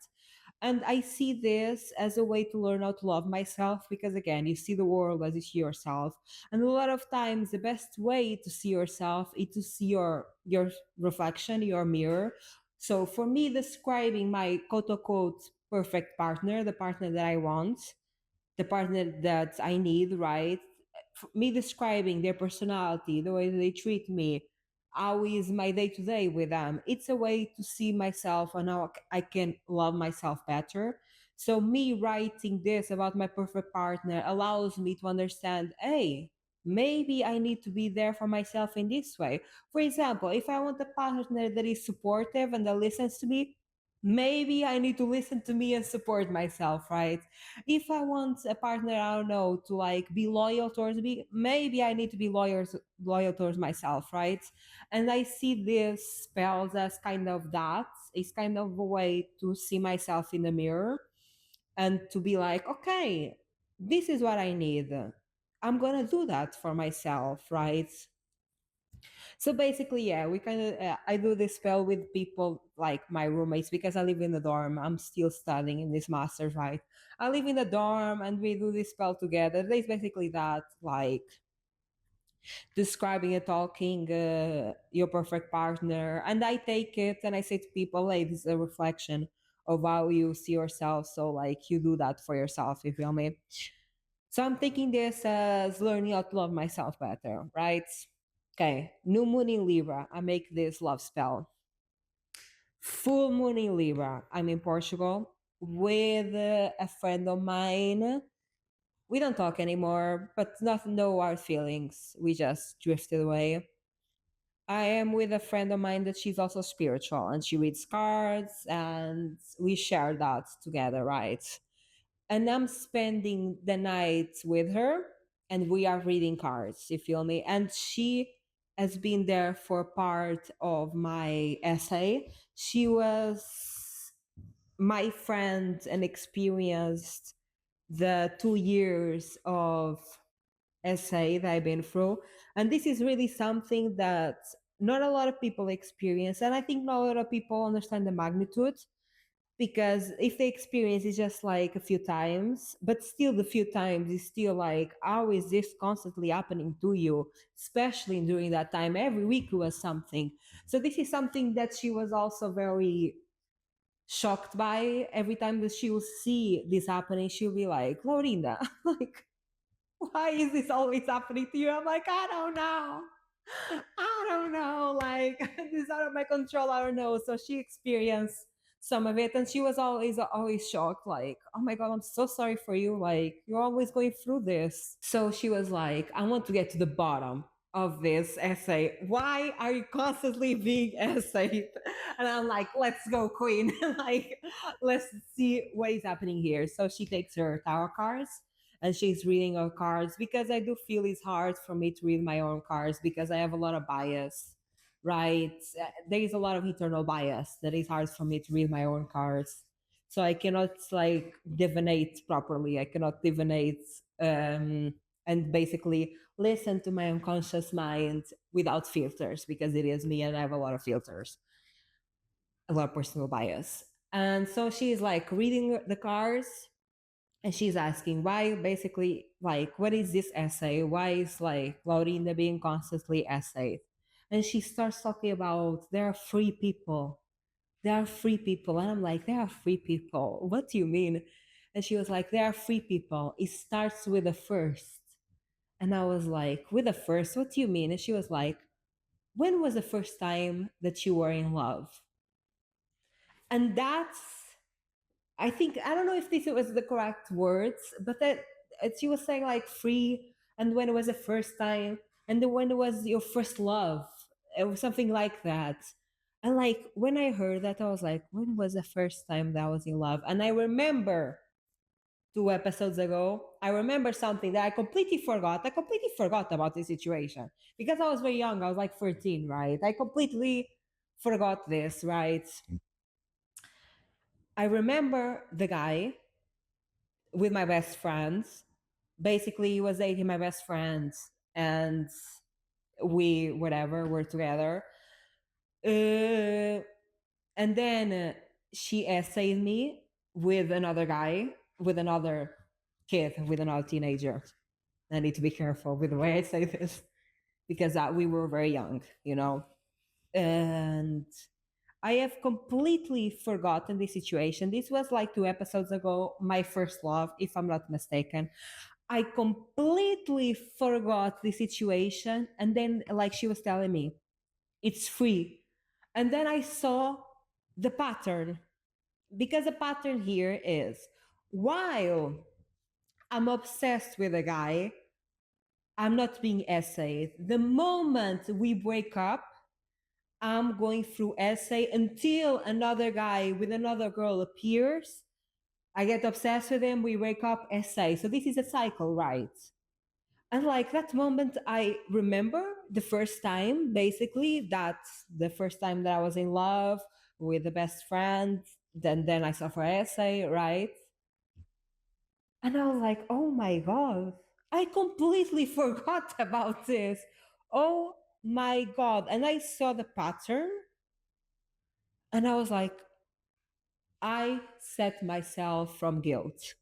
And I see this as a way to learn how to love myself, because again, you see the world as you see yourself. And a lot of times the best way to see yourself is to see your reflection, your mirror. So for me, describing my quote unquote perfect partner, the partner that I want, the partner that I need, right? Me describing their personality, the way that they treat me, how is my day to day with them. It's a way to see myself and how I can love myself better. So me writing this about my perfect partner allows me to understand, hey, maybe I need to be there for myself in this way. For example, if I want a partner that is supportive and that listens to me, maybe I need to listen to me and support myself, right? If I want a partner, I don't know, to like be loyal towards me, maybe I need to be loyal towards myself, right? And I see this spells as kind of that. It's kind of a way to see myself in the mirror and to be like, okay, this is what I need. I'm gonna do that for myself, right? So basically, yeah, we kind of I do this spell with people like my roommates because I live in the dorm. I'm still studying in this master's, right? I live in the dorm and we do this spell together. There's basically that, like describing and talking your perfect partner, and I take it and I say to people, hey, this is a reflection of how you see yourself. So like you do that for yourself, you feel me? So I'm taking this as learning how to love myself better, right? Okay, new moon in Libra, I make this love spell. Full moon in Libra, I'm in Portugal with a friend of mine. We don't talk anymore, but not no hard feelings. We just drifted away. I am with a friend of mine that she's also spiritual and she reads cards and we share that together, right? And I'm spending the night with her and we are reading cards, you feel me? And she has been there for part of my essay. She was my friend and experienced the 2 years of essay that I've been through. And this is really something that not a lot of people experience. And I think not a lot of people understand the magnitude, because if they experience it just like a few times, but still the few times is still like, how is this constantly happening to you? Especially during that time, every week was something. So this is something that she was also very shocked by. Every time that she will see this happening, she'll be like, Laurinda, like, why is this always happening to you? I'm like, I don't know. I don't know. Like, this is out of my control. I don't know. So she experienced some of it and she was always shocked, like, oh my God, I'm so sorry for you. Like, you're always going through this. So she was like, I want to get to the bottom of this essay. Why are you constantly being essayed? And I'm like, let's go, queen. Like, let's see what is happening here. So she takes her tarot cards and she's reading her cards, because I do feel it's hard for me to read my own cards because I have a lot of bias, right? There is a lot of internal bias that is hard for me to read my own cards. So I cannot like divinate properly. I cannot divinate and basically listen to my unconscious mind without filters, because it is me and I have a lot of filters, a lot of personal bias. And so she's like reading the cards and she's asking why, basically, like, what is this essay? Why is like Laurinda being constantly essayed? And she starts talking about there are free people. There are free people. And I'm like, there are free people. What do you mean? And she was like, there are free people. It starts with the first. And I was like, with the first, what do you mean? And she was like, when was the first time that you were in love? And that's, I think, I don't know if this was the correct words, but that she was saying like free, and when it was the first time, and then when it was your first love, it was something like that. And like when I heard that, I was like, when was the first time that I was in love? And I remember 2 episodes ago, I remember something that I completely forgot. I completely forgot about this situation because I was very young. I was like 13, right? I completely forgot this, right? I remember the guy with my best friends. Basically, he was dating my best friend, and we whatever were together. Uh, and then she essayed me with another guy, with another kid, with another teenager. I need to be careful with the way I say this because we were very young, you know. And I have completely forgotten the situation. This was like 2 episodes ago, my first love, if I'm not mistaken. I completely forgot the situation. And then, like she was telling me, it's free. And then I saw the pattern, because the pattern here is While I'm obsessed with a guy, I'm not being essayed. The moment we break up, I'm going through essay until another guy with another girl appears. I get obsessed with him, we wake up, essay. So this is a cycle, right? And like that moment, I remember the first time, basically, that's the first time that I was in love with the best friend. Then I suffer essay, right? And I was like, oh my God, I completely forgot about this. Oh my God. And I saw the pattern and I was like, I set myself from guilt.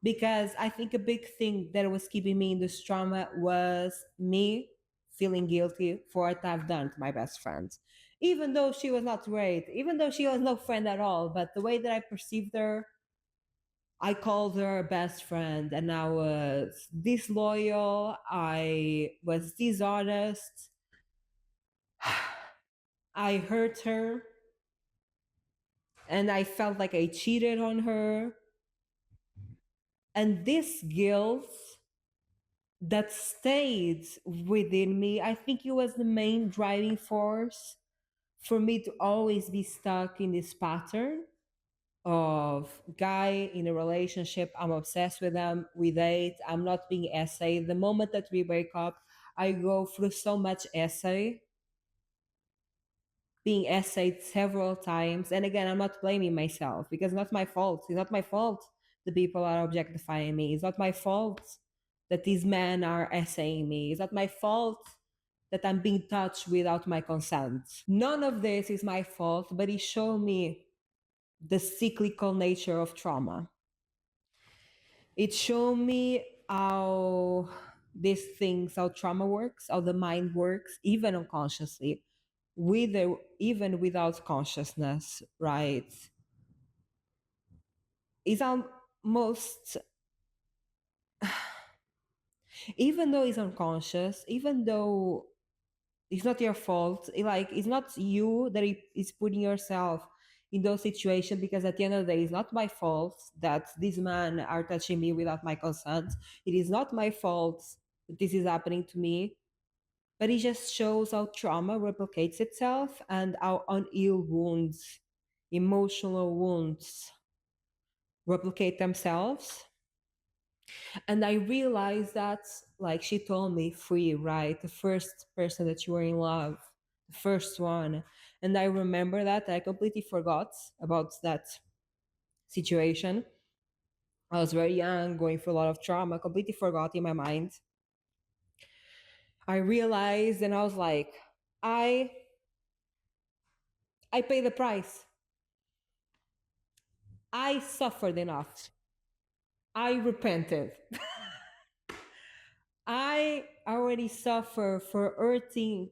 Because I think a big thing that was keeping me in this trauma was me feeling guilty for what I've done to my best friend. Even though she was not great, even though she was no friend at all, but the way that I perceived her, I called her best friend and I was disloyal, I was dishonest, I hurt her, and I felt like I cheated on her. And this guilt that stayed within me, I think it was the main driving force for me to always be stuck in this pattern of guy in a relationship. I'm obsessed with them. We date. I'm not being essay. The moment that we break up, I go through so much essay, being essayed several times. And again, I'm not blaming myself because it's not my fault. It's not my fault the people are objectifying me. It's not my fault that these men are essaying me. It's not my fault that I'm being touched without my consent. None of this is my fault, but it showed me the cyclical nature of trauma. It showed me how these things, how trauma works, how the mind works, even unconsciously, even without consciousness, right? It's almost, even though it's unconscious, even though it's not your fault, like it's not you that is putting yourself in those situations, because at the end of the day, it's not my fault that these men are touching me without my consent. It is not my fault that this is happening to me, but it just shows how trauma replicates itself and how unhealed wounds, emotional wounds, replicate themselves. And I realized that, like she told me, free, right? The first person that you were in love, the first one. And I remember that I completely forgot about that situation. I was very young, going through a lot of trauma, completely forgot in my mind. I realized and I was like, I I paid the price. I suffered enough. I repented. I already suffer for hurting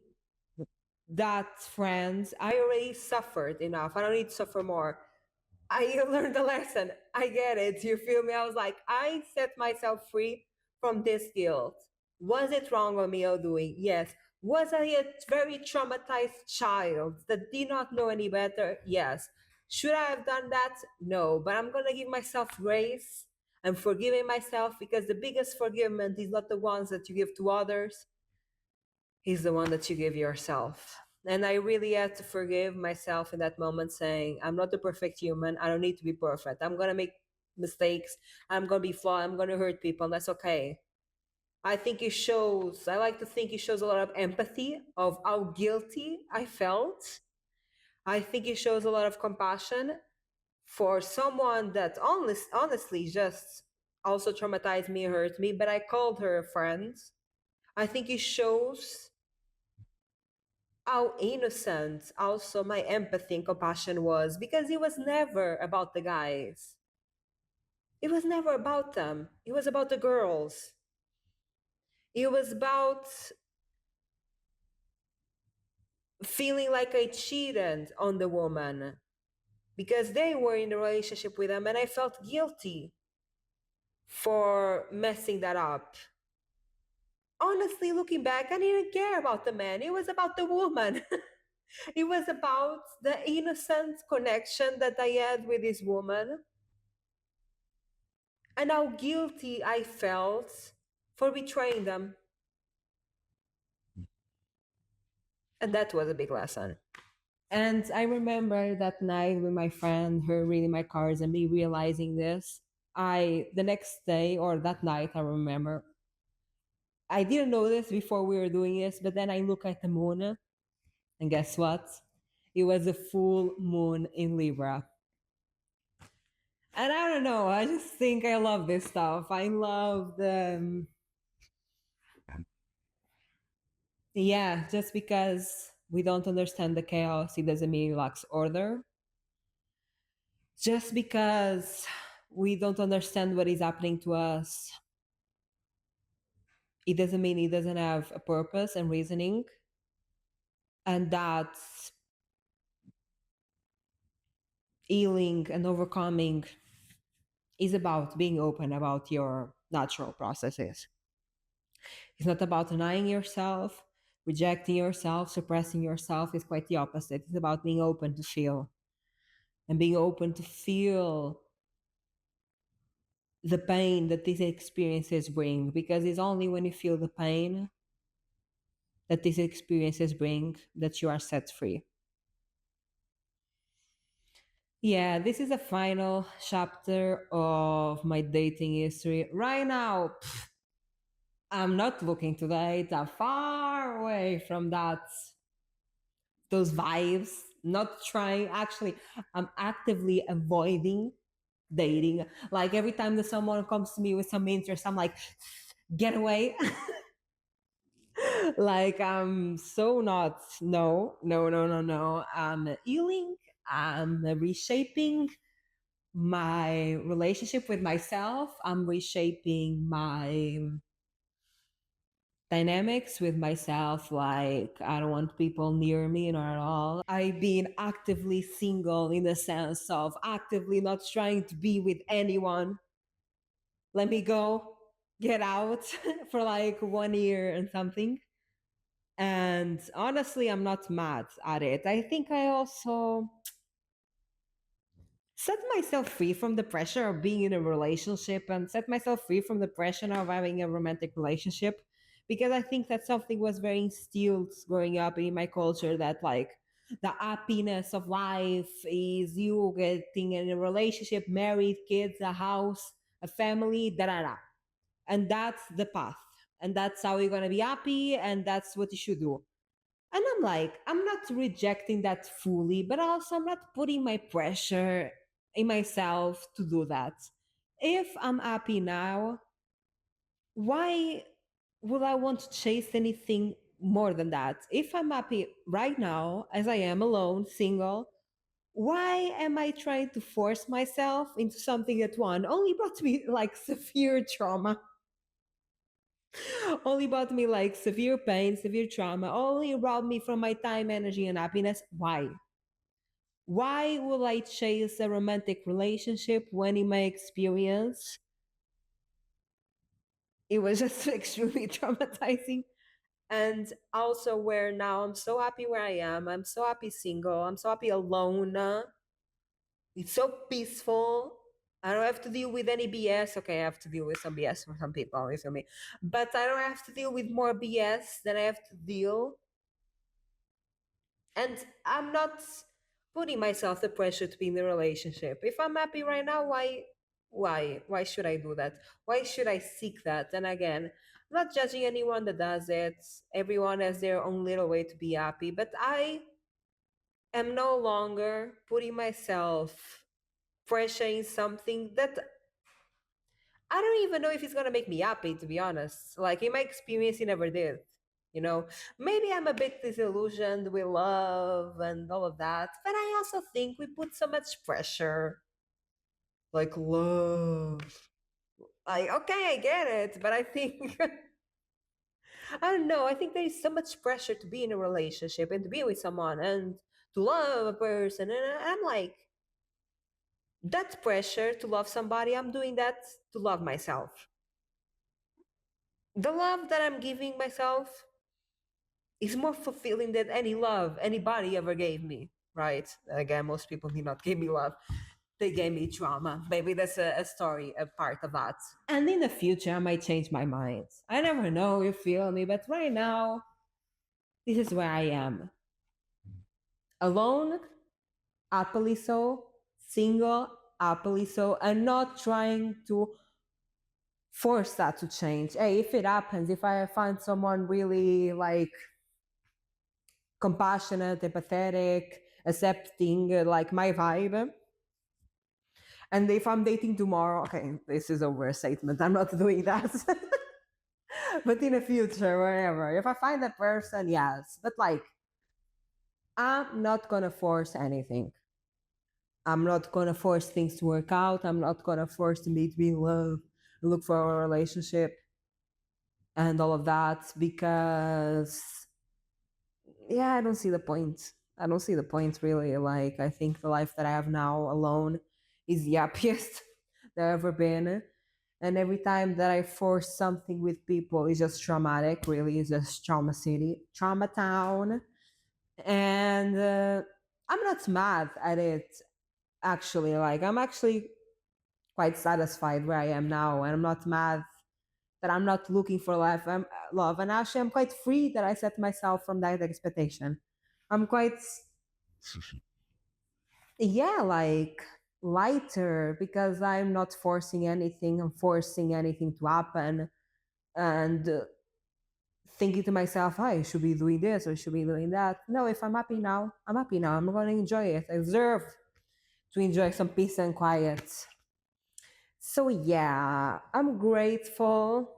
that friends. I already suffered enough. I don't need to suffer more. I learned the lesson. I get it. You feel me? I was like, I set myself free from this guilt. Was it wrong of me or doing? Yes. Was I a very traumatized child that did not know any better? Yes. Should I have done that? No. But I'm going to give myself grace. I'm forgiving myself, because the biggest forgiveness is not the ones that you give to others, is the one that you give yourself. And I really had to forgive myself in that moment, saying, I'm not a perfect human. I don't need to be perfect. I'm going to make mistakes. I'm going to be flawed. I'm going to hurt people. And that's okay. I think it shows, I like to think it shows a lot of empathy of how guilty I felt. I think it shows a lot of compassion for someone that honestly just also traumatized me, hurt me, but I called her a friend. I think it shows how innocent also my empathy and compassion was, because it was never about the guys. It was never about them. It was about the girls. It was about feeling like I cheated on the woman because they were in a relationship with them, and I felt guilty for messing that up. Honestly, looking back, I didn't care about the man. It was about the woman. It was about the innocent connection that I had with this woman. and how guilty I felt for betraying them. And that was a big lesson. And I remember that night with my friend, her reading my cards and me realizing this. The next day or that night, I remember, I didn't know this before we were doing this, but then I look at the moon, and guess what? It was a full moon in Libra. And I don't know, I just think I love this stuff. I love the, yeah, just because we don't understand the chaos, it doesn't mean it lacks order. Just because we don't understand what is happening to us, it doesn't mean it doesn't have a purpose and reasoning. And that healing and overcoming is about being open about your natural processes. It's not about denying yourself, rejecting yourself, suppressing yourself. It's quite the opposite. It's about being open to feel and being open to feel the pain that these experiences bring, because it's only when you feel the pain that these experiences bring that you are set free. Yeah, this is the final chapter of my dating history. Right now, I'm not looking to date. I'm far away from those vibes. Not trying. Actually, I'm actively avoiding dating. Like every time that someone comes to me with some interest, I'm like, get away. Like I'm so not. No, no, no, no, no. I'm healing. I'm reshaping my relationship with myself. I'm reshaping my dynamics with myself. Like I don't want people near me, not at all. I've been actively single in the sense of actively not trying to be with anyone. Let me go, get out for like 1 year and something. And honestly, I'm not mad at it. I think I also set myself free from the pressure of being in a relationship and set myself free from the pressure of having a romantic relationship, because I think that something was very instilled growing up in my culture, that like the happiness of life is you getting in a relationship, married, kids, a house, a family, da da da. And that's the path. And that's how you're going to be happy. And that's what you should do. And I'm like, I'm not rejecting that fully, but also I'm not putting my pressure in myself to do that. If I'm happy now, why would I want to chase anything more than that? If I'm happy right now, as I am alone, single, why am I trying to force myself into something that one only brought me like severe trauma? Only brought me like severe pain, severe trauma, only robbed me from my time, energy, and happiness. Why? Why will I chase a romantic relationship when in my experience it was just extremely traumatizing? And also, where now I'm so happy where I am, I'm so happy single, I'm so happy alone. It's so peaceful. I don't have to deal with any BS. Okay, I have to deal with some BS for some people, only for me. But I don't have to deal with more BS than I have to deal. And I'm not putting myself the pressure to be in the relationship. If I'm happy right now, why should I do that? Why should I seek that? And again, I'm not judging anyone that does it. Everyone has their own little way to be happy, but I am no longer putting myself pressure in something that I don't even know if it's gonna make me happy, to be honest. Like in my experience, it never did. You know, maybe I'm a bit disillusioned with love and all of that, but I also think we put so much pressure, like love. Like, okay, I get it, but I think I don't know. I think there is so much pressure to be in a relationship and to be with someone and to love a person, and I'm like, that pressure to love somebody, I'm doing that to love myself. The love that I'm giving myself is more fulfilling than any love anybody ever gave me, right? Again, most people did not give me love. they gave me trauma. Maybe that's a story, a part of that. And in the future, I might change my mind. I never know, you feel me? But right now, this is where I am. Alone, happily so, single, happily so, and not trying to force that to change. Hey, if it happens, if I find someone really like compassionate, empathetic, accepting, like my vibe, and if I'm dating tomorrow, okay, this is a overstatement. I'm not doing that. But in the future, wherever, if I find that person, yes. But like, I'm not gonna force anything. I'm not gonna force things to work out. I'm not gonna force me to be in love, look for a relationship, and all of that because, yeah, I don't see the point. I don't see the point really. Like, I think the life that I have now alone is the happiest that I've ever been. And every time that I force something with people, it's just traumatic, really. It's just trauma city, trauma town. And I'm not mad at it, actually. Like, I'm actually quite satisfied where I am now. And I'm not mad that I'm not looking for love. And actually, I'm quite free that I set myself from that expectation. I'm quite, yeah, like lighter because I'm not forcing anything. I'm forcing anything to happen and thinking to myself, oh, I should be doing this or I should be doing that. No, if I'm happy now, I'm happy now. I'm going to enjoy it. I deserve to enjoy some peace and quiet. So, yeah, I'm grateful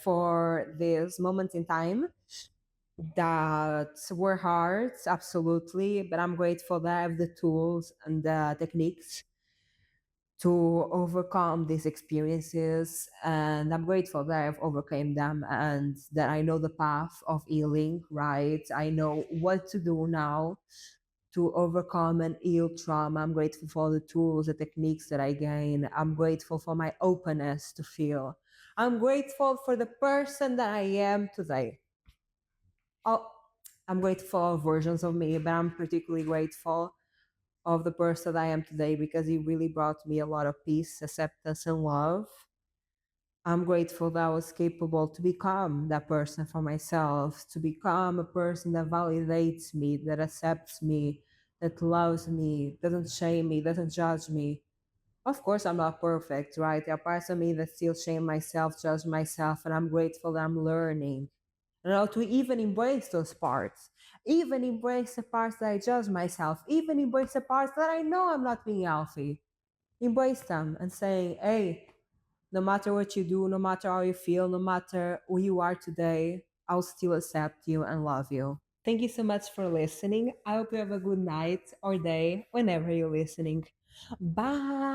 for this moment in time that were hard, absolutely. But I'm grateful that I have the tools and the techniques to overcome these experiences, and I'm grateful that I've overcome them and that I know the path of healing, right? I know what to do now to overcome and heal trauma. I'm grateful for the tools, the techniques that I gain. I'm grateful for my openness to feel. I'm grateful for the person that I am today. Oh, I'm grateful for versions of me, but I'm particularly grateful of the person I am today because he really brought me a lot of peace, acceptance, and love. I'm grateful that I was capable to become that person for myself, to become a person that validates me, that accepts me, that loves me, doesn't shame me, doesn't judge me. Of course, I'm not perfect, right? There are parts of me that still shame myself, judge myself, and I'm grateful that I'm learning. To even embrace those parts, even embrace the parts that I judge myself, even embrace the parts that I know I'm not being healthy. Embrace them and say, hey, no matter what you do, no matter how you feel, no matter who you are today, I'll still accept you and love you. Thank you so much for listening. I hope you have a good night or day whenever you're listening. Bye.